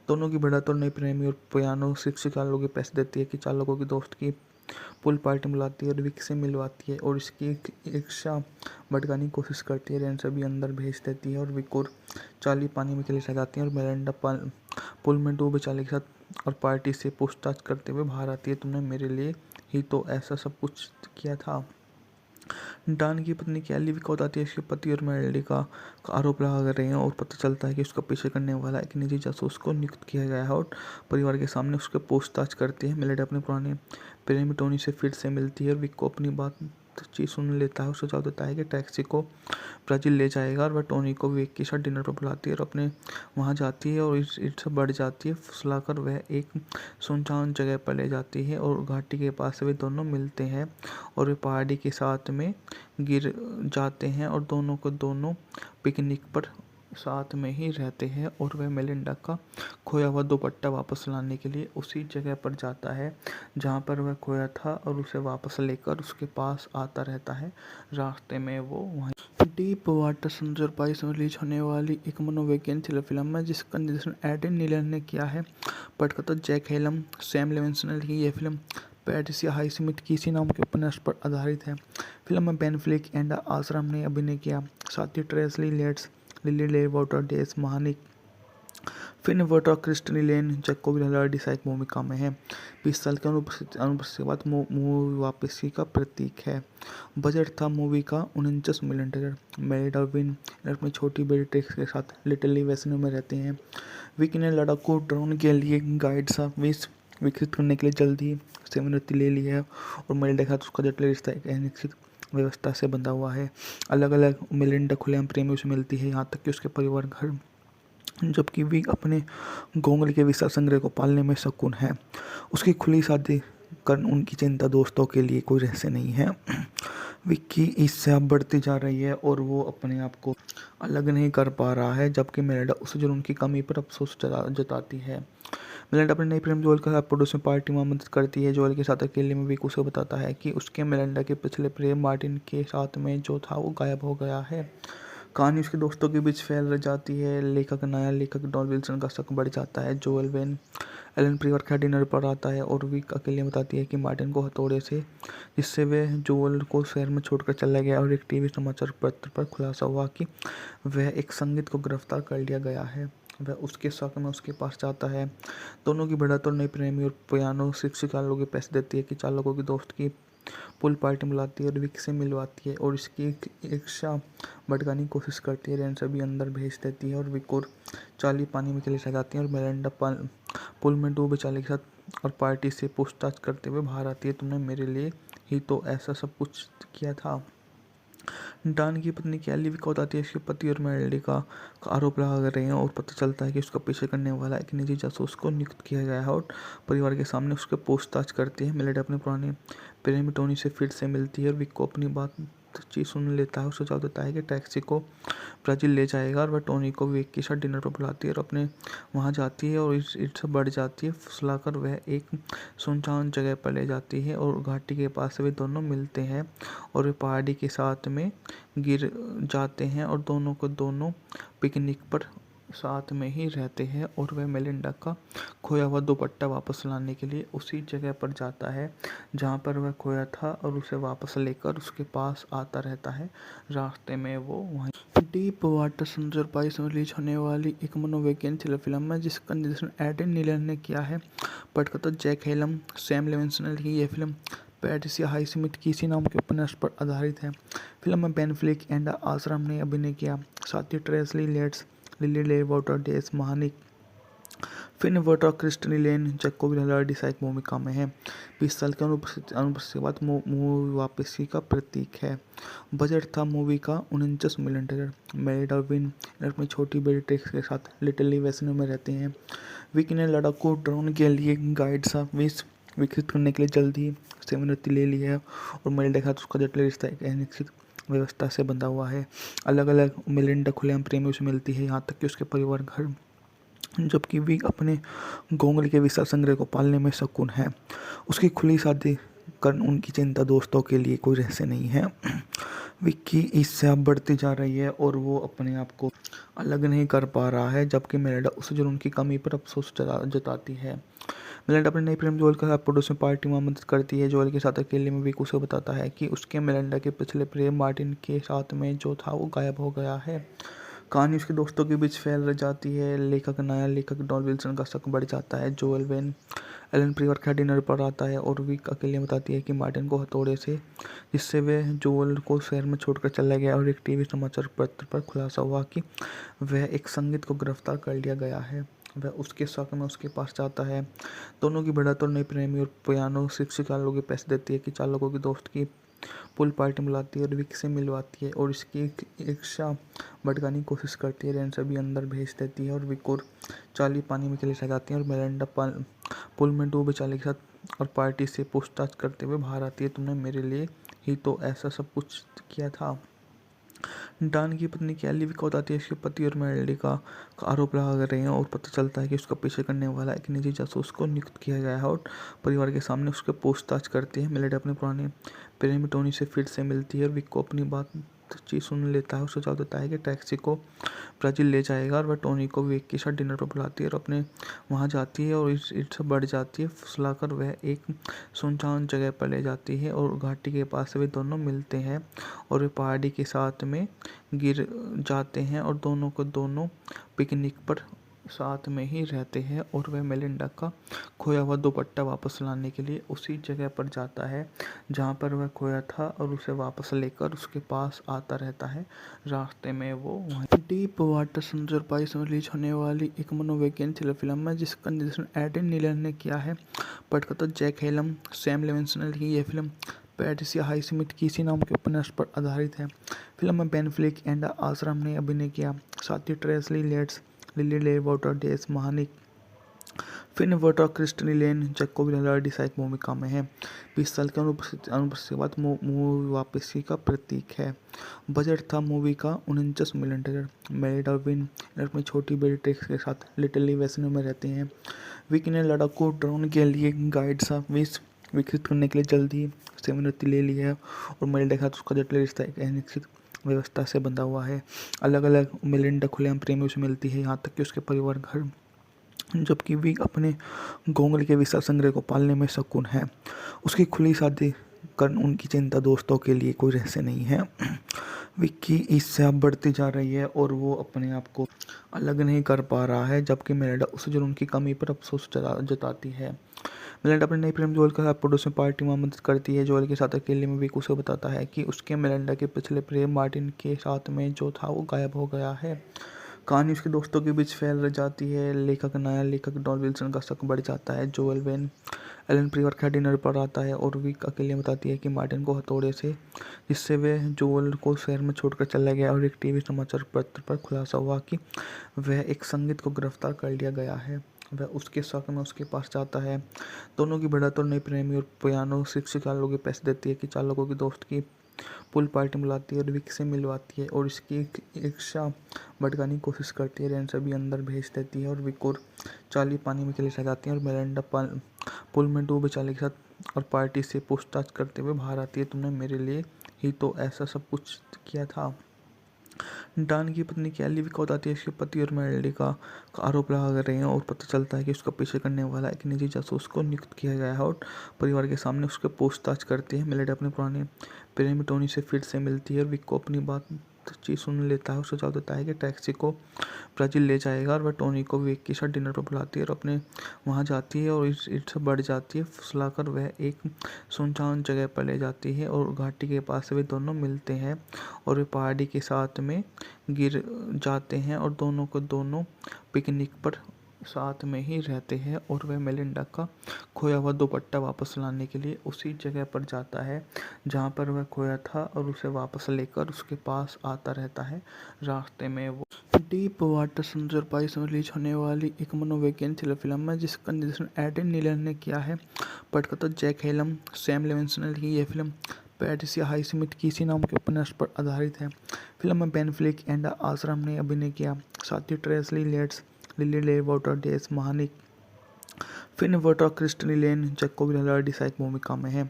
दोनों की बढ़त और नई प्रेमी और पियानो शिक्षिका लोग पैसे देती है कि चालकों की दोस्त की पुल पार्टी बुलाती है और विक से मिलवाती है और इसकी इच्छा भटकाने की कोशिश करती है। रेन सभी अंदर भेज देती है और विक और चार्ली पानी में चले जाती हैं और मेलिंडा पुल में डूबे चार्ली के साथ और पार्टी से पूछताछ करते हुए बाहर आती है। तुमने मेरे लिए ही तो ऐसा सब कुछ किया था। डॉन की पत्नी कैली विक को बताती है इसके पति और मेलिंडा का आरोप लगा रहे हैं और पता चलता है कि उसका पीछे करने वाला एक निजी जासूस को नियुक्त किया गया है और परिवार के सामने उसके पूछताछ करती है। मेलिंडा अपने पुराने प्रेमी टोनी से फिर से मिलती है और विक को अपनी बातचीत सुन लेता है और सुझाव देता है कि टैक्सी को ब्राज़ील ले जाएगा और वह टोनी को विक के साथ डिनर पर बुलाती है और अपने वहाँ जाती है और इससे बढ़ जाती है। फुसलाकर वह एक सुनसान जगह पर ले जाती है और घाटी के पास वे दोनों मिलते हैं और वे पहाड़ी के साथ में गिर जाते हैं और दोनों को दोनों पिकनिक पर साथ में ही रहते हैं और वह मेलिंडा का खोया हुआ दुपट्टा वापस लाने के लिए उसी जगह पर जाता है जहाँ पर वह खोया था और उसे वापस लेकर उसके पास आता रहता है। रास्ते में वो वहीं डीप वाटर समुद्र बाईस में रिलीज होने वाली एक मनोवैज्ञानिक थ्रिलर फिल्म है जिसका निर्देशन एडन नीलन ने किया है। पटकथा जैक हेलम, सैम लेविंसन ने लिखी यह फिल्म पैट्रिसिया हाईस्मिथ किसी नाम के उपन्यास पर आधारित है। फिल्म में बेन फ्लिक एंड आश्रम ने अभिनय किया। साथ ही ट्रेसली लेट्स, लिली ले वाटर डेस महानिक, फिन वाटर, क्रिस्टनी लेन, जैकोब हिलार्डी सहायक भूमिका में है। 20 साल की अनुपस्थिति के बाद मूवी वापसी का प्रतीक है। बजट था मूवी का 49 मिलियन डॉलर। मैरिड और विन अपनी छोटी बेटी ट्रिक्स के साथ लिटिल वेस्नो में रहते हैं। विकी ने लड़ाकू ड्रोन के लिए गाइड सा विकसित करने के लिए जल्द ही सेवानिवृत्ति ले ली है और मेलिंडा के साथ उसका जटिल रिश्ता एक अनिश्चित व्यवस्था से बंधा हुआ है। अलग अलग मेलिंडा खुलेआम प्रेमियों से मिलती है, यहाँ तक कि उसके परिवार घर, जबकि विक अपने घोंगले के विशाल संग्रह को पालने में शकुन है। उसकी खुली शादी कर उनकी चिंता दोस्तों के लिए कोई रहस्य नहीं है। विक की ईर्ष्या बढ़ती जा रही है और वो अपने आप को अलग नहीं कर पा रहा है, जबकि मेलिंडा उसे जुनून की कमी पर अफसोस जताती है। मेलिंडा अपने नई प्रेम जोएल के साथ पड़ोस में पार्टी में मदद करती है। जोएल के साथ अकेले में विक उसे बताता है कि उसके मेलिंडा के पिछले प्रेम मार्टिन के साथ में जो था वो गायब हो गया है। कहानी उसके दोस्तों के बीच फैल जाती है। नया लेखक डॉन विल्सन का शक बढ़ जाता है। जोएल वेन एलन परिवार के डिनर पर आता है और विक अकेले बताती है कि मार्टिन को हथौड़े से, जिससे वह जोएल को शहर में छोड़कर चला गया, और एक टीवी समाचार पत्र पर खुलासा हुआ कि वह एक संगीत को गिरफ्तार कर लिया गया है। वह उसके शक में उसके पास जाता है। दोनों की बढ़त और नई प्रेमी और पियानो शिक्षिका लोगों के पैसे देती है कि चालकों की दोस्त की पुल पार्टी बुलाती है और विक से मिलवाती है और इसकी ईर्ष्या भड़काने की कोशिश करती है। रेन सभी अंदर भेज देती है और विक और चार्ली पानी में चले जाती हैं और मेलिंडा पुल में डूबे चार्ली के साथ और पार्टी से पूछताछ करते हुए बाहर आती है। तुमने मेरे लिए ही तो ऐसा सब कुछ किया था। डॉन की पत्नी कैली विक को बताती है इसके पति और मेलिंडा का आरोप लगा रहे हैं और पता चलता है कि उसका पीछे करने वाला एक निजी जासूस को नियुक्त किया गया है और परिवार के सामने उसके पूछताछ करती है। मेलिंडा अपने पुराने प्रेमी टोनी से फिर से मिलती है और विक को अपनी बातचीत सुन लेता है और सुझाव देता है कि टैक्सी को ब्राज़ील ले जाएगा और वह टोनी को विक के साथ डिनर पर बुलाती है और अपने वहाँ जाती है और ईर्ष्या बढ़ जाती है। फुसलाकर वह एक सुनसान जगह पर ले जाती है और घाटी के पास वे दोनों मिलते हैं और वे पहाड़ी के साथ में गिर जाते हैं और दोनों को दोनों पिकनिक पर साथ में ही रहते हैं और वह मेलिंडा का खोया हुआ दुपट्टा वापस लाने के लिए उसी जगह पर जाता है जहाँ पर वह खोया था और उसे वापस लेकर उसके पास आता रहता है। रास्ते में वो वहीं डीप वाटर समुद्र बाईस में रिलीज होने वाली एक मनोवैज्ञानिक थ्रिलर फिल्म है जिसका निर्देशन एडन नीलन ने किया है। पटकथा जैक हेलम, सैम लेविंसन ने लिखी यह फिल्म पैट्रिसिया हाईस्मिथ किसी नाम के उपन्यास पर आधारित है। फिल्म में बेन फ्लिक एंड आश्रम ने अभिनय किया। साथ ही ट्रेसली लेट्स, लिली ले वाटर डेस महानिक, फिन वाटर, क्रिस्टनी लेन, जैकोब हिलार्डी सहायक भूमिका में है। 20 साल की अनुपस्थिति के बाद मूवी वापसी का प्रतीक है। बजट था मूवी का 49 मिलियन डॉलर। मैरिड और विन अपनी छोटी बेटी ट्रिक्स के साथ लिटिल वेस्नो में रहते हैं। विकी ने लड़ाकू ड्रोन के लिए गाइड सा विकसित करने के लिए जल्द ही सेवानिवृत्ति ले ली है और मेलिंडा के साथ उसका जटिल रिश्ता एक अनिश्चित व्यवस्था से बंधा हुआ है। अलग अलग मेलिंडा खुलेआम प्रेमियों से मिलती है, यहाँ तक कि उसके परिवार घर, जबकि विक अपने घोंगले के विशाल संग्रह को पालने में शकुन है। उसकी खुली शादी कर उनकी चिंता दोस्तों के लिए कोई रहस्य नहीं है। विक की ईर्ष्या बढ़ती जा रही है और वो अपने आप को अलग नहीं कर पा रहा है, जबकि मेलिंडा उसे जुनून की कमी पर अफसोस जताती है। मेलिंडा अपने नई प्रेम जोएल के साथ पड़ोस में पार्टी में मदद करती है। जोएल के साथ अकेले में विक उसे बताता है कि उसके मेलिंडा के पिछले प्रेम मार्टिन के साथ में जो था वो गायब हो गया है। कहानी उसके दोस्तों के बीच फैल जाती है। नया लेखक डॉन विल्सन का शक बढ़ जाता है। जोएल वेन एलन परिवार के डिनर पर आता है और विक अकेले बताती है कि मार्टिन को हथौड़े से, जिससे वह जोएल को शहर में छोड़कर चला गया, और एक टीवी समाचार पत्र पर खुलासा हुआ कि वह एक संगीत को गिरफ्तार कर लिया गया है। वह उसके शक में उसके पास जाता है। दोनों की बढ़त और नई प्रेमी और पियानो शिक्षिका लोगों के पैसे देती है कि चालकों की दोस्त की पुल पार्टी बुलाती है और विक से मिलवाती है और इसकी ईर्ष्या भड़काने की कोशिश करती है। रेन सभी अंदर भेज देती है और विक और चार्ली पानी में चले जाती हैं और मेलिंडा पुल में डूबे चार्ली के साथ और पार्टी से पूछताछ करते हुए बाहर आती है। तुमने मेरे लिए ही तो ऐसा सब कुछ किया था। डान की पत्नी कैली को बताती है इसके पति और मेलेडी का आरोप लगा रहे हैं और पता चलता है कि उसका पीछे करने वाला एक निजी जासूस को नियुक्त किया गया है और परिवार के सामने उसके पूछताछ करती है। मेलेडी अपने पुराने प्रेमी टोनी से फिर से मिलती है और विक को अपनी बातचीत सुन लेता है और सुझाव देता है कि टैक्सी को ब्राज़ील ले जाएगा और वह टोनी को विक के साथ डिनर पर बुलाती है और अपने वहाँ जाती है और इससे बढ़ जाती है। फुसलाकर वह एक सुनसान जगह पर ले जाती है और घाटी के पास वे दोनों मिलते हैं और वे पहाड़ी के साथ में गिर जाते हैं और दोनों को दोनों पिकनिक पर साथ में ही रहते हैं और वह मेलिंडा का खोया हुआ दुपट्टा वापस लाने के लिए उसी जगह पर जाता है जहाँ पर वह खोया था और उसे वापस लेकर उसके पास आता रहता है। रास्ते में वो डीप वाटर समुद्र पाइस में रिलीज होने वाली एक मनोवैज्ञानिक थ्रिलर फिल्म है जिसका निर्देशन एडन नीलन ने किया है। पटकथा जैक हेलम, सैम लेविंसन की यह फिल्म पैट्रिसिया हाइस्मिथ कीसी नाम के उपन्यास पर आधारित है। फिल्म में बेन फ्लिक एंड आश्रम ने अभिनय किया, साथ ही ट्रेसी लेट्स, लिली ले वाटर, डेस महानिक, फिन वोटर, क्रिस्टनी लेन, जैकोब लिलार्डी सहायक भूमिका में है। 20 साल की अनुपस्थिति के बाद मूवी वापसी का प्रतीक है। बजट था मूवी का $49 मिलियन। मेलिंडा और विन अपनी छोटी बेटी ट्रिक्स के साथ लिटिल वेस्नो में रहते हैं। विक ने लड़ाकू ड्रोन के लिए गाइड सा विकसित करने के लिए जल्द ही सेवानिवृत्ति ले ली है और मेलिंडा के साथ उसका जटिल रिश्ता एक अनिश्चित व्यवस्था से बंधा हुआ है। अलग अलग मेलिंडा खुलेआम प्रेमियों से मिलती है, यहाँ तक कि उसके परिवार घर, जबकि विक अपने घोंगले के विशाल संग्रह को पालने में शकुन है। उसकी खुली शादी कर उनकी चिंता दोस्तों के लिए कोई रहस्य नहीं है। विक की ईर्ष्या बढ़ती जा रही है और वो अपने आप को अलग नहीं कर पा रहा है, जबकि मेलिंडा उसे जुनून की कमी पर अफसोस जताती है। मेलिंडा अपने नई प्रेम जोएल के साथ पड़ोस में पार्टी में मदद करती है। जोएल के साथ अकेले में विक उसे बताता है कि उसके मेलिंडा के पिछले प्रेम मार्टिन के साथ में जो था वो गायब हो गया है। कहानी उसके दोस्तों के बीच फैल जाती है। नया लेखक डॉन विल्सन का शक बढ़ जाता है। जोएल वेन एलन परिवार के डिनर पर आता है और विक अकेले बताती है कि मार्टिन को हथौड़े से, जिससे वह जोएल को शहर में छोड़कर चला गया और एक टीवी समाचार पत्र पर खुलासा हुआ कि वह एक संगीत को गिरफ्तार कर लिया गया है। वह उसके शक में उसके पास जाता है। दोनों की बढ़त और नई प्रेमी और पियानो शिक्षक चालकों के पैसे देती है कि चालकों की दोस्त की पुल पार्टी बुलाती है और विक से मिलवाती है और इसकी ईर्ष्या भड़काने की कोशिश करती है। रेंसर भी अंदर भेज देती है और विक और चार्ली पानी में चले जाती हैं और मेलिंडा पुल में डूबे चार्ली के साथ और पार्टी से पूछताछ करते हुए बाहर आती है। तुमने मेरे लिए ही तो ऐसा सब कुछ किया था। डान की पत्नी कैली को बताती है इसके पति और मेलेडी का आरोप लगा रहे हैं और पता चलता है कि उसका पीछे करने वाला एक निजी जासूस को नियुक्त किया गया है और परिवार के सामने उसके पूछताछ करती है। मेलेडी अपने पुराने प्रेमी टोनी से फिर से मिलती है और विक को अपनी बातचीत सुन लेता है और सुझाव देता है कि टैक्सी को ब्राज़ील ले जाएगा और वह टोनी को विक के साथ डिनर पर बुलाती है और अपने वहाँ जाती है और इससे बढ़ जाती है। फुसलाकर वह एक सुनसान जगह पर ले जाती है और घाटी के पास वे दोनों मिलते हैं और वे पहाड़ी के साथ में गिर जाते हैं और दोनों को दोनों पिकनिक पर साथ में ही रहते हैं और वह मेलिंडा का खोया हुआ दुपट्टा वापस लाने के लिए उसी जगह पर जाता है जहाँ पर वह खोया था और उसे वापस लेकर उसके पास आता रहता है। रास्ते में वो डीप वाटर समुद्र पाइस में रिलीज होने वाली एक मनोवैज्ञानिक थ्रिलर फिल्म है जिसका निर्देशन एडन नीलन ने किया है। पटकथा जैक हेलम, सैम लेविंसन की यह फिल्म पैट्रिसिया हाइस्मिथ कीसी नाम के उपन्यास पर आधारित है। फिल्म में बेन फ्लिक एंड आश्रम ने अभिनय किया, साथ ही ट्रेसी लेट्स, लिली ले वाटर, डेस महानिक, फिन वोटर, क्रिस्टनी लेन, जैकोब लिलार्डी सहायक भूमिका में है।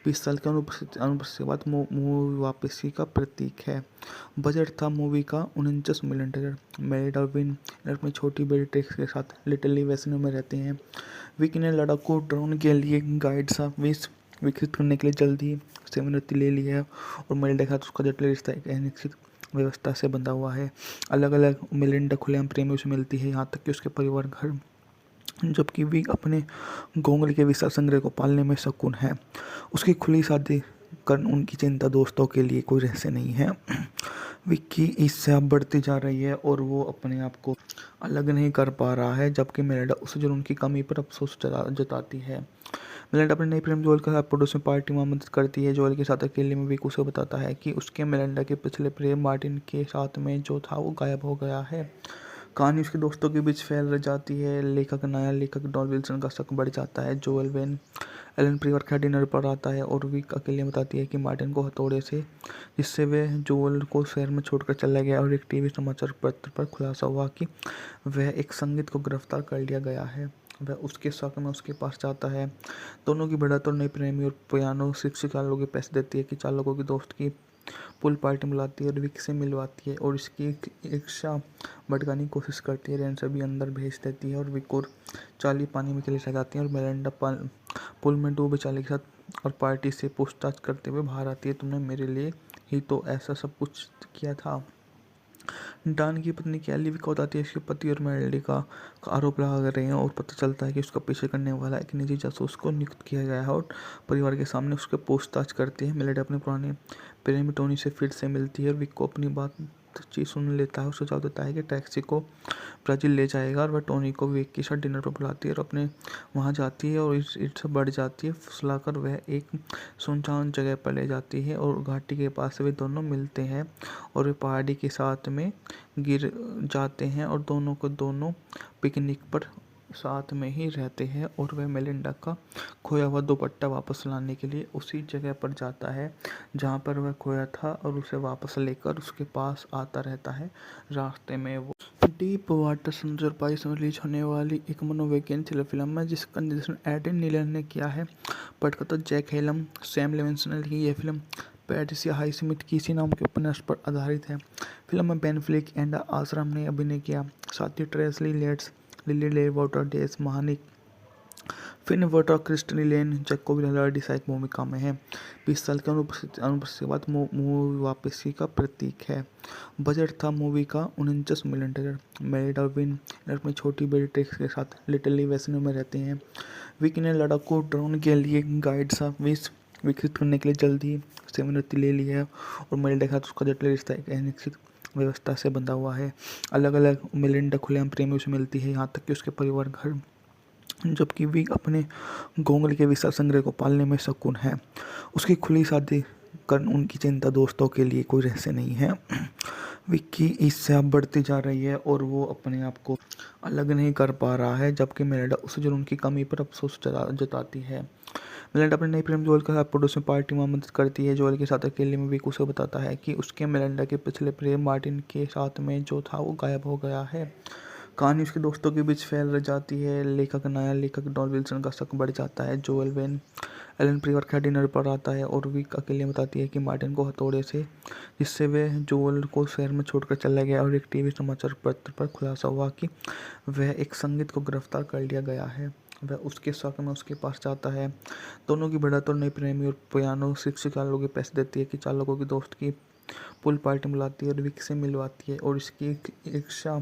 20 साल की अनुपस्थिति के बाद मूवी वापसी का प्रतीक है। बजट था मूवी का $49 मिलियन। मेलिंडा और विन अपनी छोटी बेटी ट्रिक्स के साथ लिटिल वेस्नो में रहते हैं। विक ने लड़ाकू ड्रोन के लिए गाइड सा विकसित करने के लिए जल्द ही सेवानिवृत्ति ले ली है और मेलिंडा के साथ उसका जटिल रिश्ता एक अनिश्चित व्यवस्था से बंधा हुआ है। अलग अलग मेलिंडा खुलेआम प्रेमियों से मिलती है, यहाँ तक कि उसके परिवार घर, जबकि विक अपने घोंगले के विशाल संग्रह को पालने में शकुन है। उसकी खुली शादी कर उनकी चिंता दोस्तों के लिए कोई रहस्य नहीं है। विक की ईर्ष्या बढ़ती जा रही है और वो अपने आप को अलग नहीं कर पा रहा है, जबकि मेलिंडा उसे जुनून की कमी पर अफसोस जताती है। मेलिंडा अपने नई प्रेम जोएल के साथ पड़ोस में पार्टी में मदद करती है। जोएल के साथ अकेले में विक उसे बताता है कि उसके मेलिंडा के पिछले प्रेम मार्टिन के साथ में जो था वो गायब हो गया है। कहानी उसके दोस्तों के बीच फैल जाती है। नया लेखक डॉन विल्सन का शक बढ़ जाता है। जोएल वेन एलन परिवार के डिनर पर आता है और विक अकेले बताती है कि मार्टिन को हथौड़े से, जिससे वे जोएल को शहर में छोड़कर चला गया। और एक टीवी समाचार पत्र पर खुलासा हुआ कि वह एक संगीत को गिरफ्तार कर लिया गया है। वह उसके शक में उसके पास जाता है। दोनों की बढ़त और नई प्रेमी और पियानो शिक्षक लोगों के पैसे देती है कि चालकों की दोस्त की पुल पार्टी बुलाती है और विक से मिलवाती है और इसकी इच्छा भटकाने की कोशिश करती है। रेन सभी अंदर भेज देती है और विक और चार्ली पानी में चले जाती हैं और मेलिंडा पुल में डूबे चार्ली के साथ और पार्टी से पूछताछ करते हुए बाहर आती है। तुमने मेरे लिए ही तो ऐसा सब कुछ किया था। डॉन की पत्नी कैली विक को बताती है कि उसके पति और मेलिंडा का आरोप लगा रहे हैं और पता चलता है कि उसका पीछे करने वाला एक निजी जासूस को नियुक्त किया गया है और परिवार के सामने उसके पूछताछ करती है। मेलिंडा अपने पुराने प्रेमी टोनी से फिर से मिलती है और विक को अपनी बातचीत सुन लेता है और सुझाव देता है कि टैक्सी को ब्राज़ील ले जाएगा। और वह टोनी को विक के साथ डिनर पर बुलाती है और अपने वहाँ जाती है और इससे बढ़ जाती है। फुसलाकर वह एक सुनसान जगह पर ले जाती है और घाटी के पास वे दोनों मिलते हैं और वे पहाड़ी के साथ में गिर जाते हैं और दोनों को दोनों पिकनिक पर साथ में ही रहते हैं। और वह मेलिंडा का खोया हुआ दुपट्टा वापस लाने के लिए उसी जगह पर जाता है जहाँ पर वह खोया था और उसे वापस लेकर उसके पास आता रहता है। रास्ते में वो डीप वाटर 2022 में रिलीज होने वाली एक मनोवैज्ञानिक थ्रिलर फिल्म है जिसका निर्देशन एडम नीलन ने किया है। पटकथा जैक हेलम, सैम लेविंसन ने लिखी। यह फिल्म पैट्रिसिया हाइस्मिथ किसी नाम के उपन्यास पर आधारित है। फिल्म में बेन फ्लिक एंड आश्रम ने अभिनय किया। साथ ही ट्रेसी लेट्स, लिली ले वाटर, डेस महानिक, फिन वोटर, क्रिस्टनी लेन, जैकोब लैलार्डी सहायक भूमिका में है। 20 साल की अनुपस्थिति के बाद मूवी वापसी का प्रतीक है। बजट था मूवी का 49 मिलियन डॉलर। मेरिडा विन अपनी छोटी बेटी ट्रिक्स के साथ लिटिल वेस्नो में रहते हैं। विक ने लड़ाकू ड्रोन के लिए गाइड सा विकसित करने के लिए जल्द ही सेवानिवृत्ति ले ली है और मेलिंडा के साथ उसका जटिल रिश्ता एक अनिश्चित व्यवस्था से बंधा हुआ है। अलग अलग मेलिंडा खुलेआम प्रेमियों से मिलती है, यहाँ तक कि उसके परिवार घर, जबकि विक अपने घोंगले के विशाल संग्रह को पालने में शौकीन है। उसकी खुली शादी कर उनकी चिंता दोस्तों के लिए कोई रहस्य नहीं है। विक की ईर्ष्या बढ़ती जा रही है और वो अपने आप को अलग नहीं कर पा रहा है, जबकि मेलिंडा उसे जुनून की कमी पर अफसोस जताती है। मेलिंडा अपने नई प्रेम जोएल के साथ पड़ोस में पार्टी में मदद करती है। जोएल के साथ अकेले में विक उसे बताता है कि उसके मेलिंडा के पिछले प्रेम मार्टिन के साथ में जो था वो गायब हो गया है। कहानी उसके दोस्तों के बीच फैल जाती है। नया लेखक डॉन विल्सन का शक बढ़ जाता है। जोएल वेन एलन परिवार के डिनर पर आता है और विक अकेले बताती है कि मार्टिन को हथौड़े से, जिससे वे जोएल को शहर में छोड़कर चला गया। और एक टीवी समाचार पत्र पर खुलासा हुआ कि वह एक संगीत को गिरफ्तार कर लिया गया है। वह उसके शक में उसके पास जाता है। दोनों की बढ़त और नई प्रेमी और पियानो शिक्षक लोगों के पैसे देती है कि चालकों की दोस्त की पुल पार्टी बुलाती है और विक से मिलवाती है और इसकी इच्छा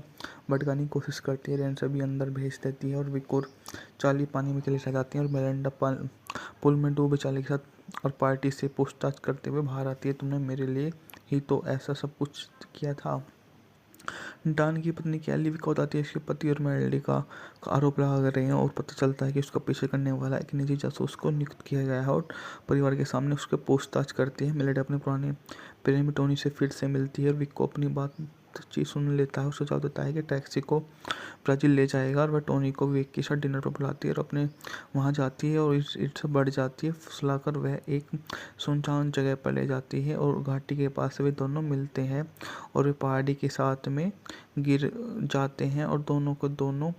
भटकाने की कोशिश करती है। रेन सभी अंदर भेज देती है और विक और चार्ली पानी में चले जाती हैं और मेलिंडा पुल में डूबे चार्ली के साथ और पार्टी से पूछताछ करते हुए बाहर आती है। तुमने मेरे लिए ही तो ऐसा सब कुछ किया था। डॉन की पत्नी कैली विक को बताती है कि उसके पति और मेलिंडा का आरोप लगा रहे हैं और पता चलता है कि उसका पीछे करने वाला एक निजी जासूस को नियुक्त किया गया है और परिवार के सामने उसके पूछताछ करती है। मेलिंडा अपने पुराने प्रेमी टोनी से फिर से मिलती है और विक को अपनी बातचीत सुन लेता है और सुझाव देता है कि टैक्सी को ब्राज़ील ले जाएगा। और वह टोनी को विक के साथ डिनर पर बुलाती है और अपने वहाँ जाती है और इससे बढ़ जाती है। फुसलाकर वह एक सुनसान जगह पर ले जाती है और घाटी के पास वे दोनों मिलते हैं और वे पहाड़ी के साथ में गिर जाते हैं और दोनों को दोनों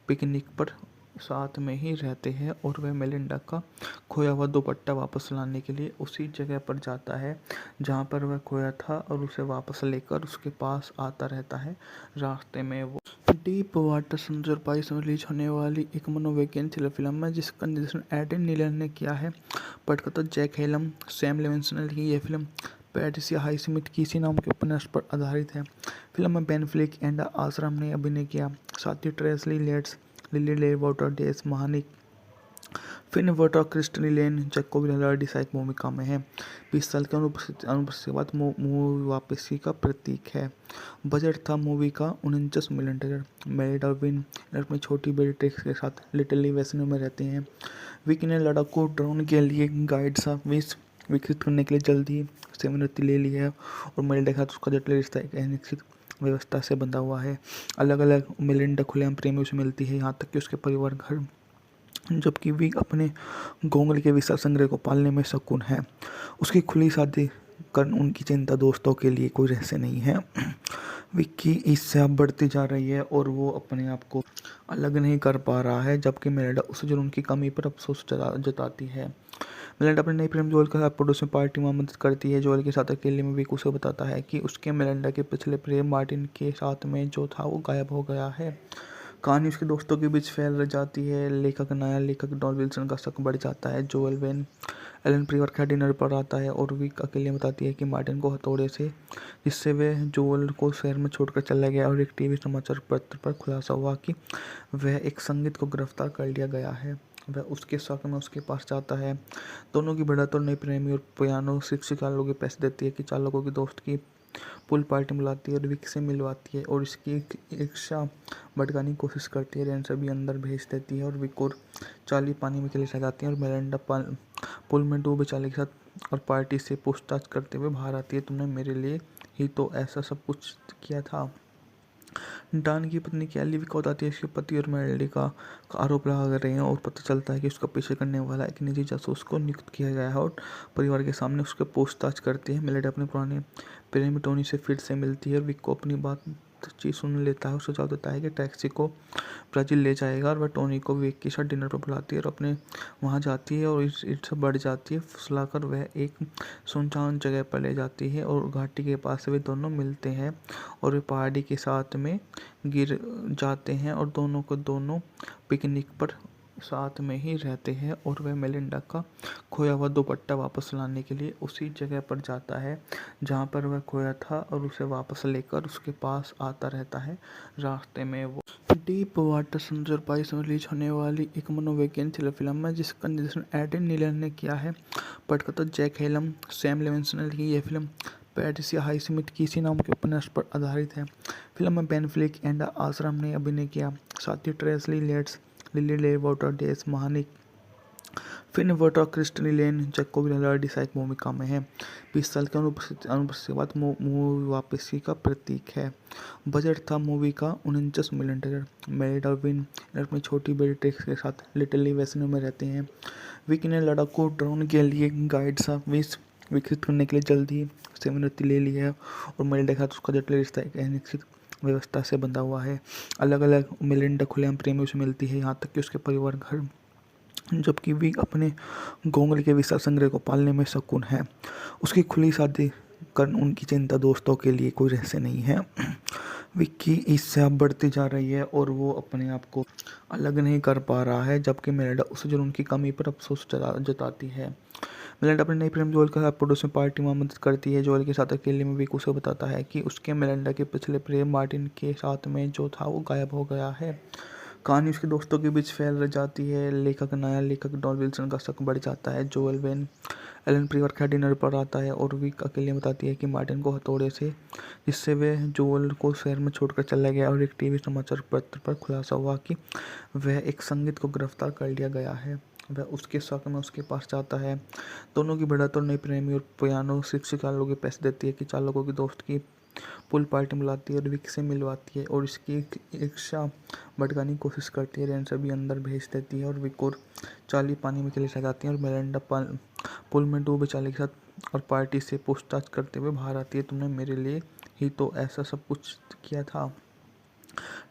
पिकनिक पर साथ में ही रहते हैं। और वह मेलिंडा का खोया हुआ दुपट्टा वापस लाने के लिए उसी जगह पर जाता है जहाँ पर वह खोया था और उसे वापस लेकर उसके पास आता रहता है। रास्ते में वो डीप वाटर 2022 में रिलीज होने वाली एक मनोवैज्ञानिक थ्रिलर फिल्म है जिसका निर्देशन एडम नीलन ने किया है। पटकथा जैक हेलम, सैम लेविंसन ने लिखी। यह फिल्म पैट्रिसिया हाइस्मिथ किसी नाम के उपन्यास पर आधारित है। फिल्म में बेन फ्लिक एंड आश्रम ने अभिनय किया। साथ ही ट्रेसी लेट्स, लिली ले वाटर, डेस महानिक, फिन वोटर, क्रिस्टनी लेन, जैकोब लैलार्डी सहायक भूमिका में है। 20 साल की अनुपस्थिति के बाद मूवी वापसी का प्रतीक है। बजट था मूवी का 49 मिलियन डॉलर। मेरिडा विन अपनी छोटी बेटी ट्रिक्स के साथ लिटिल वेस्नो में रहते हैं। विक ने लड़ाकू ड्रोन के लिए गाइड सा विकसित करने के लिए जल्द ही सेवानिवृत्ति ले ली है और मेलिंडा के साथ उसका जटिल रिश्ता एक अनिश्चित व्यवस्था से बंधा हुआ है। अलग अलग मिलिंडा खुलेआम प्रेमियों से मिलती है, यहाँ तक कि उसके परिवार घर, जबकि विक अपने गोंगल के विशाल संग्रह को पालने में शकुन है। उसकी खुली शादी कर उनकी चिंता दोस्तों के लिए कोई रहस्य नहीं है। विक की ईर्ष्या बढ़ती जा रही है और वो अपने आप को अलग नहीं कर पा रहा है, जबकि मेलिंडा उस जुनून की कमी पर अफसोस जताती है। मेलिंडा अपने नई प्रेम जोएल के साथ पड़ोस में पार्टी में मदद करती है। जोएल के साथ अकेले में विक उसे बताता है कि उसके मेलिंडा के पिछले प्रेम मार्टिन के साथ में जो था वो गायब हो गया है। कहानी उसके दोस्तों के बीच फैल जाती है। नया लेखक डॉन विल्सन का शक बढ़ जाता है। जोएल वेन एलन परिवार के डिनर पर आता है और विक अकेले बताती है कि मार्टिन को हथौड़े से, जिससे वह जोएल को शहर में छोड़कर चला गया, और एक टीवी समाचार पत्र पर खुलासा हुआ कि वह एक संगीत को गिरफ्तार कर लिया गया है। वह उसके शक में उसके पास जाता है। दोनों की बढ़त और नई प्रेमी और पियानो शिक्षिकालों के पैसे देती है कि चालकों की दोस्त की पुल पार्टी बुलाती है और विक से मिलवाती है और इसकी ईर्ष्या भड़काने की कोशिश करती है। रेन सभी अंदर भेज देती है और विक और चार्ली पानी में चले जाती हैं और मेलिंडा पुल में डूबे चार्ली के साथ और पार्टी से पूछताछ करते हुए बाहर आती है। तुमने मेरे लिए ही तो ऐसा सब कुछ किया था। डॉन की पत्नी कैली विक को बताती है इसके पति और मेलिंडा का आरोप लगा रहे हैं और पता चलता है कि उसका पीछे करने वाला एक निजी जासूस को नियुक्त किया गया है और परिवार के सामने उसके पूछताछ करती है। मेलिंडा अपने पुराने प्रेमी टोनी से फिर से मिलती है और विक को अपनी बातचीत सुन लेता है और सुझाव देता है कि टैक्सी को ब्राज़ील ले जाएगा, और वह टोनी को विक के साथ डिनर पर बुलाती है और अपने वहाँ जाती है और ईर्ष्या बढ़ जाती है। फुसलाकर वह एक सुनसान जगह पर ले जाती है और घाटी के पास वे दोनों मिलते हैं और वे पहाड़ी के साथ में गिर जाते हैं और दोनों को दोनों पिकनिक पर साथ में ही रहते हैं। और वह मेलिंडा का खोया हुआ दुपट्टा वापस लाने के लिए उसी जगह पर जाता है जहाँ पर वह खोया था और उसे वापस लेकर उसके पास आता रहता है। रास्ते में वो डीप वाटर समुद्र पाइस में रिलीज होने वाली एक मनोवैज्ञानिक थ्रिलर फिल्म है जिसका निर्देशन एडन नीलन ने किया है। पटकथा जैक हेलम, सैम लेविंसन ने लिखी यह फिल्म पैट्रिसिया हाइस्मिथ किसी नाम के उपन्यास पर आधारित है। फिल्म में बेन फ्लेक एंड आश्रम ने अभिनय किया, साथ ही ट्रेसी लेट्स, लिली ले वाटर डेस महानिक, फिन वाटर, क्रिस्टनी लेन, जैकोब लैलार्डी सहायक भूमिका में है। 20 साल की अनुपस्थिति के बाद मूवी वापसी का प्रतीक है। बजट था मूवी का 49 मिलियन डॉलर। मेलिंडा विन अपनी छोटी बेटी ट्रिक्स के साथ लिटिल वेस्नो में रहते हैं। विक ने लड़ाकू ड्रोन के लिए गाइड सा विकसित करने के लिए जल्द ही सेवानिवृत्ति ले ली है और मेलिंडा के साथ उसका जटिल रिश्ता एक अनिश्चित व्यवस्था से बंधा हुआ है। अलग अलग मेलिंडा खुलेआम प्रेमियों से मिलती है, यहाँ तक कि उसके परिवार घर, जबकि विक अपने गोंगल के विशाल संग्रह को पालने में शकुन है। उसकी खुली शादी कर उनकी चिंता दोस्तों के लिए कोई रहस्य नहीं है। विक की ईर्ष्या बढ़ती जा रही है और वो अपने आप को अलग नहीं कर पा रहा है, जबकि मेलिंडा उस जुनून की कमी पर अफसोस जताती है। मेलिंडा अपने नई प्रेम जोएल के साथ पड़ोस में पार्टी में मदद करती है। जोएल के साथ अकेले में विक उसे बताता है कि उसके मेलिंडा के पिछले प्रेम मार्टिन के साथ में जो था वो गायब हो गया है। कहानी उसके दोस्तों के बीच फैल जाती है। नया लेखक डॉन विल्सन का शक बढ़ जाता है। जोएल वेन एलन परिवार के डिनर पर आता है और विक अकेले बताती है कि मार्टिन को हथौड़े से, जिससे वह जोएल को शहर में छोड़कर चला गया, और एक टीवी समाचार पत्र पर खुलासा हुआ कि वह एक संगीत को गिरफ्तार कर लिया गया है। वह उसके शक में उसके पास जाता है। दोनों की बढ़त और नई प्रेमी और पियानो शिक्षिकालों के पैसे देती है कि चालकों की दोस्त की पुल पार्टी बुलाती है और विक से मिलवाती है और इसकी ईर्ष्या भड़काने की कोशिश करती है। रेन सभी अंदर भेज देती है और विक और चार्ली पानी में चले जाती हैं और मेलिंडा पुल में डूबे चार्ली के साथ और पार्टी से पूछताछ करते हुए बाहर आती है। तुमने मेरे लिए ही तो ऐसा सब कुछ किया था।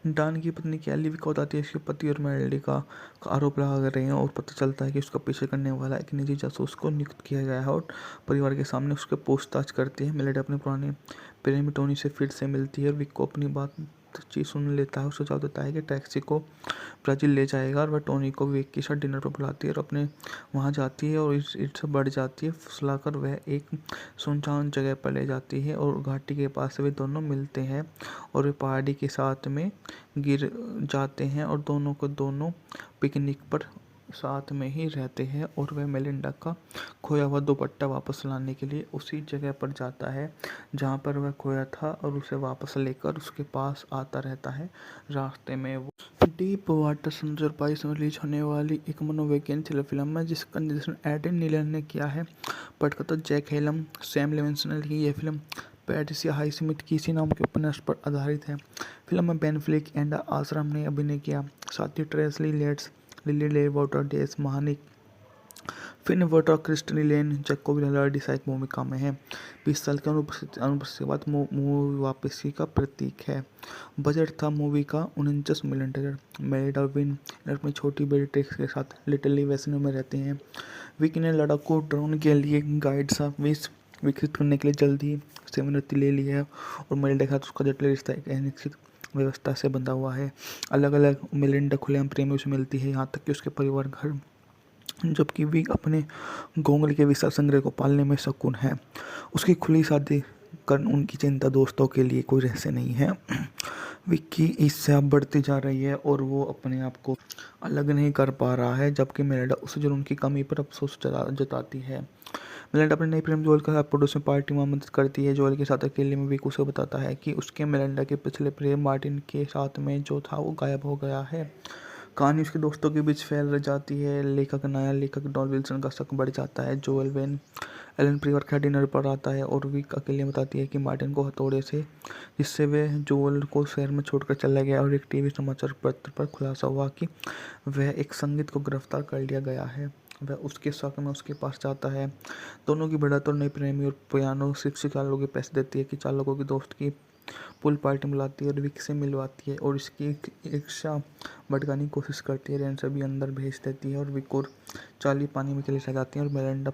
डॉन की पत्नी कैली विक को बताती है इसके पति और मेलिंडा का आरोप लगा रहे हैं और पता चलता है कि उसका पीछे करने वाला एक निजी जासूस को नियुक्त किया गया है और परिवार के सामने उसके पूछताछ करती है। मेलिंडा अपने पुराने प्रेमी टोनी से फिर से मिलती है और विक को अपनी बातचीत सुन लेता है और सुझाव देता है कि टैक्सी को ब्राज़ील ले जाएगा, और वह टोनी को विक के साथ डिनर पर बुलाती है और अपने वहाँ जाती है और ईर्ष्या बढ़ जाती है। फुसलाकर वह एक सुनसान जगह पर ले जाती है और घाटी के पास वे दोनों मिलते हैं और वे पहाड़ी के साथ में गिर जाते हैं और दोनों को दोनों पिकनिक पर साथ में ही रहते हैं। और वह मेलिंडा का खोया हुआ दुपट्टा वापस लाने के लिए उसी जगह पर जाता है जहाँ पर वह खोया था और उसे वापस लेकर उसके पास आता रहता है। रास्ते में वो डीप वाटर समुद्र पाइस में रिलीज होने वाली एक मनोवैज्ञानिक थ्रिलर फिल्म है जिसका निर्देशन एडन नीलन ने किया है। पटकथा जैक हेलम, सैम लेविंसन ने लिखी यह फिल्म पैट्रिसिया हाई स्मिथ किसी नाम के उपन्यास पर आधारित है। फिल्म में बेन फ्लिक एंड आश्रम ने अभिनय किया। साथ ही ट्रेसी लेट्स, लिली ले वाटर, डेस महानिक, फिन वोटर, क्रिस्टनी लेन, जैकोब लर्डी सहायक भूमिका में है। 20 साल की अनुपस्थिति के बाद मूवी वापसी का प्रतीक है। बजट था मूवी का $49 मिलियन। मेलिंडा विन अपनी छोटी बेटी ट्रिक्स के साथ लिटिल वेस्नो में रहते हैं। विकी ने लड़ाकू ड्रोन के लिए गाइड सा विकसित करने के लिए जल्द ही सेवानिवृत्ति ले ली है और मेलिंडा के साथ उसका जटिल रिश्ता एक अनिश्चित व्यवस्था से बंधा हुआ है। अलग अलग मेलिंडा खुलेआम प्रेमियों से मिलती है, यहाँ तक कि उसके परिवार घर, जबकि विक अपने गोंगली के विशाल संग्रह को पालने में शकुन है। उसकी खुली शादी कर उनकी चिंता दोस्तों के लिए कोई रहस्य नहीं है। विक की ईर्ष्या बढ़ती जा रही है और वो अपने आप को अलग नहीं कर पा रहा है, जबकि मेलिंडा उसे जुनून की कमी पर अफसोस जताती है। मेलिंडा अपने नए प्रेम जोएल के साथ पड़ोस में पार्टी में मदद करती है। जोएल के साथ अकेले में विक उसे बताता है कि उसके मेलिंडा के पिछले प्रेम मार्टिन के साथ में जो था वो गायब हो गया है। कहानी उसके दोस्तों के बीच फैल जाती है। नया लेखक डॉन विल्सन का शक बढ़ जाता है। जोएल वेन एलन परिवार के डिनर पर आता है और विक अकेले बताती है कि मार्टिन को हथौड़े से, जिससे वे जोएल को शहर में छोड़कर चला गया, और एक टीवी समाचार पत्र पर खुलासा हुआ कि वह एक संगीत को गिरफ्तार कर लिया गया है। वह उसके शक में उसके पास जाता है। दोनों की बढ़त और नई प्रेमी और पियानो शिक्षिका लोगों के पैसे देती है कि चालकों की दोस्त की पुल पार्टी में लाती है और विक से मिलवाती है और इसकी ईर्ष्या भड़काने की कोशिश करती है। रेन सभी अंदर भेज देती है और विक और चार्ली पानी में चले जाते हैं और मेलिंडा